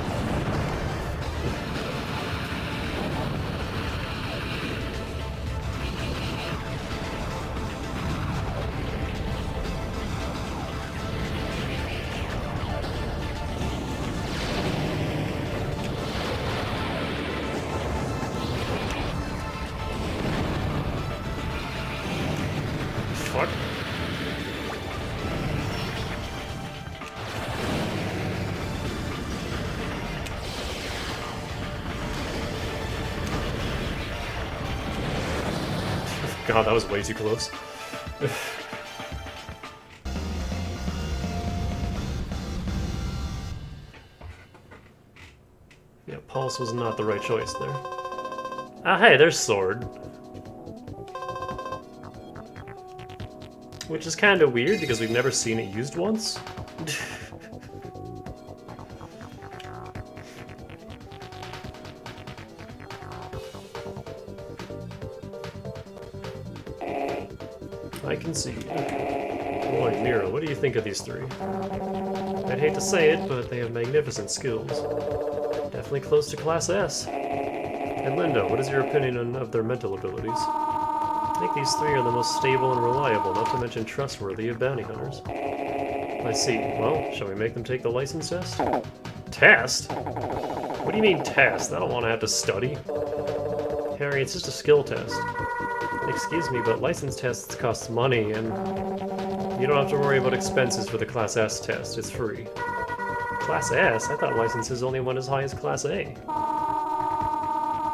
Fuck. God, that was way too close. Yeah, Pulse was not the right choice there. Ah, hey, there's Sword. Which is kind of weird because we've never seen it used once. I can see. Boy, Mira, what do you think of these three? I'd hate to say it, but they have magnificent skills. Definitely close to Class S. And Linda, what is your opinion of their mental abilities? I think these three are the most stable and reliable, not to mention trustworthy of bounty hunters. I see. Well, shall we make them take the license test? Test? What do you mean test? I don't want to have to study. Harry, it's just a skill test. Excuse me, but license tests cost money, and you don't have to worry about expenses for the Class S test. It's free. Class S? I thought licenses only went as high as Class A.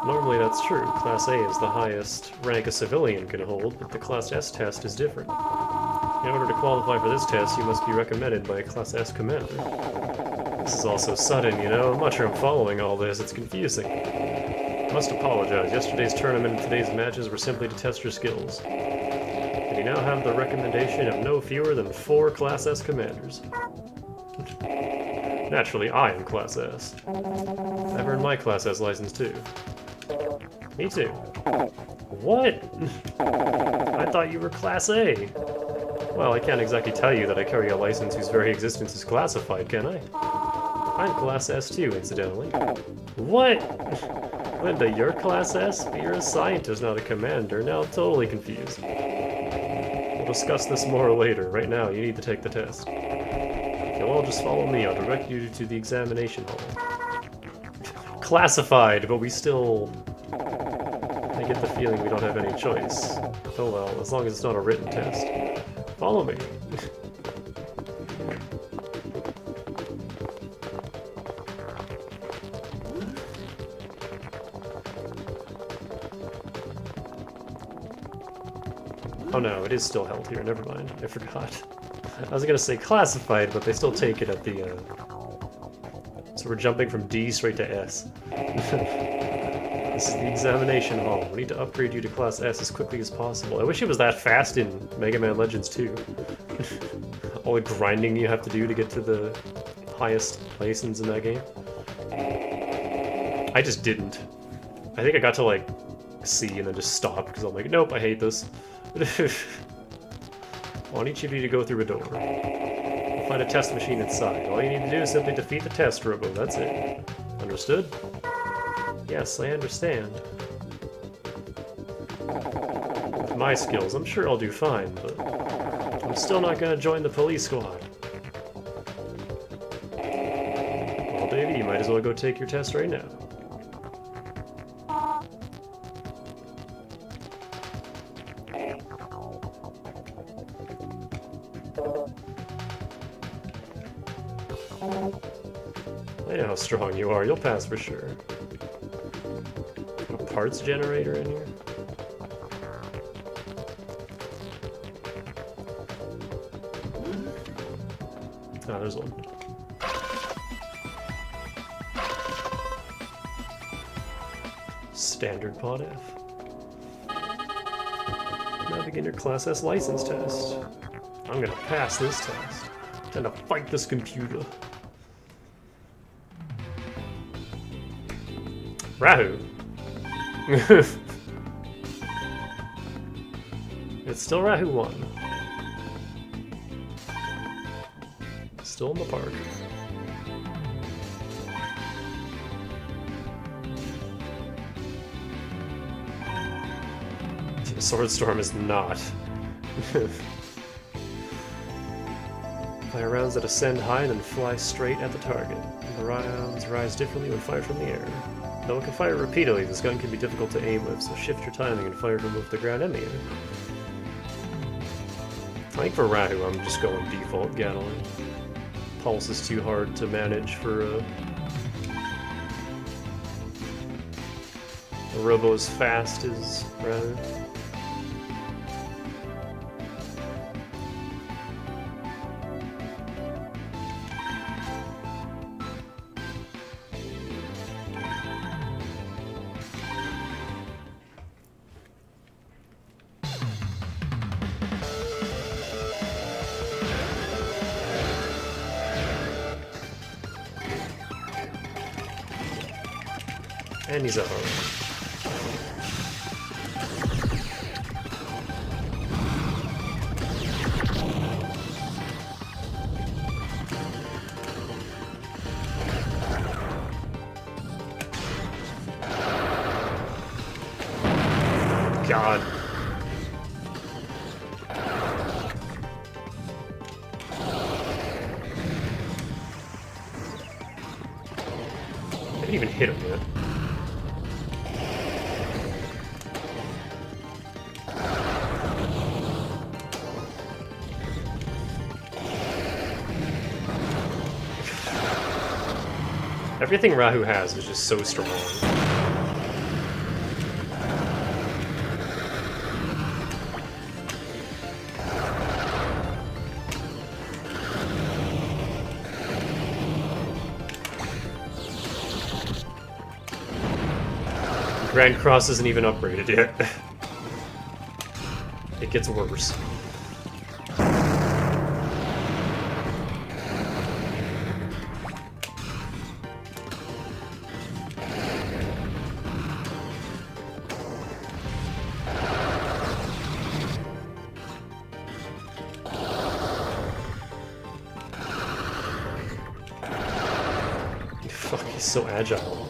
Normally that's true. Class A is the highest rank a civilian can hold, but the Class S test is different. In order to qualify for this test, you must be recommended by a Class S commander. This is all so sudden, you know? I'm not sure I'm following all this. It's confusing. I must apologize. Yesterday's tournament and today's matches were simply to test your skills. And you now have the recommendation of no fewer than 4 Class S commanders. Naturally, I am Class S. I've earned my Class S license too. Me too. What? I thought you were Class A. Well, I can't exactly tell you that I carry a license whose very existence is classified, can I? I'm Class S too, incidentally. What? Linda, you're Class S, but you're a scientist, not a commander. Now I'm totally confused. We'll discuss this more later. Right now, you need to take the test. If you'll all just follow me, I'll direct you to the examination hall. Classified, but we still... I get the feeling we don't have any choice. Oh well, as long as it's not a written test. Follow me. Oh no, it is still held here, never mind, I forgot. I was gonna say classified, but they still take it at the, So we're jumping from D straight to S. This is the examination hall. We need to upgrade you to Class S as quickly as possible. I wish it was that fast in Mega Man Legends 2. All the grinding you have to do to get to the highest license in that game. I just didn't. I think I got to like C and then just stopped because I'm like, nope, I hate this. I want each of you to go through a door. You'll find a test machine inside. All you need to do is simply defeat the test, Robo. That's it. Understood? Yes, I understand. With my skills, I'm sure I'll do fine, but I'm still not gonna join the police squad. Well, Davey, you might as well go take your test right now. I know how strong you are, you'll pass for sure. A parts generator in here? Oh, there's one. Standard Pod F. Now begin your Class S license test. I'm gonna pass this test. Time to fight this computer. Rahu. It's still Rahu 1. Still in the park. Sword Storm is not. Fire rounds that ascend high and then fly straight at the target. The rounds rise differently when fired from the air. Though it can fire repeatedly, this gun can be difficult to aim with, so shift your timing and fire from both the ground and the air. I think for Rahu, I'm just going default Gatling. Pulse is too hard to manage for a Robo as fast as Rahu. And he's up already. God. I didn't even hit him yet. Everything Rahu has is just so strong. Grand Cross isn't even upgraded yet. It gets worse. Fuck, he's so agile.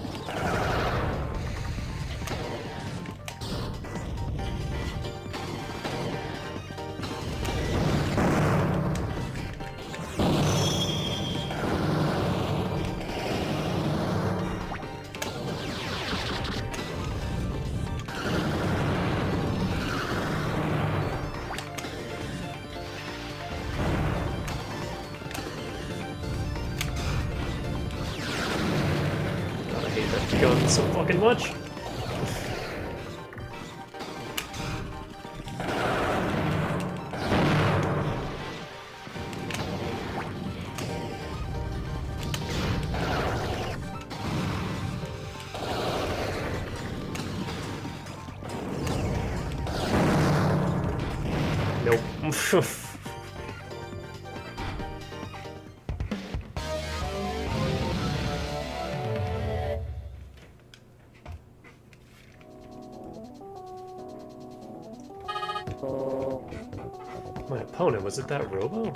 Gun so fucking much. Nope. My opponent, was it that Robo?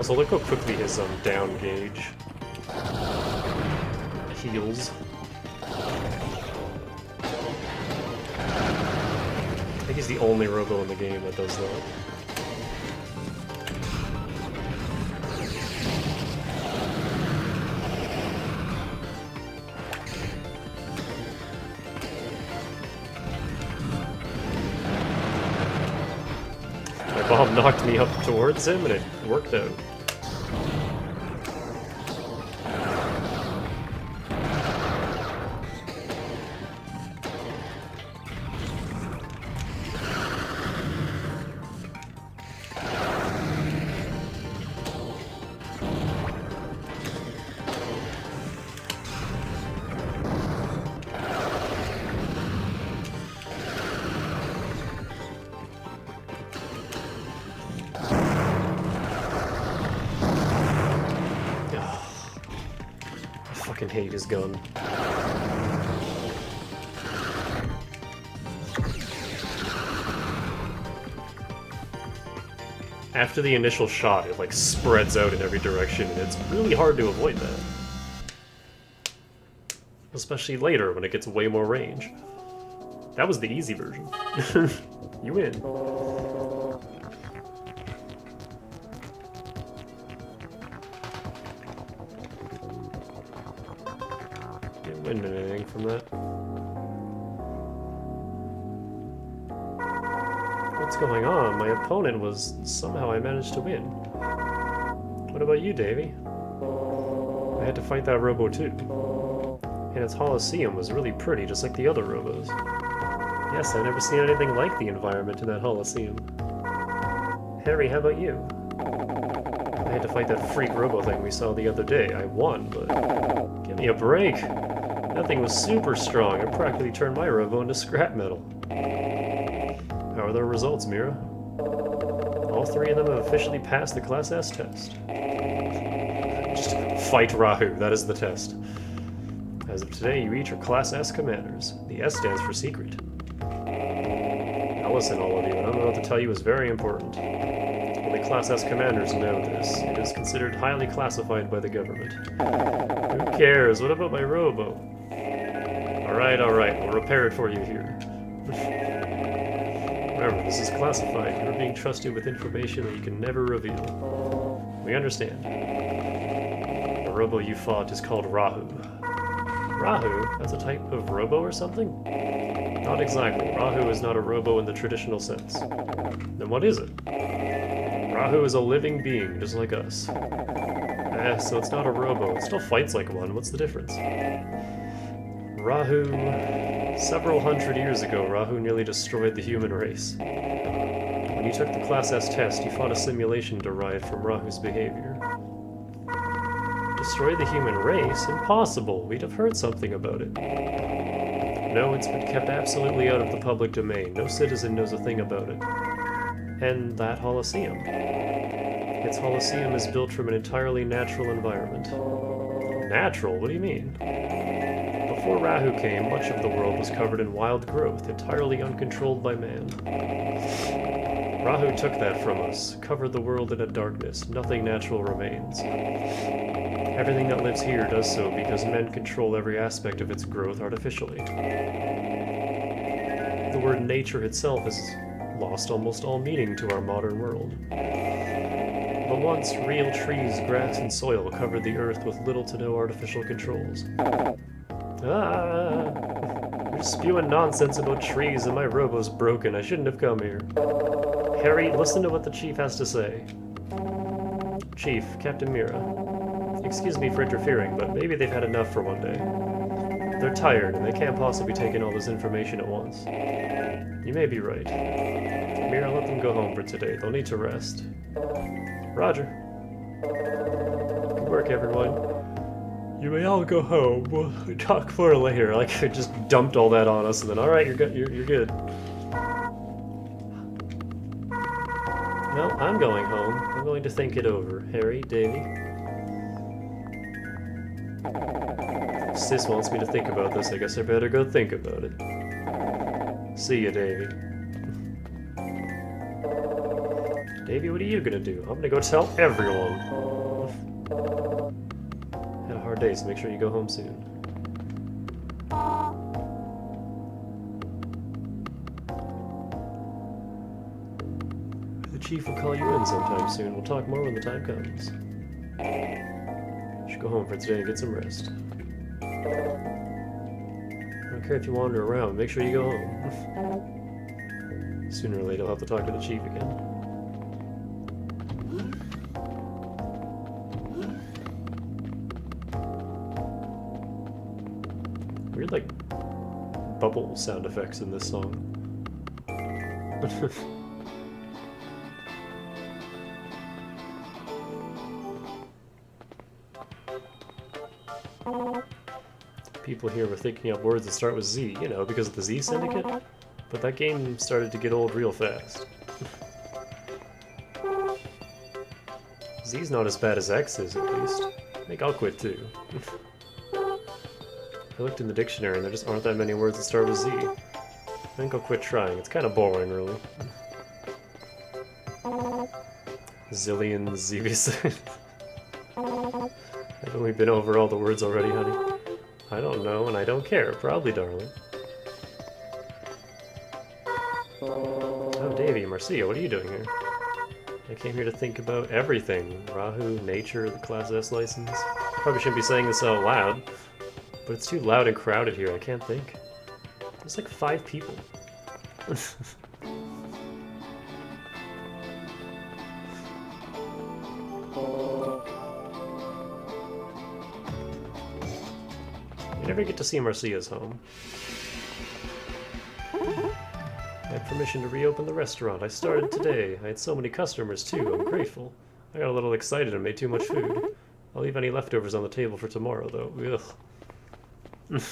Also, look how quickly his down gauge heals. I think he's the only Robo in the game that does that. My bomb knocked me up towards him and it worked out. I hate his gun. After the initial shot, it like spreads out in every direction, and it's really hard to avoid that. Especially later, when it gets way more range. That was the easy version. You win. Didn't win anything from that. What's going on? My opponent was... somehow I managed to win. What about you, Davey? I had to fight that Robo too. And its Holosseum was really pretty, just like the other Robos. Yes, I've never seen anything like the environment in that Holosseum. Harry, how about you? I had to fight that freak Robo thing we saw the other day. I won, but... give me a break! That thing was super strong. It practically turned my Robo into scrap metal. How are their results, Mira? All three of them have officially passed the Class S test. Just fight Rahu, that is the test. As of today, you each are Class S commanders. The S stands for secret. Now listen, all of you, what I'm about to tell you is very important. Only Class S commanders know this. It is considered highly classified by the government. Who cares? What about my Robo? Alright, we'll repair it for you here. Remember, this is classified. You're being trusted with information that you can never reveal. We understand. The Robo you fought is called Rahu. Rahu? That's a type of Robo or something? Not exactly. Rahu is not a Robo in the traditional sense. Then what is it? Rahu is a living being, just like us. So it's not a Robo. It still fights like one. What's the difference? Rahu... several hundred years ago, Rahu nearly destroyed the human race. When you took the Class S test, you fought a simulation derived from Rahu's behavior. Destroy the human race? Impossible! We'd have heard something about it. No, it's been kept absolutely out of the public domain. No citizen knows a thing about it. And that Holosseum. Its Holosseum is built from an entirely natural environment. Natural? What do you mean? Before Rahu came, much of the world was covered in wild growth, entirely uncontrolled by man. Rahu took that from us, covered the world in a darkness. Nothing natural remains. Everything that lives here does so because men control every aspect of its growth artificially. The word nature itself has lost almost all meaning to our modern world. But once, real trees, grass, and soil covered the earth with little to no artificial controls. You're spewing nonsense about trees and my Robo's broken. I shouldn't have come here. Harry, listen to what the Chief has to say. Chief, Captain Mira. Excuse me for interfering, but maybe they've had enough for one day. They're tired, and they can't possibly take in all this information at once. You may be right. Mira, let them go home for today. They'll need to rest. Roger. Good work, everyone. You may all go home. We'll talk more later. Like, I just dumped all that on us, and then, alright, you're good. You're good. Well, I'm going home. I'm going to think it over. Harry, Davy. Sis wants me to think about this. I guess I better go think about it. See ya, Davy. Davey, what are you gonna do? I'm gonna go tell everyone. Had a hard day, so make sure you go home soon. The chief will call you in sometime soon. We'll talk more when the time comes. You should go home for today and get some rest. I don't care if you wander around, make sure you go home. Sooner or later I'll have to talk to the chief again. Weird, like, bubble sound effects in this song. People here were thinking up words that start with Z, you know, because of the Z Syndicate. But that game started to get old real fast. Z's not as bad as X is, at least. I think I'll quit too. I looked in the dictionary and there just aren't that many words that start with Z. I think I'll quit trying. It's kind of boring, really. Zillion Zebus. I've only been over all the words already, honey. I don't know, and I don't care. Probably, darling. Oh, Davey, Marcia, what are you doing here? I came here to think about everything. Rahu, nature, the Class S license. Probably shouldn't be saying this out loud, but it's too loud and crowded here. I can't think. There's like 5 people. You never get to see Marcia's home. I had permission to reopen the restaurant. I started today. I had so many customers too. I'm grateful. I got a little excited and made too much food. I'll leave any leftovers on the table for tomorrow, though. Ugh.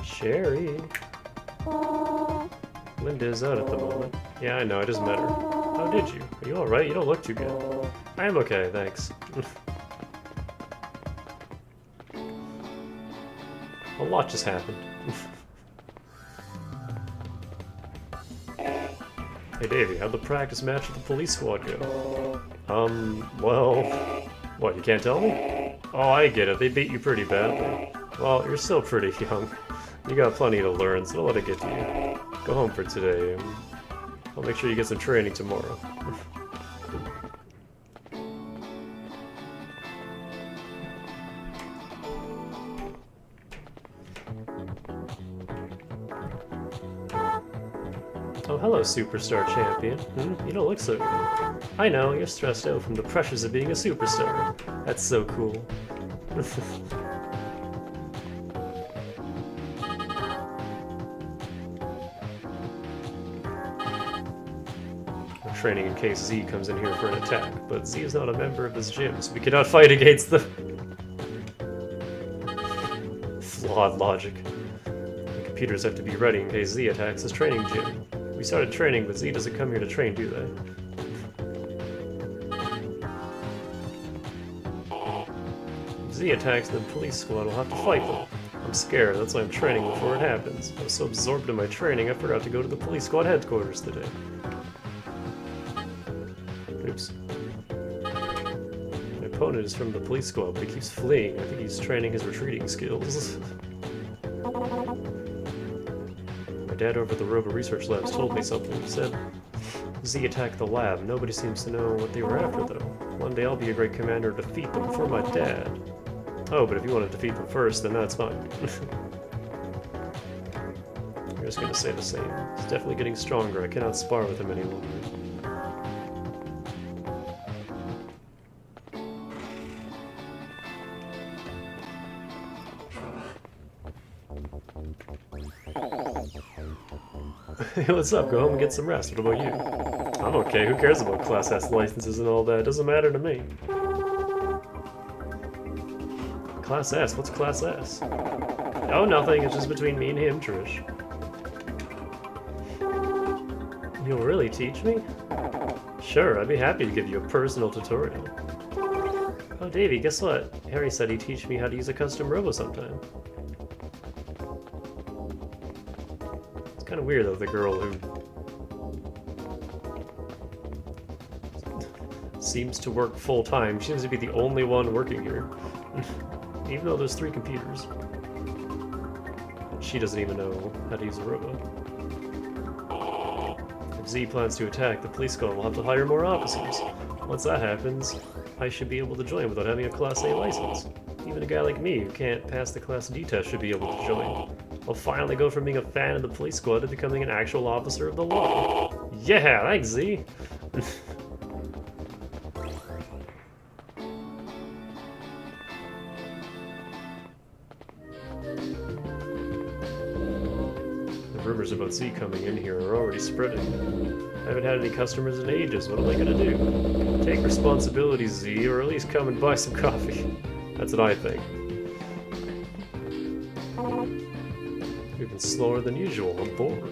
Sherry. Linda's out at the moment. Yeah, I know, I just met her. How did you? Are you alright? You don't look too good. I am okay, thanks. A lot just happened. Hey Davey, how'd the practice match with the police squad go? Well... What, you can't tell me? Oh, I get it, they beat you pretty badly. Well, you're still pretty young. You got plenty to learn, so don't let it get to you. Go home for today. I'll make sure you get some training tomorrow. Oh, hello, Superstar Champion. You don't look so good. I know, you're stressed out from the pressures of being a superstar. That's so cool. Training in case Z comes in here for an attack, but Z is not a member of this gym, so we cannot fight against the... Flawed logic. The computers have to be ready in case Z attacks this training gym. We started training, but Z doesn't come here to train, do they? If Z attacks, the police squad will have to fight them. I'm scared, that's why I'm training before it happens. I was so absorbed in my training, I forgot to go to the police squad headquarters today. Oops. My opponent is from the police squad, but he keeps fleeing. I think he's training his retreating skills. My dad over at the Robo Research Labs told me something. He said, Z attacked the lab. Nobody seems to know what they were after, though. One day I'll be a great commander to defeat them before my dad. Oh, but if you want to defeat them first, then that's fine. You're just gonna say the same. He's definitely getting stronger. I cannot spar with him any longer. Hey, what's up? Go home and get some rest. What about you? I'm okay. Who cares about Class S licenses and all that? It doesn't matter to me. Class S? What's Class S? Oh, nothing. It's just between me and him, Trish. You'll really teach me? Sure, I'd be happy to give you a personal tutorial. Oh, Davey, guess what? Harry said he'd teach me how to use a custom robo sometime. It's kind of weird, though, the girl who seems to work full-time. She seems to be the only one working here. Even though there's 3 computers. She doesn't even know how to use a robo. If Z plans to attack, the police squad will have to hire more officers. Once that happens, I should be able to join without having a Class A license. Even a guy like me who can't pass the Class D test should be able to join. I'll finally go from being a fan of the police squad to becoming an actual officer of the law. Yeah, thanks, Z! Rumors about Z coming in here are already spreading. I haven't had any customers in ages. What am I gonna do? Take responsibility, Z, or at least come and buy some coffee. That's what I think. You've been slower than usual. I'm bored.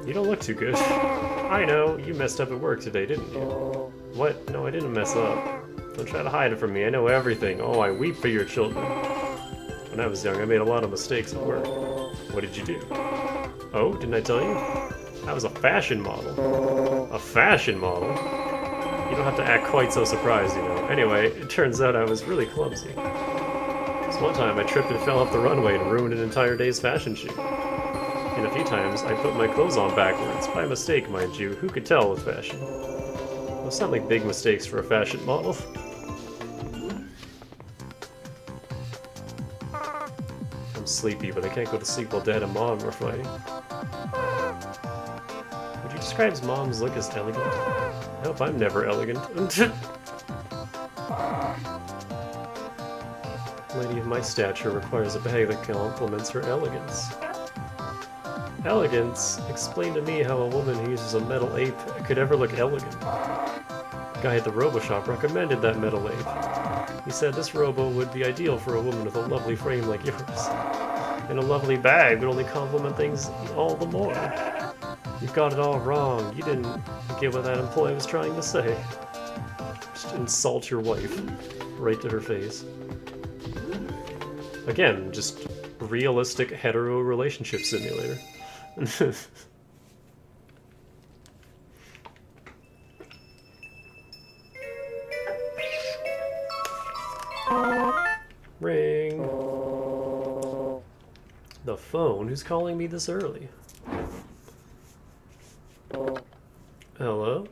You don't look too good. I know, you messed up at work today, didn't you? What? No, I didn't mess up. Don't try to hide it from me, I know everything. Oh, I weep for your children. When I was young, I made a lot of mistakes at work. What did you do? Oh, didn't I tell you? I was a fashion model. A fashion model? You don't have to act quite so surprised, you know. Anyway, it turns out I was really clumsy. This one time I tripped and fell off the runway and ruined an entire day's fashion shoot. And a few times, I put my clothes on backwards, by mistake, mind you. Who could tell with fashion? Those sound like big mistakes for a fashion model. I'm sleepy, but I can't go to sleep while Dad and Mom are fighting. Would you describe Mom's look as elegant? I hope I'm never elegant. A lady of my stature requires a bag that complements her elegance. Elegance? Explain to me how a woman who uses a metal ape could ever look elegant. The guy at the robo shop recommended that metal ape. He said this robo would be ideal for a woman with a lovely frame like yours. And a lovely bag would only complement things all the more. You've got it all wrong. You didn't get what that employee was trying to say. Just insult your wife right to her face. Again, just realistic hetero relationship simulator. Ring. The phone? Who's calling me this early? Hello?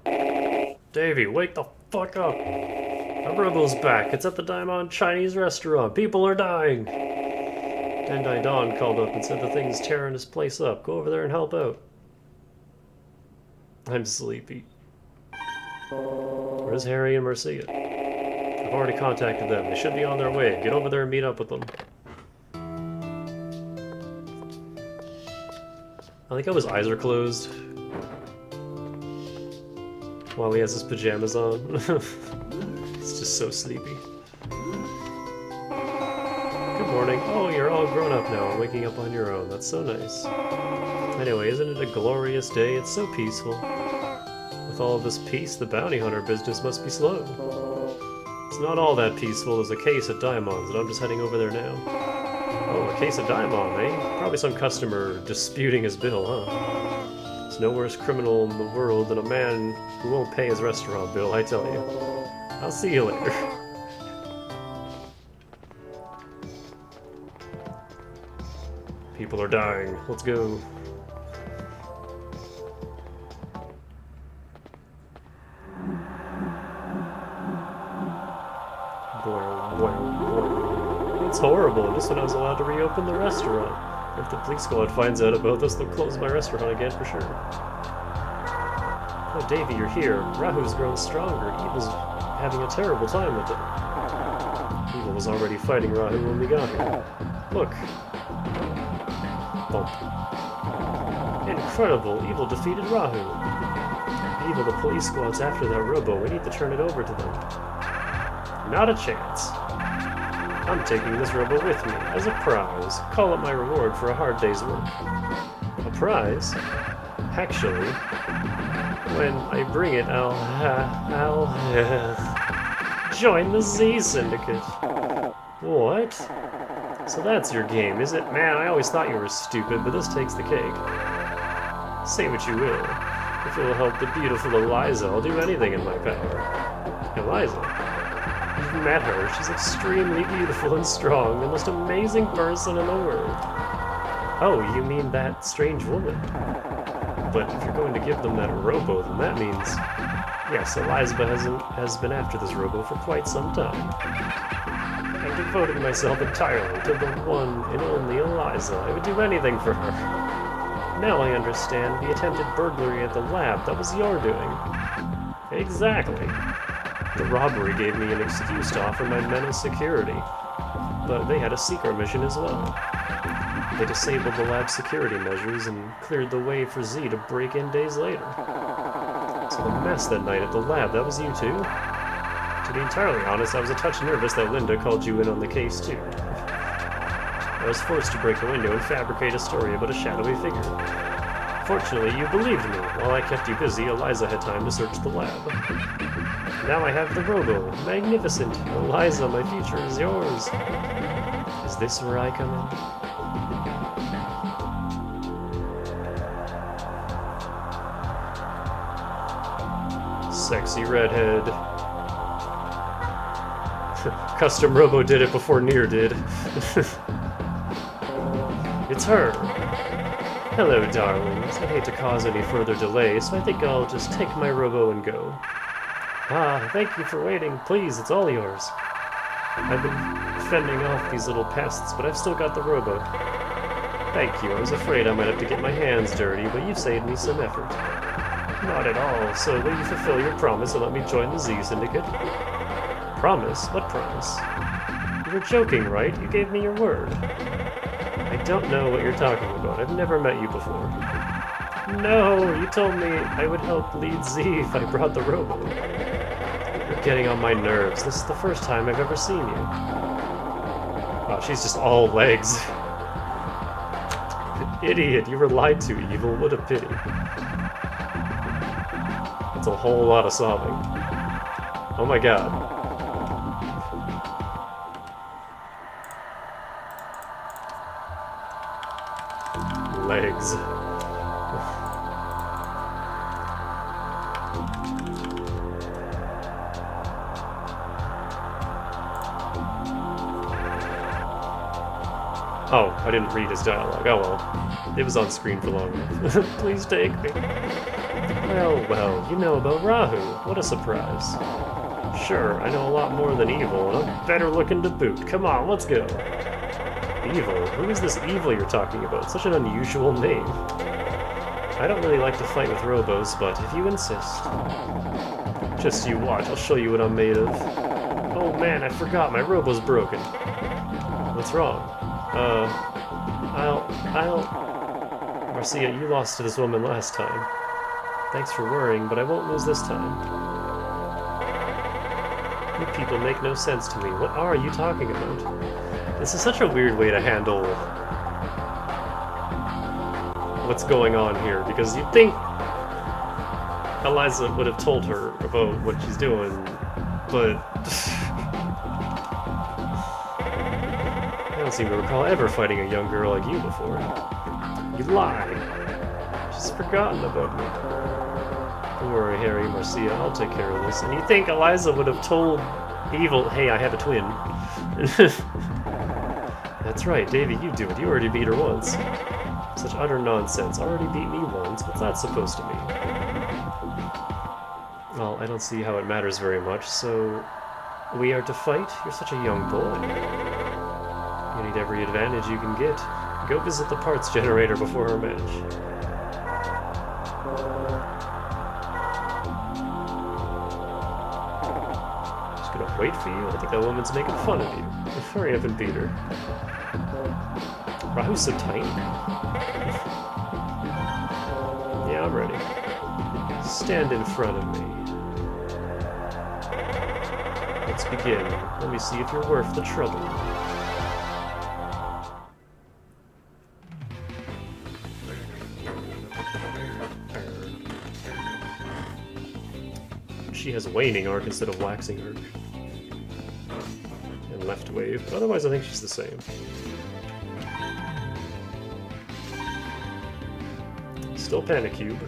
Davey, wake the fuck up! A robo's back. It's at the Diamond Chinese restaurant. People are dying. Tendai Don called up and said the thing's tearing his place up. Go over there and help out. I'm sleepy. Where's Harry and Marcia? I've already contacted them. They should be on their way. Get over there and meet up with them. I like how his eyes are closed while he has his pajamas on. It's just so sleepy. Good morning. Oh, you're all grown up now and waking up on your own. That's so nice. Anyway, isn't it a glorious day? It's so peaceful. With all of this peace, the bounty hunter business must be slow. It's not all that peaceful. There's a case at Diamond's, and I'm just heading over there now. Oh, a case of Diamond, eh? Probably some customer disputing his bill, huh? There's no worse criminal in the world than a man who won't pay his restaurant bill, I tell you. I'll see you later. People are dying. Let's go. It's horrible. Just when I was allowed to reopen the restaurant. If the police squad finds out about this, they'll close my restaurant again for sure. Oh, Davey, you're here. Rahu's grown stronger. Evil's having a terrible time with it. Evil was already fighting Rahu when we got here. Look. Bump. Incredible. Evil defeated Rahu. Evil, the police squad's after that robo. We need to turn it over to them. Not a chance. I'm taking this Robo with me as a prize. Call it my reward for a hard day's work. A prize? Actually, when I bring it, I'll join the Z Syndicate. What? So that's your game, is it? Man, I always thought you were stupid, but this takes the cake. Say what you will. If it will help the beautiful Eliza, I'll do anything in my power. Eliza? You've met her. She's extremely beautiful and strong, the most amazing person in the world. Oh, you mean that strange woman? But if you're going to give them that Robo, then that means... Yes, Eliza has been after this Robo for quite some time. I devoted myself entirely to the one and only Eliza. I would do anything for her. Now I understand the attempted burglary at the lab. That was your doing. Exactly. The robbery gave me an excuse to offer my men as security. But they had a secret mission as well. They disabled the lab's security measures and cleared the way for Z to break in days later. So the mess that night at the lab, that was you too? To be entirely honest, I was a touch nervous that Linda called you in on the case too. I was forced to break the window and fabricate a story about a shadowy figure. Fortunately, you believed me. While I kept you busy, Eliza had time to search the lab. Now I have the Robo. Magnificent. Eliza, my future is yours. Is this where I come in? Sexy redhead. Custom Robo did it before Nier did. It's her. Hello, darlings. I hate to cause any further delay, so I think I'll just take my Robo and go. Ah, thank you for waiting. Please, it's all yours. I've been fending off these little pests, but I've still got the Robo. Thank you. I was afraid I might have to get my hands dirty, but you've saved me some effort. Not at all. So will you fulfill your promise and let me join the Z Syndicate? Promise? What promise? You were joking, right? You gave me your word. I don't know what you're talking about. I've never met you before. No, you told me I would help lead Z if I brought the Robo. You're getting on my nerves. This is the first time I've ever seen you. Wow, she's just all legs. Idiot, you were lied to, evil. What a pity. That's a whole lot of sobbing. Oh my god. Legs. Oh, I didn't read his dialogue. Oh well. It was on screen for long enough. Please take me. Well, well, you know about Rahu. What a surprise. Sure, I know a lot more than evil, and I'm better looking to boot. Come on, let's go. Evil? Who is this evil you're talking about? Such an unusual name. I don't really like to fight with Robos, but if you insist. Just you watch, I'll show you what I'm made of. Oh man, I forgot, my Robo's broken. What's wrong? Marcia, you lost to this woman last time. Thanks for worrying, but I won't lose this time. You people make no sense to me. What are you talking about? This is such a weird way to handle what's going on here, because you'd think Eliza would have told her about what she's doing, but I don't seem to recall ever fighting a young girl like you before. You lie. She's forgotten about me. Don't worry, Harry, Marcia, I'll take care of this. And you think Eliza would have told Evil, hey, I have a twin. That's right, Davy, you do it. You already beat her once. Such utter nonsense. Already beat me once. What's that supposed to mean? Well, I don't see how it matters very much, so... We are to fight? You're such a young boy. You need every advantage you can get. Go visit the parts generator before our match. Just gonna wait for you? I think that woman's making fun of you. Hurry up and beat her. Rahu's so tiny. Yeah, I'm ready. Stand in front of me. Let's begin. Let me see if you're worth the trouble. she has waning arc instead of waxing arc. And left wave, but otherwise I think she's the same. Still Panic Cube.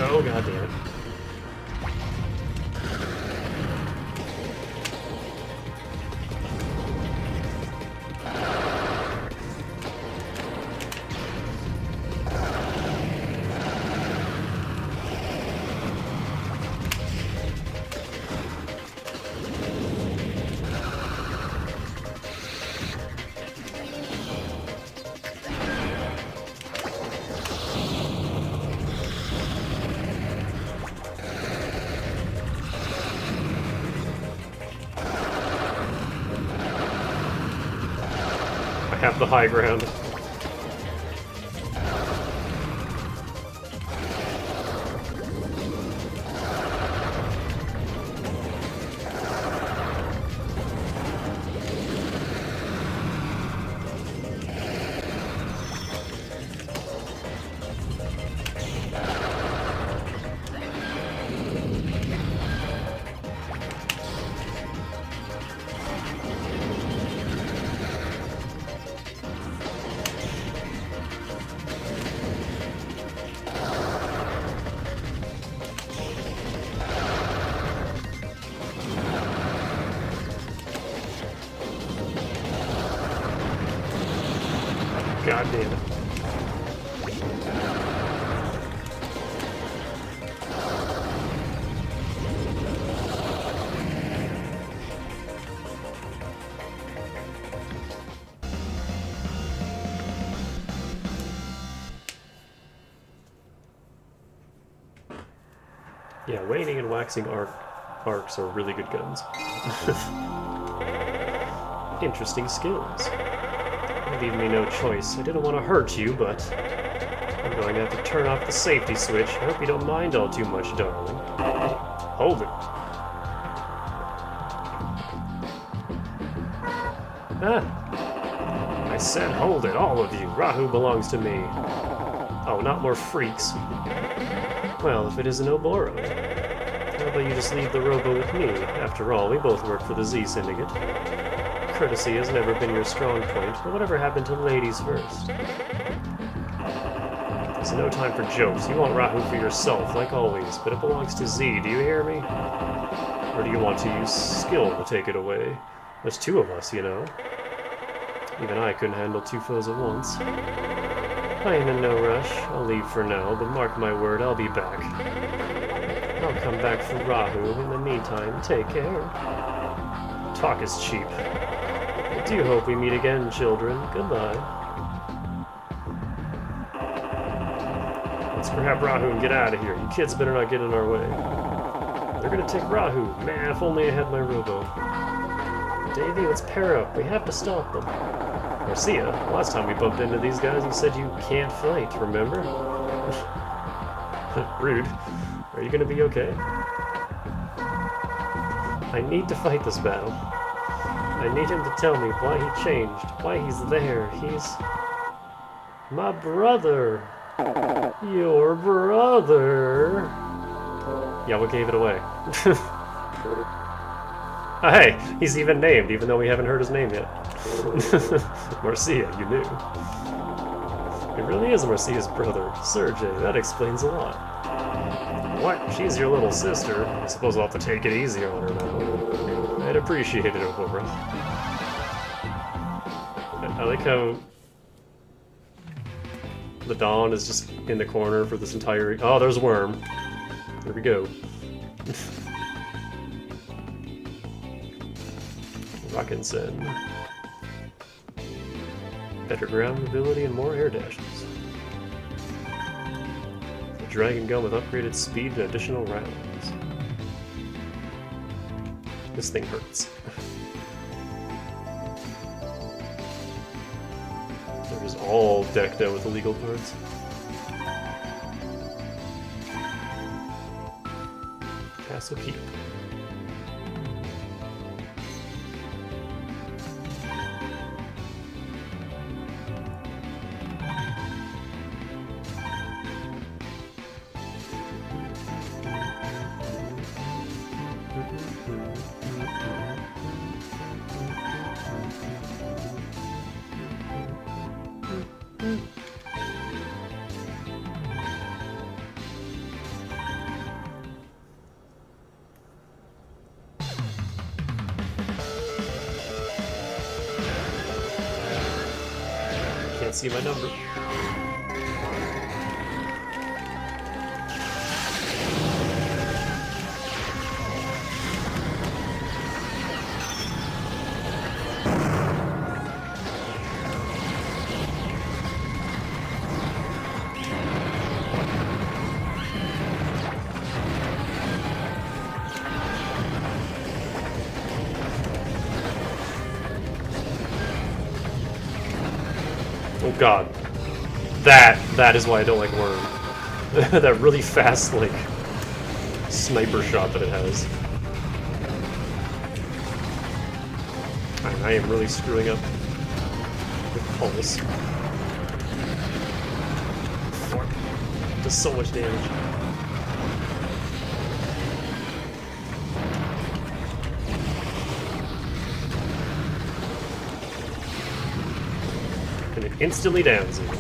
Oh, god damn it. Have the high ground. God damn it. Yeah, waning and waxing arcs are really good guns. Interesting skills. Leave me no choice. I didn't want to hurt you, but I'm going to have to turn off the safety switch. I hope you don't mind all too much, darling. Hold it. Ah! I said hold it, all of you. Rahu belongs to me. Oh, not more freaks. Well, if it isn't Oboro, how about you just leave the Robo with me? After all, we both work for the Z Syndicate. Courtesy has never been your strong point, but whatever happened to ladies first? There's no time for jokes. You want Rahu for yourself, like always, but it belongs to Z, do you hear me? Or do you want to use skill to take it away? There's two of us, you know. Even I couldn't handle two foes at once. I am in no rush. I'll leave for now, but mark my word, I'll be back. I'll come back for Rahu. In the meantime, take care. Talk is cheap. I do hope we meet again, children. Goodbye. Let's grab Rahu and get out of here. You kids better not get in our way. They're gonna take Rahu. Man, if only I had my Robo. Davey, let's pair up. We have to stop them. Garcia, last time we bumped into these guys, you said you can't fight, remember? Rude. Are you gonna be okay? I need to fight this battle. I need him to tell me why he changed, why he's there. He's... my brother. Your brother. Yeah, what gave it away? Oh, hey, he's even named, even though we haven't heard his name yet. Marcia, you knew. It really is Marcia's brother, Sergey. That explains a lot. What? She's your little sister. I suppose I'll have to take it easy on her now. I'd appreciate it, Oboro. I like how the Dawn is just in the corner for this entire... Oh, there's Worm. There we go. Rockin' Sen. Better ground mobility and more air dashes. A dragon gun with upgraded speed and additional rounds. This thing hurts. They're just all decked out with illegal parts. Castle Keep. Can't see my number. Oh god. That is why I don't like Worm. That really fast, like, sniper shot that it has. I am really screwing up with Pulse. Fuck. Does so much damage. And it instantly downs it.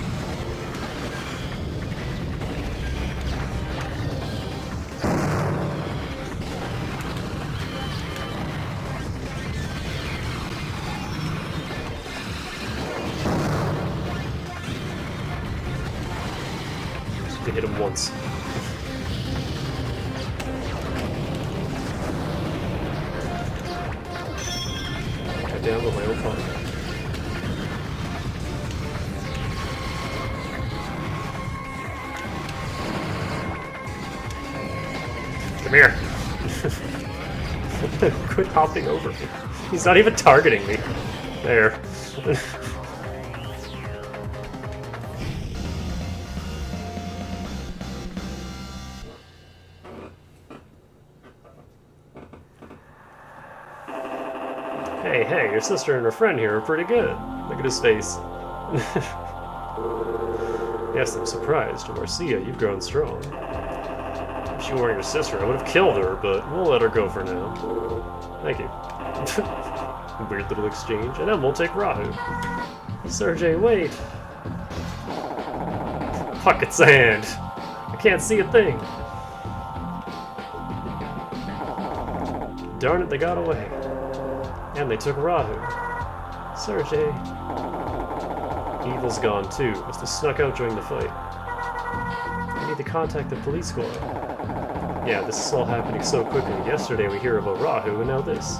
Just to hit him once. Got down with my own car. Come here. Quit hopping over me. He's not even targeting me. There. Hey, your sister and her friend here are pretty good. Look at his face. Yes, I'm surprised. Marcia, you've grown strong. If she weren't your sister, I would have killed her, but we'll let her go for now. Thank you. Weird little exchange, and then we'll take Rahu. Sergey, wait! Pocket sand! I can't see a thing! Darn it, they got away. And they took Rahu. Sergey. Evil's gone too. Must have snuck out during the fight. I need to contact the police squad. Yeah, this is all happening so quickly. Yesterday we hear about Rahu, and now this.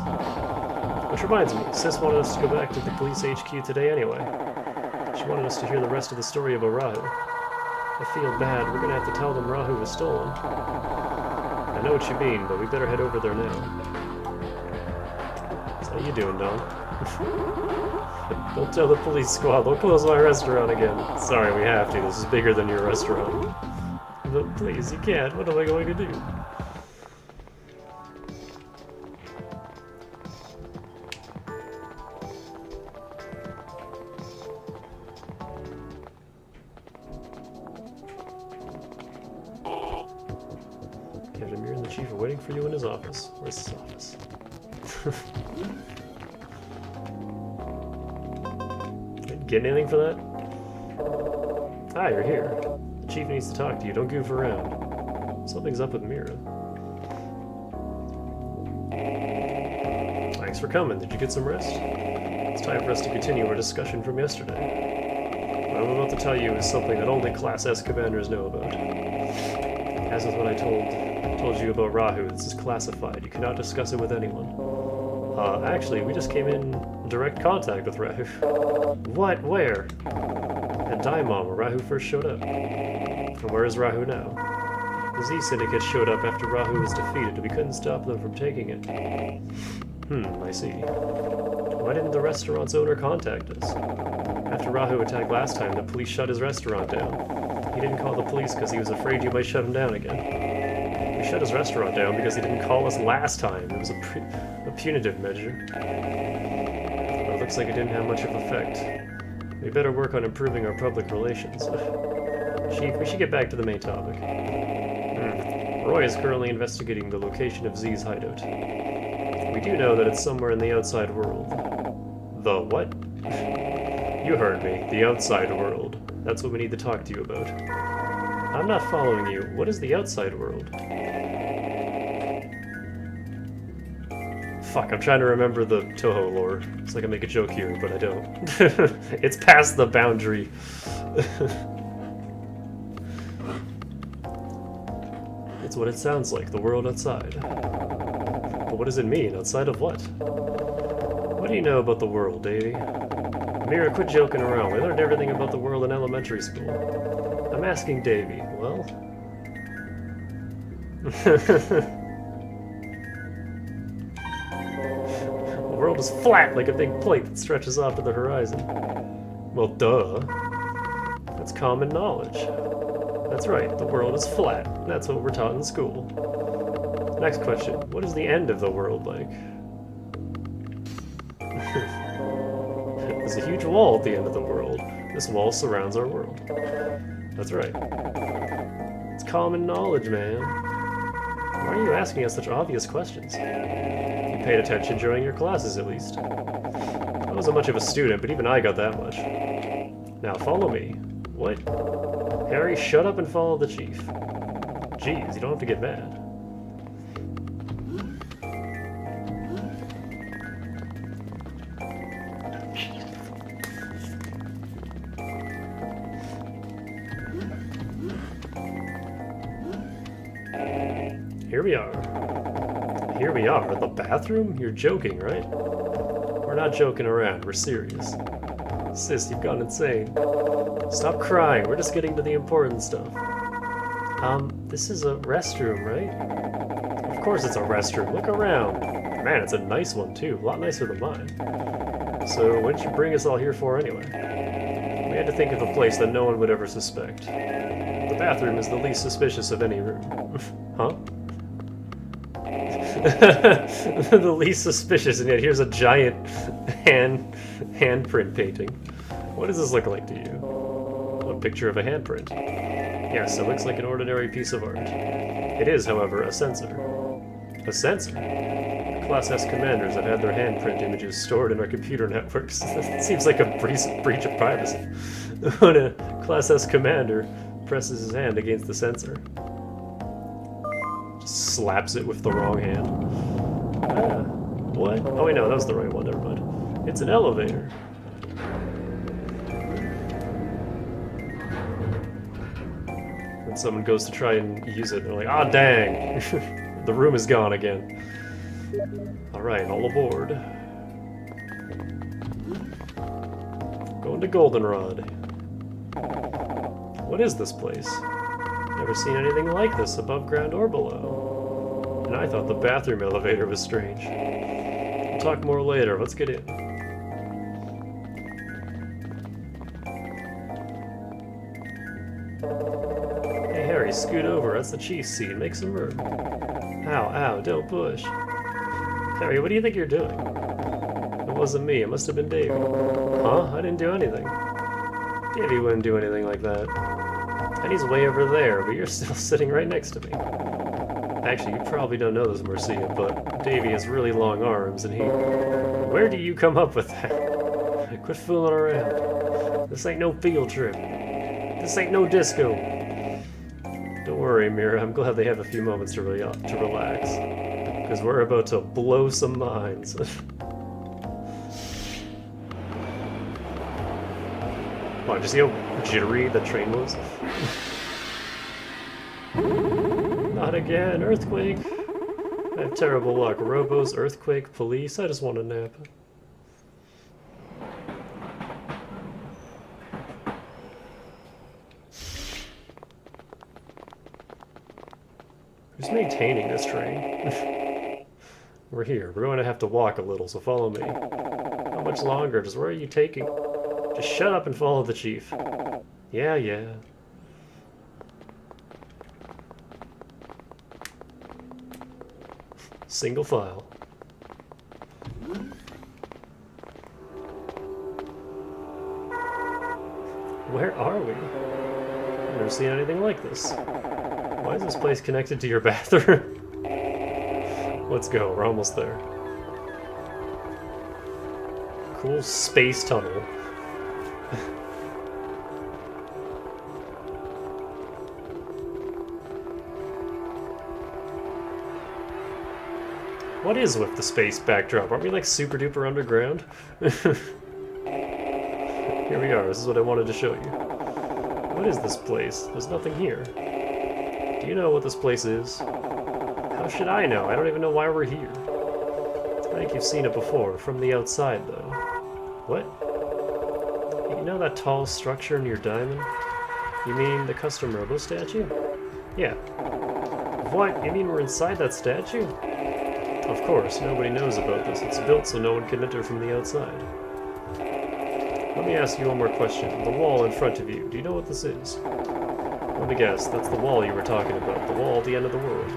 Which reminds me, Sis wanted us to go back to the police HQ today anyway. She wanted us to hear the rest of the story about Rahu. I feel bad. We're gonna have to tell them Rahu was stolen. I know what you mean, but we better head over there now. So how you doing, Don? Don't tell the police squad. They'll close my restaurant again. Sorry, we have to. This is bigger than your restaurant. But please, you can't. What am I going to do? Kazimir and the chief are waiting for you in his office. Where's his office? Get anything for that? Ah, you're here. The chief needs to talk to you. Don't goof around. Something's up with Mira. Thanks for coming. Did you get some rest? It's time for us to continue our discussion from yesterday. What I'm about to tell you is something that only Class S commanders know about. As with what I told you about Rahu, this is classified. You cannot discuss it with anyone. Actually, we just came in direct contact with Rahu. What? Where? At Daimon, where Rahu first showed up. And where is Rahu now? The Z Syndicate showed up after Rahu was defeated, and we couldn't stop them from taking it. I see. Why didn't the restaurant's owner contact us? After Rahu attacked last time, the police shut his restaurant down. He didn't call the police because he was afraid you might shut him down again. We shut his restaurant down because he didn't call us last time. It was a punitive measure. But it looks like it didn't have much of effect. We better work on improving our public relations. Chief, we should get back to the main topic. Roy is currently investigating the location of Z's hideout. We do know that it's somewhere in the outside world. The what? You heard me. The outside world. That's what we need to talk to you about. I'm not following you. What is the outside world? Fuck, I'm trying to remember the Toho lore. It's like I make a joke here, but I don't. It's past the boundary. It's what it sounds like, the world outside. But what does it mean? Outside of what? What do you know about the world, Davy? Mira, quit joking around. We learned everything about the world in elementary school. I'm asking Davy. Well? The world is flat like a big plate that stretches off to the horizon. Well, duh. That's common knowledge. That's right, the world is flat. That's what we're taught in school. Next question. What is the end of the world like? There's a huge wall at the end of the world. This wall surrounds our world. That's right. It's common knowledge, man. Why are you asking us such obvious questions? You paid attention during your classes, at least. I wasn't much of a student, but even I got that much. Now, follow me. What? Harry, shut up and follow the chief. Jeez, you don't have to get mad. Here we are. Here we are, the bathroom? You're joking, right? We're not joking around, we're serious. Sis, you've gone insane. Stop crying, we're just getting to the important stuff. This is a restroom, right? Of course it's a restroom, look around. Man, it's a nice one too, a lot nicer than mine. So, what did you bring us all here for anyway? We had to think of a place that no one would ever suspect. The bathroom is the least suspicious of any room. Huh? The least suspicious, and yet here's a giant handprint painting. What does this look like to you? A picture of a handprint. Yes, it looks like an ordinary piece of art. It is, however, a sensor. A sensor? Class S commanders have had their handprint images stored in our computer networks. It seems like a breach of privacy. When a Class S commander presses his hand against the sensor, just slaps it with the wrong hand. Ah, what? Oh wait, no, that was the right one, never mind. It's an elevator. When someone goes to try and use it, they're like, ah, dang! The room is gone again. Alright, all aboard. Going to Goldenrod. What is this place? Never seen anything like this above ground or below. And I thought the bathroom elevator was strange. We'll talk more later, let's get in. Hey Harry, scoot over, that's the chief's seat, make some room. Ow, ow, don't push. Harry, what do you think you're doing? It wasn't me, it must have been Davey. Huh? I didn't do anything. Davey wouldn't do anything like that. And he's way over there, but you're still sitting right next to me. Actually, you probably don't know this, Marcia, but Davey has really long arms, and he... Where do you come up with that? Quit fooling around. This ain't no field trip. This ain't no disco. Don't worry, Mira, I'm glad they have a few moments to relax. Because we're about to blow some minds. Wow, did you see how jittery the train was? Not again, earthquake! I have terrible luck. Robos, earthquake, police. I just want a nap. Who's maintaining this train? We're here. We're going to have to walk a little, so follow me. How much longer? Just where are you taking? Just shut up and follow the chief. Yeah, yeah. Single file. Where are we? I've never seen anything like this. Why is this place connected to your bathroom? Let's go, we're almost there. Cool space tunnel. What is with the space backdrop? Aren't we like super duper underground? Here we are, this is what I wanted to show you. What is this place? There's nothing here. Do you know what this place is? How should I know? I don't even know why we're here. I think you've seen it before, from the outside though. What? You know that tall structure near Diamond? You mean the custom Robo statue? Yeah. What? You mean we're inside that statue? Of course, nobody knows about this. It's built so no one can enter from the outside. Let me ask you one more question. The wall in front of you, do you know what this is? Let me guess, that's the wall you were talking about. The wall at the end of the world.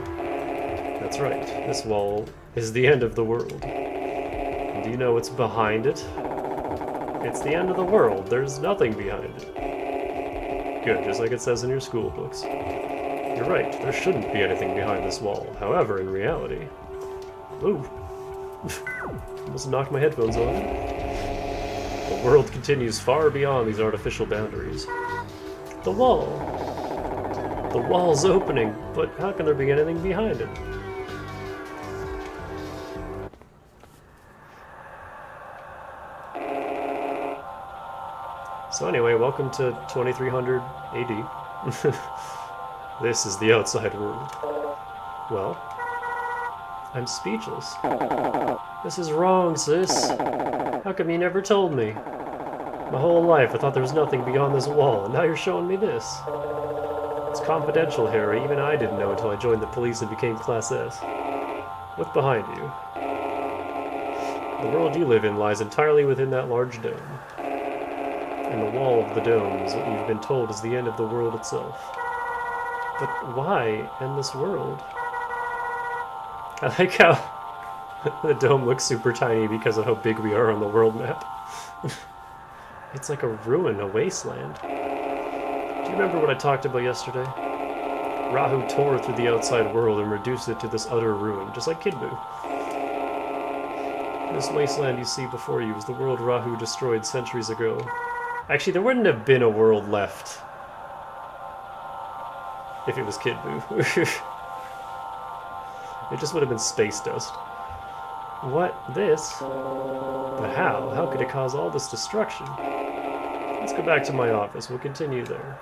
That's right. This wall is the end of the world. And do you know what's behind it? It's the end of the world. There's nothing behind it. Good, just like it says in your school books. You're right, there shouldn't be anything behind this wall. However, in reality... Ooh. Almost knocked my headphones off. The world continues far beyond these artificial boundaries. The wall. The wall's opening, but how can there be anything behind it? So anyway, welcome to 2300 AD. This is the outside world. Well, I'm speechless. This is wrong, sis. How come you never told me? My whole life I thought there was nothing beyond this wall, and now you're showing me this. It's confidential, Harry. Even I didn't know until I joined the police and became Class S. Look behind you. The world you live in lies entirely within that large dome. And the wall of the dome is what you've been told is the end of the world itself. But why end this world? I like how the dome looks super tiny because of how big we are on the world map. It's like a ruin, a wasteland. Do you remember what I talked about yesterday? Rahu tore through the outside world and reduced it to this utter ruin, just like Kid Buu. This wasteland you see before you is the world Rahu destroyed centuries ago. Actually, there wouldn't have been a world left if it was Kid Buu. It just would have been space dust. What? This? But how? How could it cause all this destruction? Let's go back to my office. We'll continue there.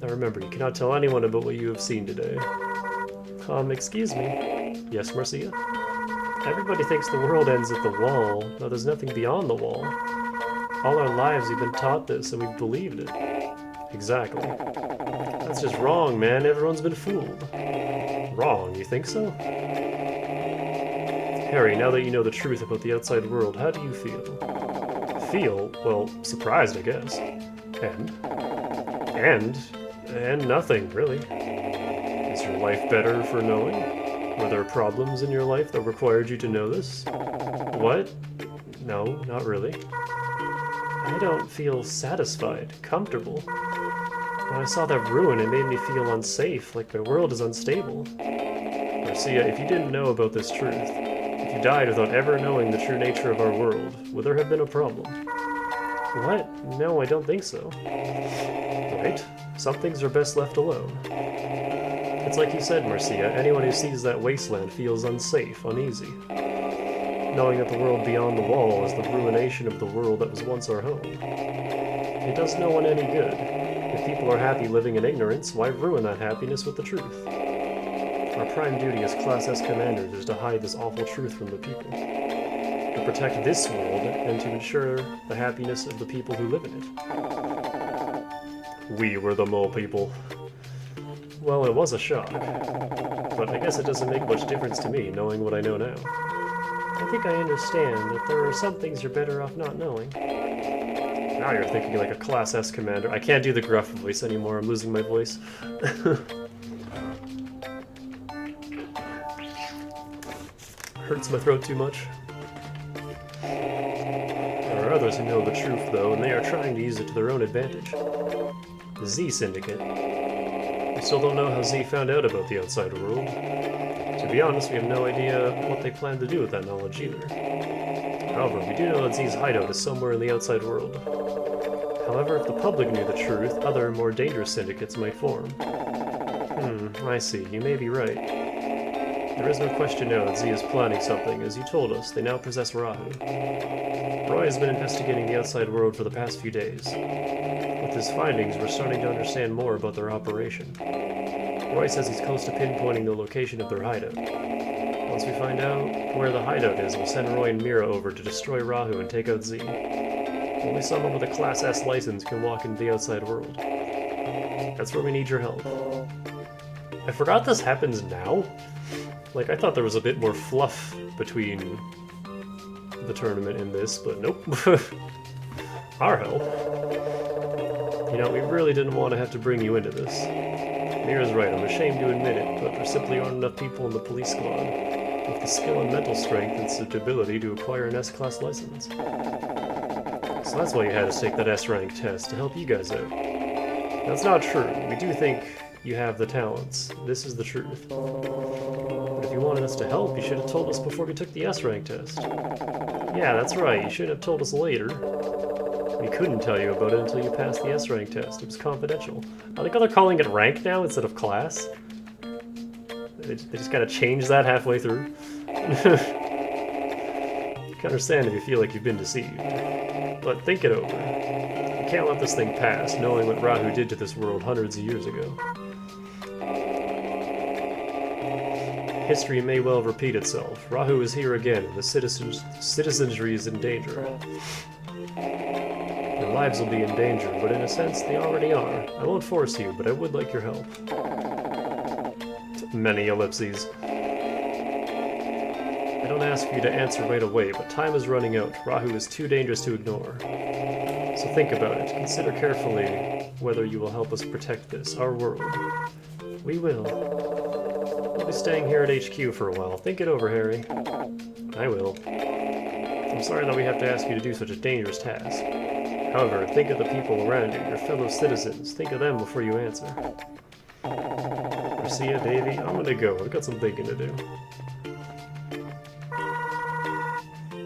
Now remember, you cannot tell anyone about what you have seen today. Excuse me. Yes, Marcia? Everybody thinks the world ends at the wall. No, there's nothing beyond the wall. All our lives we've been taught this, and we've believed it. Exactly. That's just wrong, man. Everyone's been fooled. Wrong, you think so? Harry, now that you know the truth about the outside world, how do you feel? Feel? Well, surprised, I guess. And nothing, really. Is your life better for knowing? Were there problems in your life that required you to know this? What? No, not really. I don't feel satisfied, comfortable. When I saw that ruin, it made me feel unsafe, like my world is unstable. Marcia, if you didn't know about this truth, if you died without ever knowing the true nature of our world, would there have been a problem? What? No, I don't think so. Right? Some things are best left alone. It's like you said, Marcia, anyone who sees that wasteland feels unsafe, uneasy. Knowing that the world beyond the wall is the ruination of the world that was once our home. It does no one any good. If people are happy living in ignorance, why ruin that happiness with the truth? Our prime duty as Class S commanders is to hide this awful truth from the people. To protect this world and to ensure the happiness of the people who live in it. We were the mole people. Well, it was a shock. But I guess it doesn't make much difference to me, knowing what I know now. I think I understand that there are some things you're better off not knowing. Now you're thinking like a Class S commander. I can't do the gruff voice anymore, I'm losing my voice. Hurts my throat too much. There are others who know the truth, though, and they are trying to use it to their own advantage. The Z Syndicate. We still don't know how Z found out about the outside world. To be honest, we have no idea what they plan to do with that knowledge either. However, we do know that Z's hideout is somewhere in the outside world. However, if the public knew the truth, other, more dangerous syndicates might form. I see. You may be right. There is no question now that Z is planning something. As you told us, they now possess Rahu. Roy has been investigating the outside world for the past few days. With his findings, we're starting to understand more about their operation. Roy says he's close to pinpointing the location of their hideout. Once we find out where the hideout is, we'll send Roy and Mira over to destroy Rahu and take out Z. Only someone with a Class S license can walk into the outside world. That's where we need your help. I forgot this happens now? Like, I thought there was a bit more fluff between the tournament and this, but nope. Our help. You know, we really didn't want to have to bring you into this. Mira's right, I'm ashamed to admit it, but there simply aren't enough people in the police squad with the skill and mental strength and stability to acquire an S-Class license. So that's why you had us take that S-rank test, to help you guys out. That's not true. We do think you have the talents. This is the truth. But if you wanted us to help, you should have told us before we took the S-rank test. Yeah, that's right, you should have told us later. We couldn't tell you about it until you passed the S-rank test. It was confidential. I think they're calling it rank now instead of class. They just gotta change that halfway through. You can understand if you feel like you've been deceived. But think it over. You can't let this thing pass, knowing what Rahu did to this world hundreds of years ago. History may well repeat itself. Rahu is here again, and the citizenry is in danger. Their lives will be in danger, but in a sense, they already are. I won't force you, but I would like your help. Many ellipses. I don't ask you to answer right away, but time is running out. Rahu is too dangerous to ignore. So think about it. Consider carefully whether you will help us protect this, our world. We will. I'll be staying here at HQ for a while. Think it over, Harry. I will. I'm sorry that we have to ask you to do such a dangerous task. However, think of the people around you, your fellow citizens. Think of them before you answer. Garcia, Davy, I'm gonna go. I've got some thinking to do.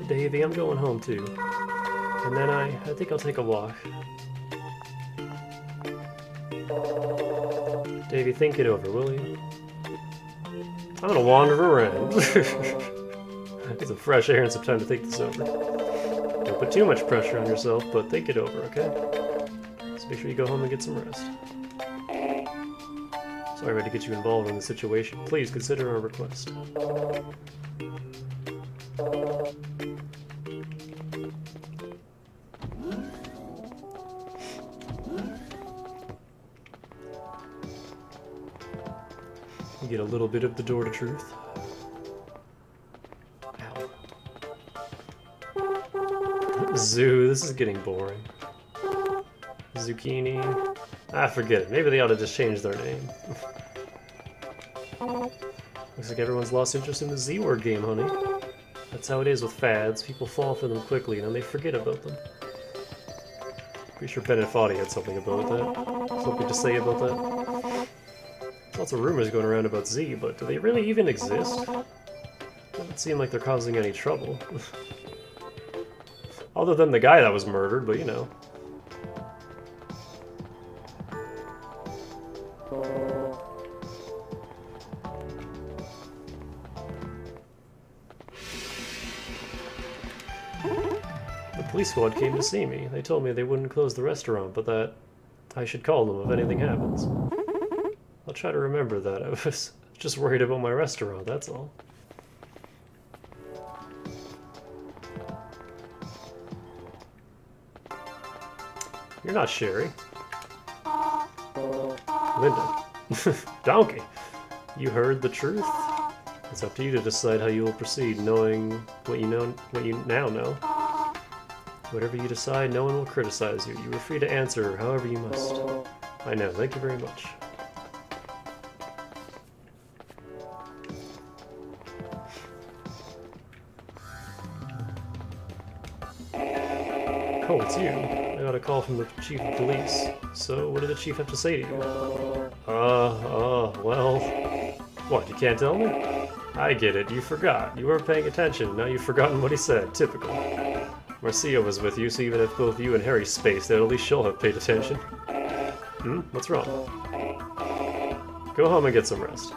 Davy, I'm going home too. And then I think I'll take a walk. Davy, think it over, will you? I'm gonna wander around. Get some fresh air and some time to think this over. Don't put too much pressure on yourself, but think it over, okay? Just make sure you go home and get some rest. Sorry I had to get you involved in the situation. Please consider our request. You get a little bit of the door to truth. Zoo, this is getting boring. Zucchini. Ah, forget it. Maybe they ought to just change their name. Looks like everyone's lost interest in the Z-word game, honey. That's how it is with fads. People fall for them quickly and then they forget about them. Pretty sure Ben and Foddy had something about that. Something to say about that. Lots of rumors going around about Z, but do they really even exist? Doesn't seem like they're causing any trouble. Other than the guy that was murdered, but you know. The Police squad came to see me. They told me they wouldn't close the restaurant, but that I should call them if anything happens. I'll try to remember that. I was just worried about my restaurant, that's all. You're not Sherry. Linda. Donkey. You heard the truth? It's up to you to decide how you will proceed, knowing what you now know. Whatever you decide, no one will criticize you. You are free to answer however you must. I know, thank you very much. Oh, it's you. I got a call from the chief of police. So, what did the chief have to say to you? Well... What, you can't tell me? I get it, you forgot. You weren't paying attention, now you've forgotten what he said. Typical. Marcia was with you, so even if both you and Harry spaced out, at least she'll have paid attention. What's wrong? Go home and get some rest.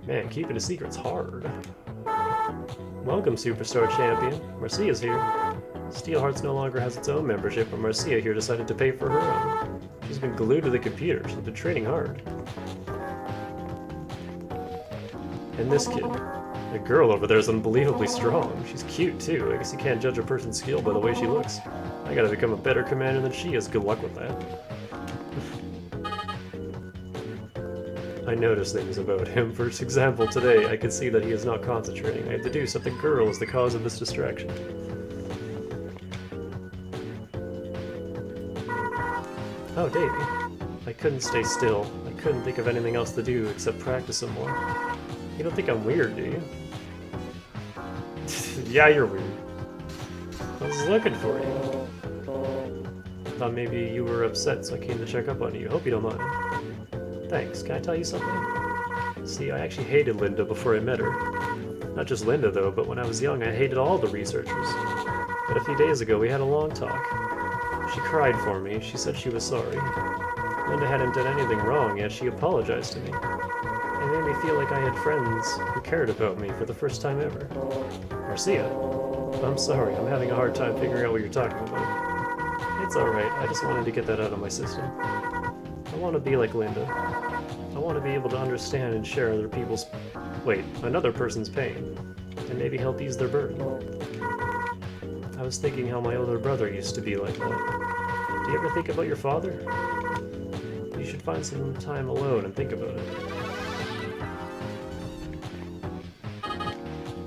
Man, keeping a secret's hard. Welcome, Superstar Champion. Marcia's here. Steelheart's no longer has its own membership, but Marcia here decided to pay for her own. She's been glued to the computer. She's been training hard. And this kid. The girl over there is unbelievably strong. She's cute, too. I guess you can't judge a person's skill by the way she looks. I gotta become a better commander than she is. Good luck with that. I noticed things about him. For example, today, I could see that he is not concentrating. I deduce that the girl is the cause of this distraction. Oh, Davey. I couldn't stay still. I couldn't think of anything else to do except practice some more. You don't think I'm weird, do you? Yeah, you're weird. I was looking for you. Thought maybe you were upset, so I came to check up on you. Hope you don't mind. Thanks. Can I tell you something? See, I actually hated Linda before I met her. Not just Linda, though, but when I was young, I hated all the researchers. But a few days ago, we had a long talk. She cried for me. She said she was sorry. Linda hadn't done anything wrong, yet she apologized to me. It made me feel like I had friends who cared about me for the first time ever. Marcia? I'm sorry. I'm having a hard time figuring out what you're talking about. It's alright. I just wanted to get that out of my system. I want to be like Linda. I want to be able to understand and share another person's pain, and maybe help ease their burden. I was thinking how my older brother used to be like that. Do you ever think about your father? You should find some time alone and think about it.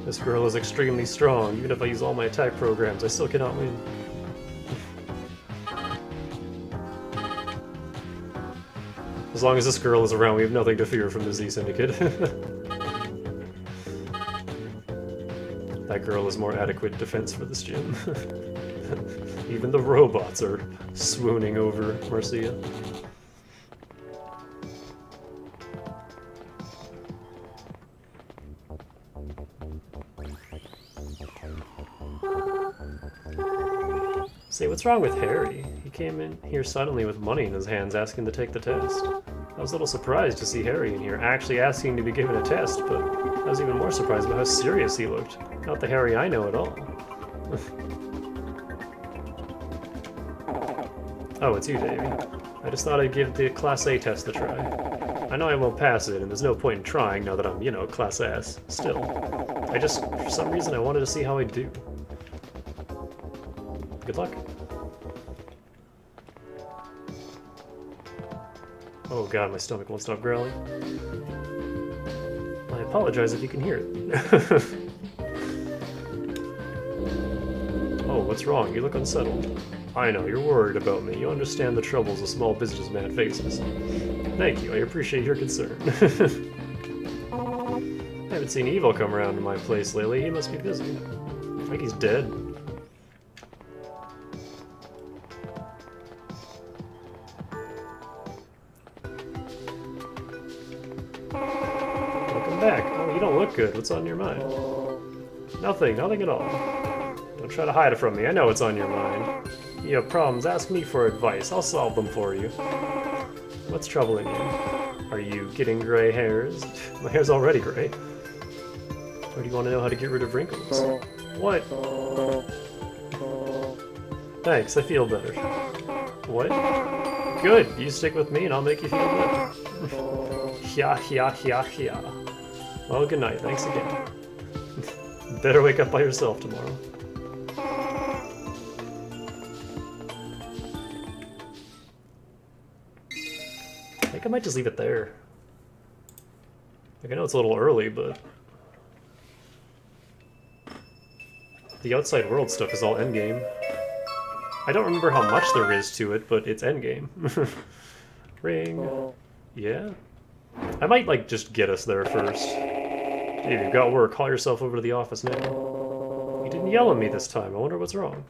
This girl is extremely strong. Even if I use all my attack programs, I still cannot win. As long as this girl is around, we have nothing to fear from the Z Syndicate. That girl is more adequate defense for this gym. Even the robots are swooning over Marcia. Say, what's wrong with Harry? He came in here suddenly with money in his hands asking to take the test. I was a little surprised to see Harry in here actually asking to be given a test, but I was even more surprised by how serious he looked. Not the Harry I know at all. Oh, it's you, Davey. I just thought I'd give the Class A test a try. I know I won't pass it, and there's no point in trying now that I'm, Class S. Still. For some reason, I wanted to see how I do. Good luck. Oh god, my stomach won't stop growling. I apologize if you can hear it. Oh, what's wrong? You look unsettled. I know, you're worried about me. You understand the troubles a small businessman faces. Thank you, I appreciate your concern. I haven't seen Evil come around to my place lately. He must be busy. I think he's dead. Back. Oh, you don't look good. What's on your mind? Nothing at all. Don't try to hide it from me. I know what's on your mind. You have problems, ask me for advice. I'll solve them for you. What's troubling you? Are you getting gray hairs? My hair's already gray. Or do you want to know how to get rid of wrinkles? What? Thanks, I feel better. What? Good, you stick with me and I'll make you feel better. Yeah. Well, good night, thanks again. Better wake up by yourself tomorrow. I think I might just leave it there. Like, I know it's a little early, but... the outside world stuff is all endgame. I don't remember how much there is to it, but it's endgame. Ring. Yeah? I might, like, just get us there first. Hey, you've got work. Call yourself over to the office now. You didn't yell at me this time. I wonder what's wrong.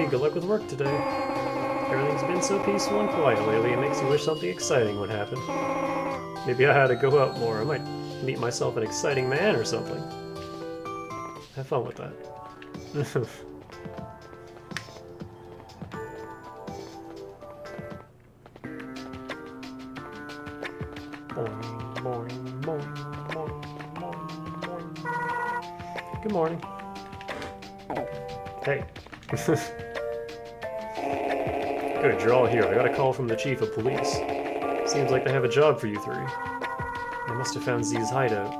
Good luck with work today. Everything's been so peaceful and quiet lately, it makes you wish something exciting would happen. Maybe I had to go out more. I might meet myself an exciting man or something. Have fun with that. Good morning. Hey. Good, you're all here. I got a call from the chief of police. Seems like they have a job for you three. They must have found Z's hideout.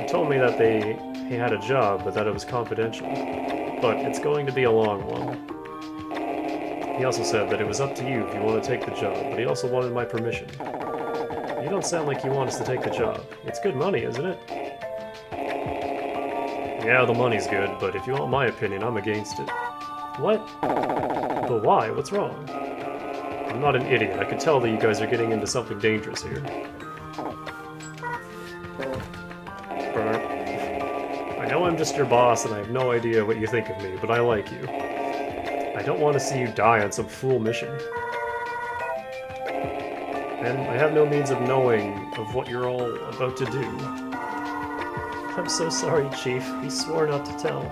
He told me that he had a job, but that it was confidential. But it's going to be a long one. He also said that it was up to you if you want to take the job, but he also wanted my permission. You don't sound like you want us to take the job. It's good money, isn't it? Yeah, the money's good, but if you want my opinion, I'm against it. What? But why? What's wrong? I'm not an idiot. I could tell that you guys are getting into something dangerous here. I know I'm just your boss and I have no idea what you think of me, but I like you. I don't want to see you die on some fool mission. And I have no means of knowing of what you're all about to do. I'm so sorry, Chief. He swore not to tell.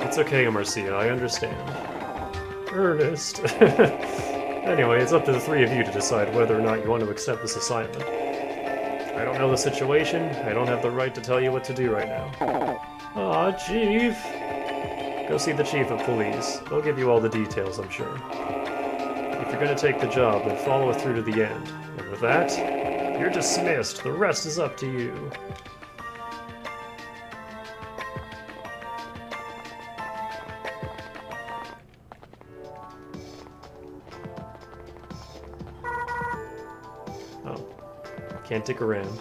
It's okay, Marcia. I understand. Ernest. Anyway, it's up to the three of you to decide whether or not you want to accept this assignment. I don't know the situation. I don't have the right to tell you what to do right now. Aw, Chief. Go see the Chief of Police. They'll give you all the details, I'm sure. If you're going to take the job, then follow it through to the end. And with that, you're dismissed. The rest is up to you. Can't dick around.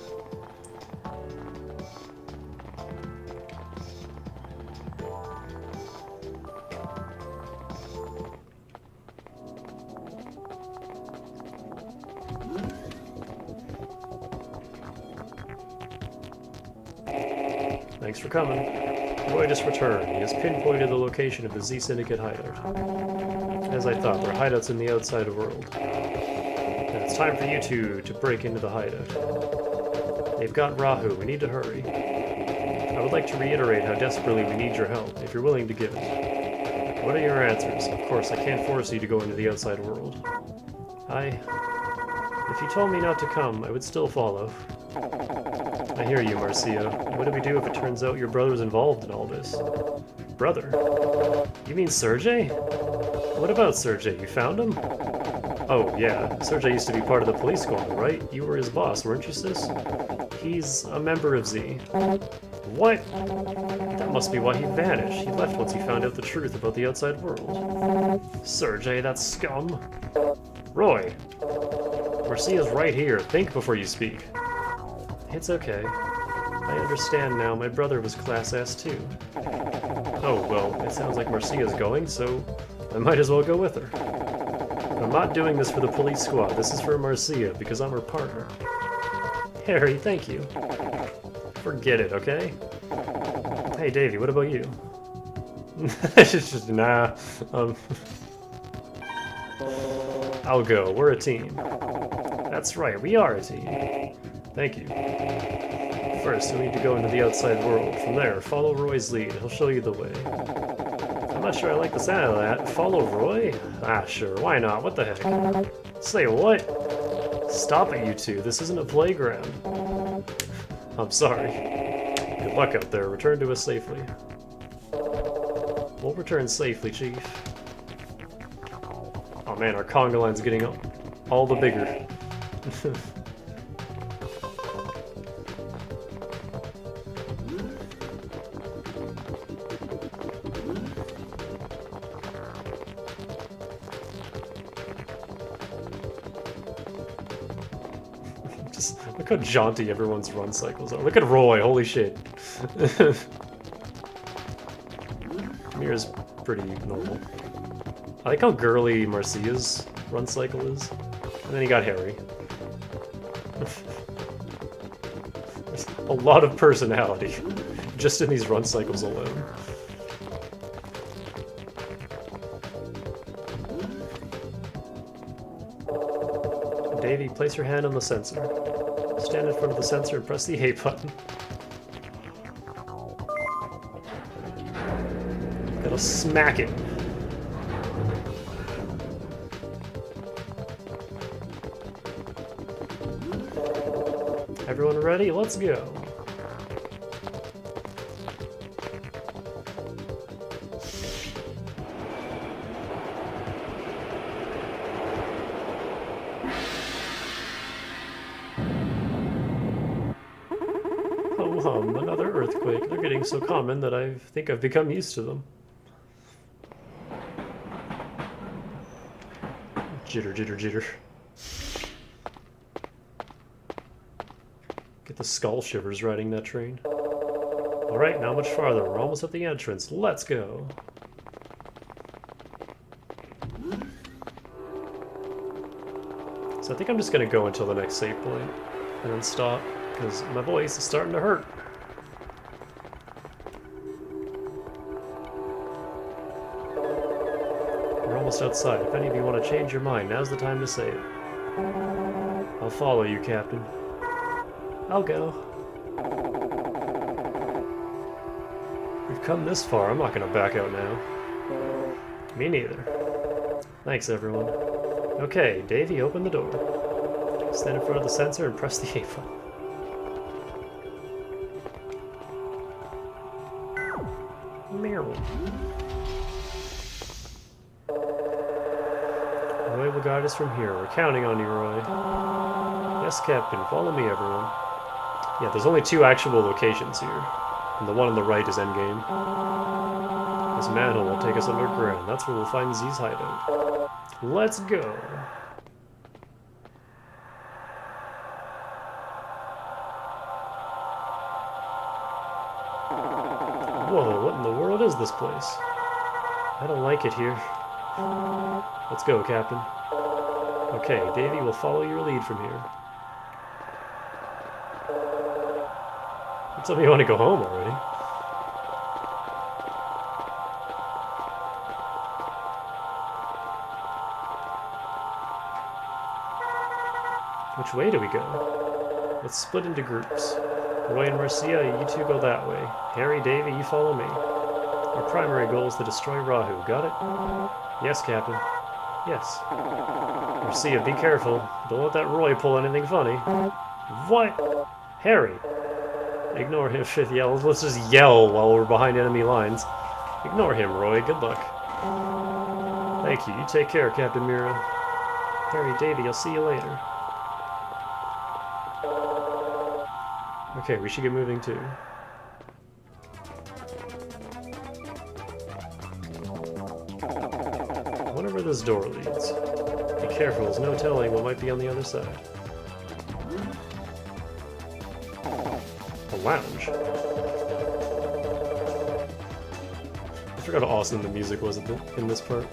Thanks for coming. Roy just returned. He has pinpointed the location of the Z Syndicate hideout. As I thought, there are hideouts in the outside world. And it's time for you two to break into the hideout. They've got Rahu. We need to hurry. I would like to reiterate how desperately we need your help, if you're willing to give it. What are your answers? Of course, I can't force you to go into the outside world. If you told me not to come, I would still follow. I hear you, Marcia. What do we do if it turns out your brother's involved in all this? Brother? You mean Sergey? What about Sergey? You found him? Oh, yeah. Sergey used to be part of the police squad, right? You were his boss, weren't you, sis? He's a member of Z. What? That must be why he vanished. He left once he found out the truth about the outside world. Sergey, that scum. Roy. Marcia's right here. Think before you speak. It's okay. I understand now. My brother was Class S too. Oh, well, it sounds like Marcia's going, so I might as well go with her. I'm not doing this for the police squad. This is for Marcia, because I'm her partner. Harry, thank you. Forget it, okay? Hey, Davey, what about you? It's just, nah. I'll go. We're a team. That's right, we are a team. Thank you. First, you'll need to go into the outside world. From there, follow Roy's lead. He'll show you the way. I'm not sure I like the sound of that. Follow Roy? Ah, sure, why not? What the heck? Say what? Stop it, you two. This isn't a playground. I'm sorry. Good luck out there. Return to us safely. We'll return safely, Chief. Oh man, our conga line's getting all the bigger. Just look how jaunty everyone's run cycles are. Look at Roy, holy shit. Mira's pretty normal. I like how girly Marcia's run cycle is. And then you got Harry. There's a lot of personality just in these run cycles alone. Davey, place your hand on the sensor. Stand in front of the sensor and press the A button. Gotta smack it. Everyone ready? Let's go. Oh hum, another earthquake. They're getting so common that I think I've become used to them. Jitter, jitter, jitter. Get the skull shivers riding that train. Alright, now much farther. We're almost at the entrance. Let's go. So I think I'm just gonna go until the next save point and then stop, because my voice is starting to hurt. We're almost outside. If any of you want to change your mind, now's the time to say it. I'll follow you, Captain. I'll go. We've come this far, I'm not gonna back out now. Me neither. Thanks, everyone. Okay, Davey, open the door. Stand in front of the sensor and press the A button. Meow. Roy will guide us from here. We're counting on you, Roy. Yes, Captain. Follow me, everyone. Yeah, there's only 2 actual locations here, and the one on the right is endgame. This manhole will take us underground. That's where we'll find Z's hideout. Let's go! Whoa, what in the world is this place? I don't like it here. Let's go, Captain. Okay, Davey will follow your lead from here. Tell me you want to go home already. Which way do we go? Let's split into groups. Roy and Marcia, you two go that way. Harry, Davey, you follow me. Our primary goal is to destroy Rahu. Got it? Yes, Captain. Yes. Marcia, be careful. Don't let that Roy pull anything funny. What? Harry. Ignore him, fifth yell. Let's just yell while we're behind enemy lines. Ignore him, Roy. Good luck. Thank you. You take care, Captain Mira. Harry, Davey, I'll see you later. Okay, we should get moving too. I wonder where this door leads. Be careful, there's no telling what might be on the other side. A lounge. I forgot how awesome the music was in this part.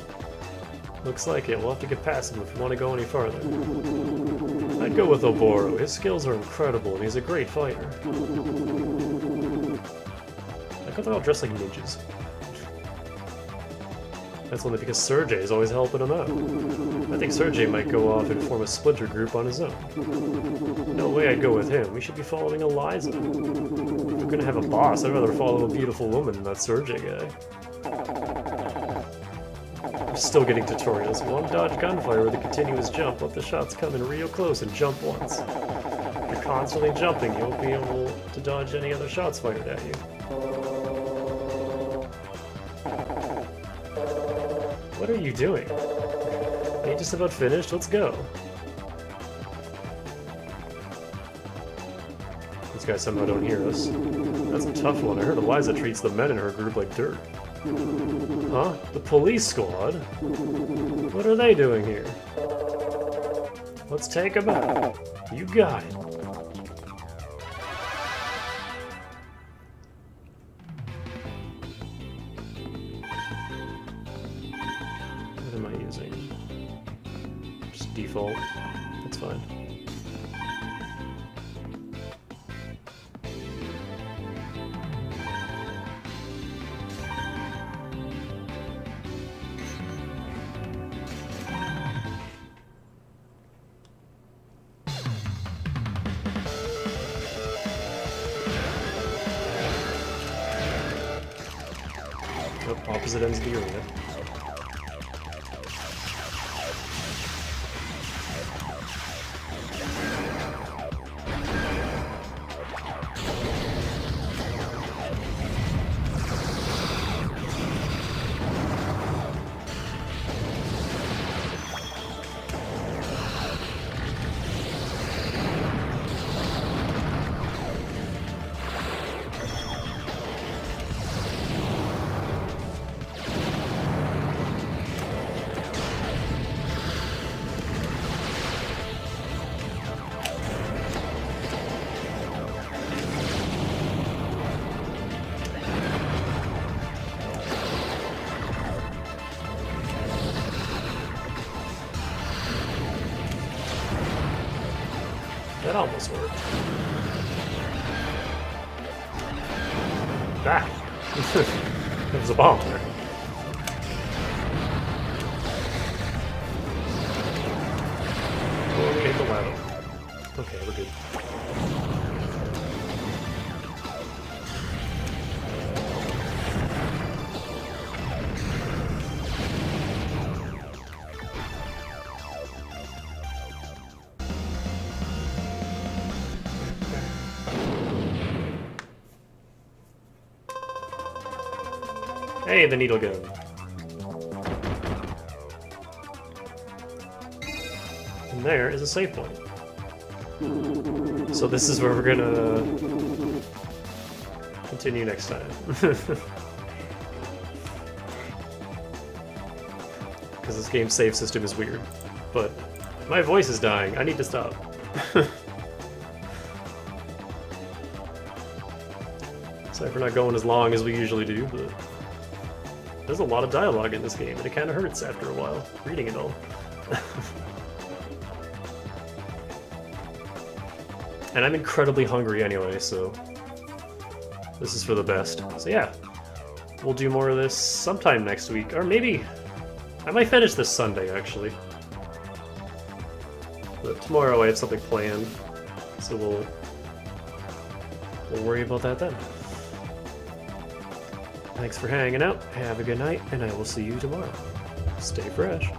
Looks like it. We'll have to get past him if we want to go any farther. I'd go with Oboro. His skills are incredible and he's a great fighter. I thought they're all dressed like ninjas. That's only because Sergey is always helping him out. I think Sergey might go off and form a splinter group on his own. No way I'd go with him. We should be following Eliza. If we're gonna have a boss, I'd rather follow a beautiful woman than that Sergey guy. I'm still getting tutorials. One dodge gunfire with a continuous jump. Let the shots come in real close and jump once. If you're constantly jumping, you won't be able to dodge any other shots fired at you. What are you doing? Are you just about finished? Let's go. These guys somehow don't hear us. That's a tough one. I heard Eliza treats the men in her group like dirt. Huh? The police squad? What are they doing here? Let's take them out. You got it. What am I using? Just default. That's fine. Opposite ends of the arena. That almost worked. Back. There was a bomb there. Oh, we hit the ladder. Okay, we're good. Hey, the needle gun. And there is a save point. So this is where we're gonna continue next time. Because this game's save system is weird. But my voice is dying. I need to stop. Sorry for not going as long as we usually do, but there's a lot of dialogue in this game, and it kind of hurts after a while, reading it all. And I'm incredibly hungry anyway, so this is for the best. So yeah, we'll do more of this sometime next week, or maybe I might finish this Sunday, actually. But tomorrow I have something planned, so we'll worry about that then. Thanks for hanging out, have a good night, and I will see you tomorrow. Stay fresh.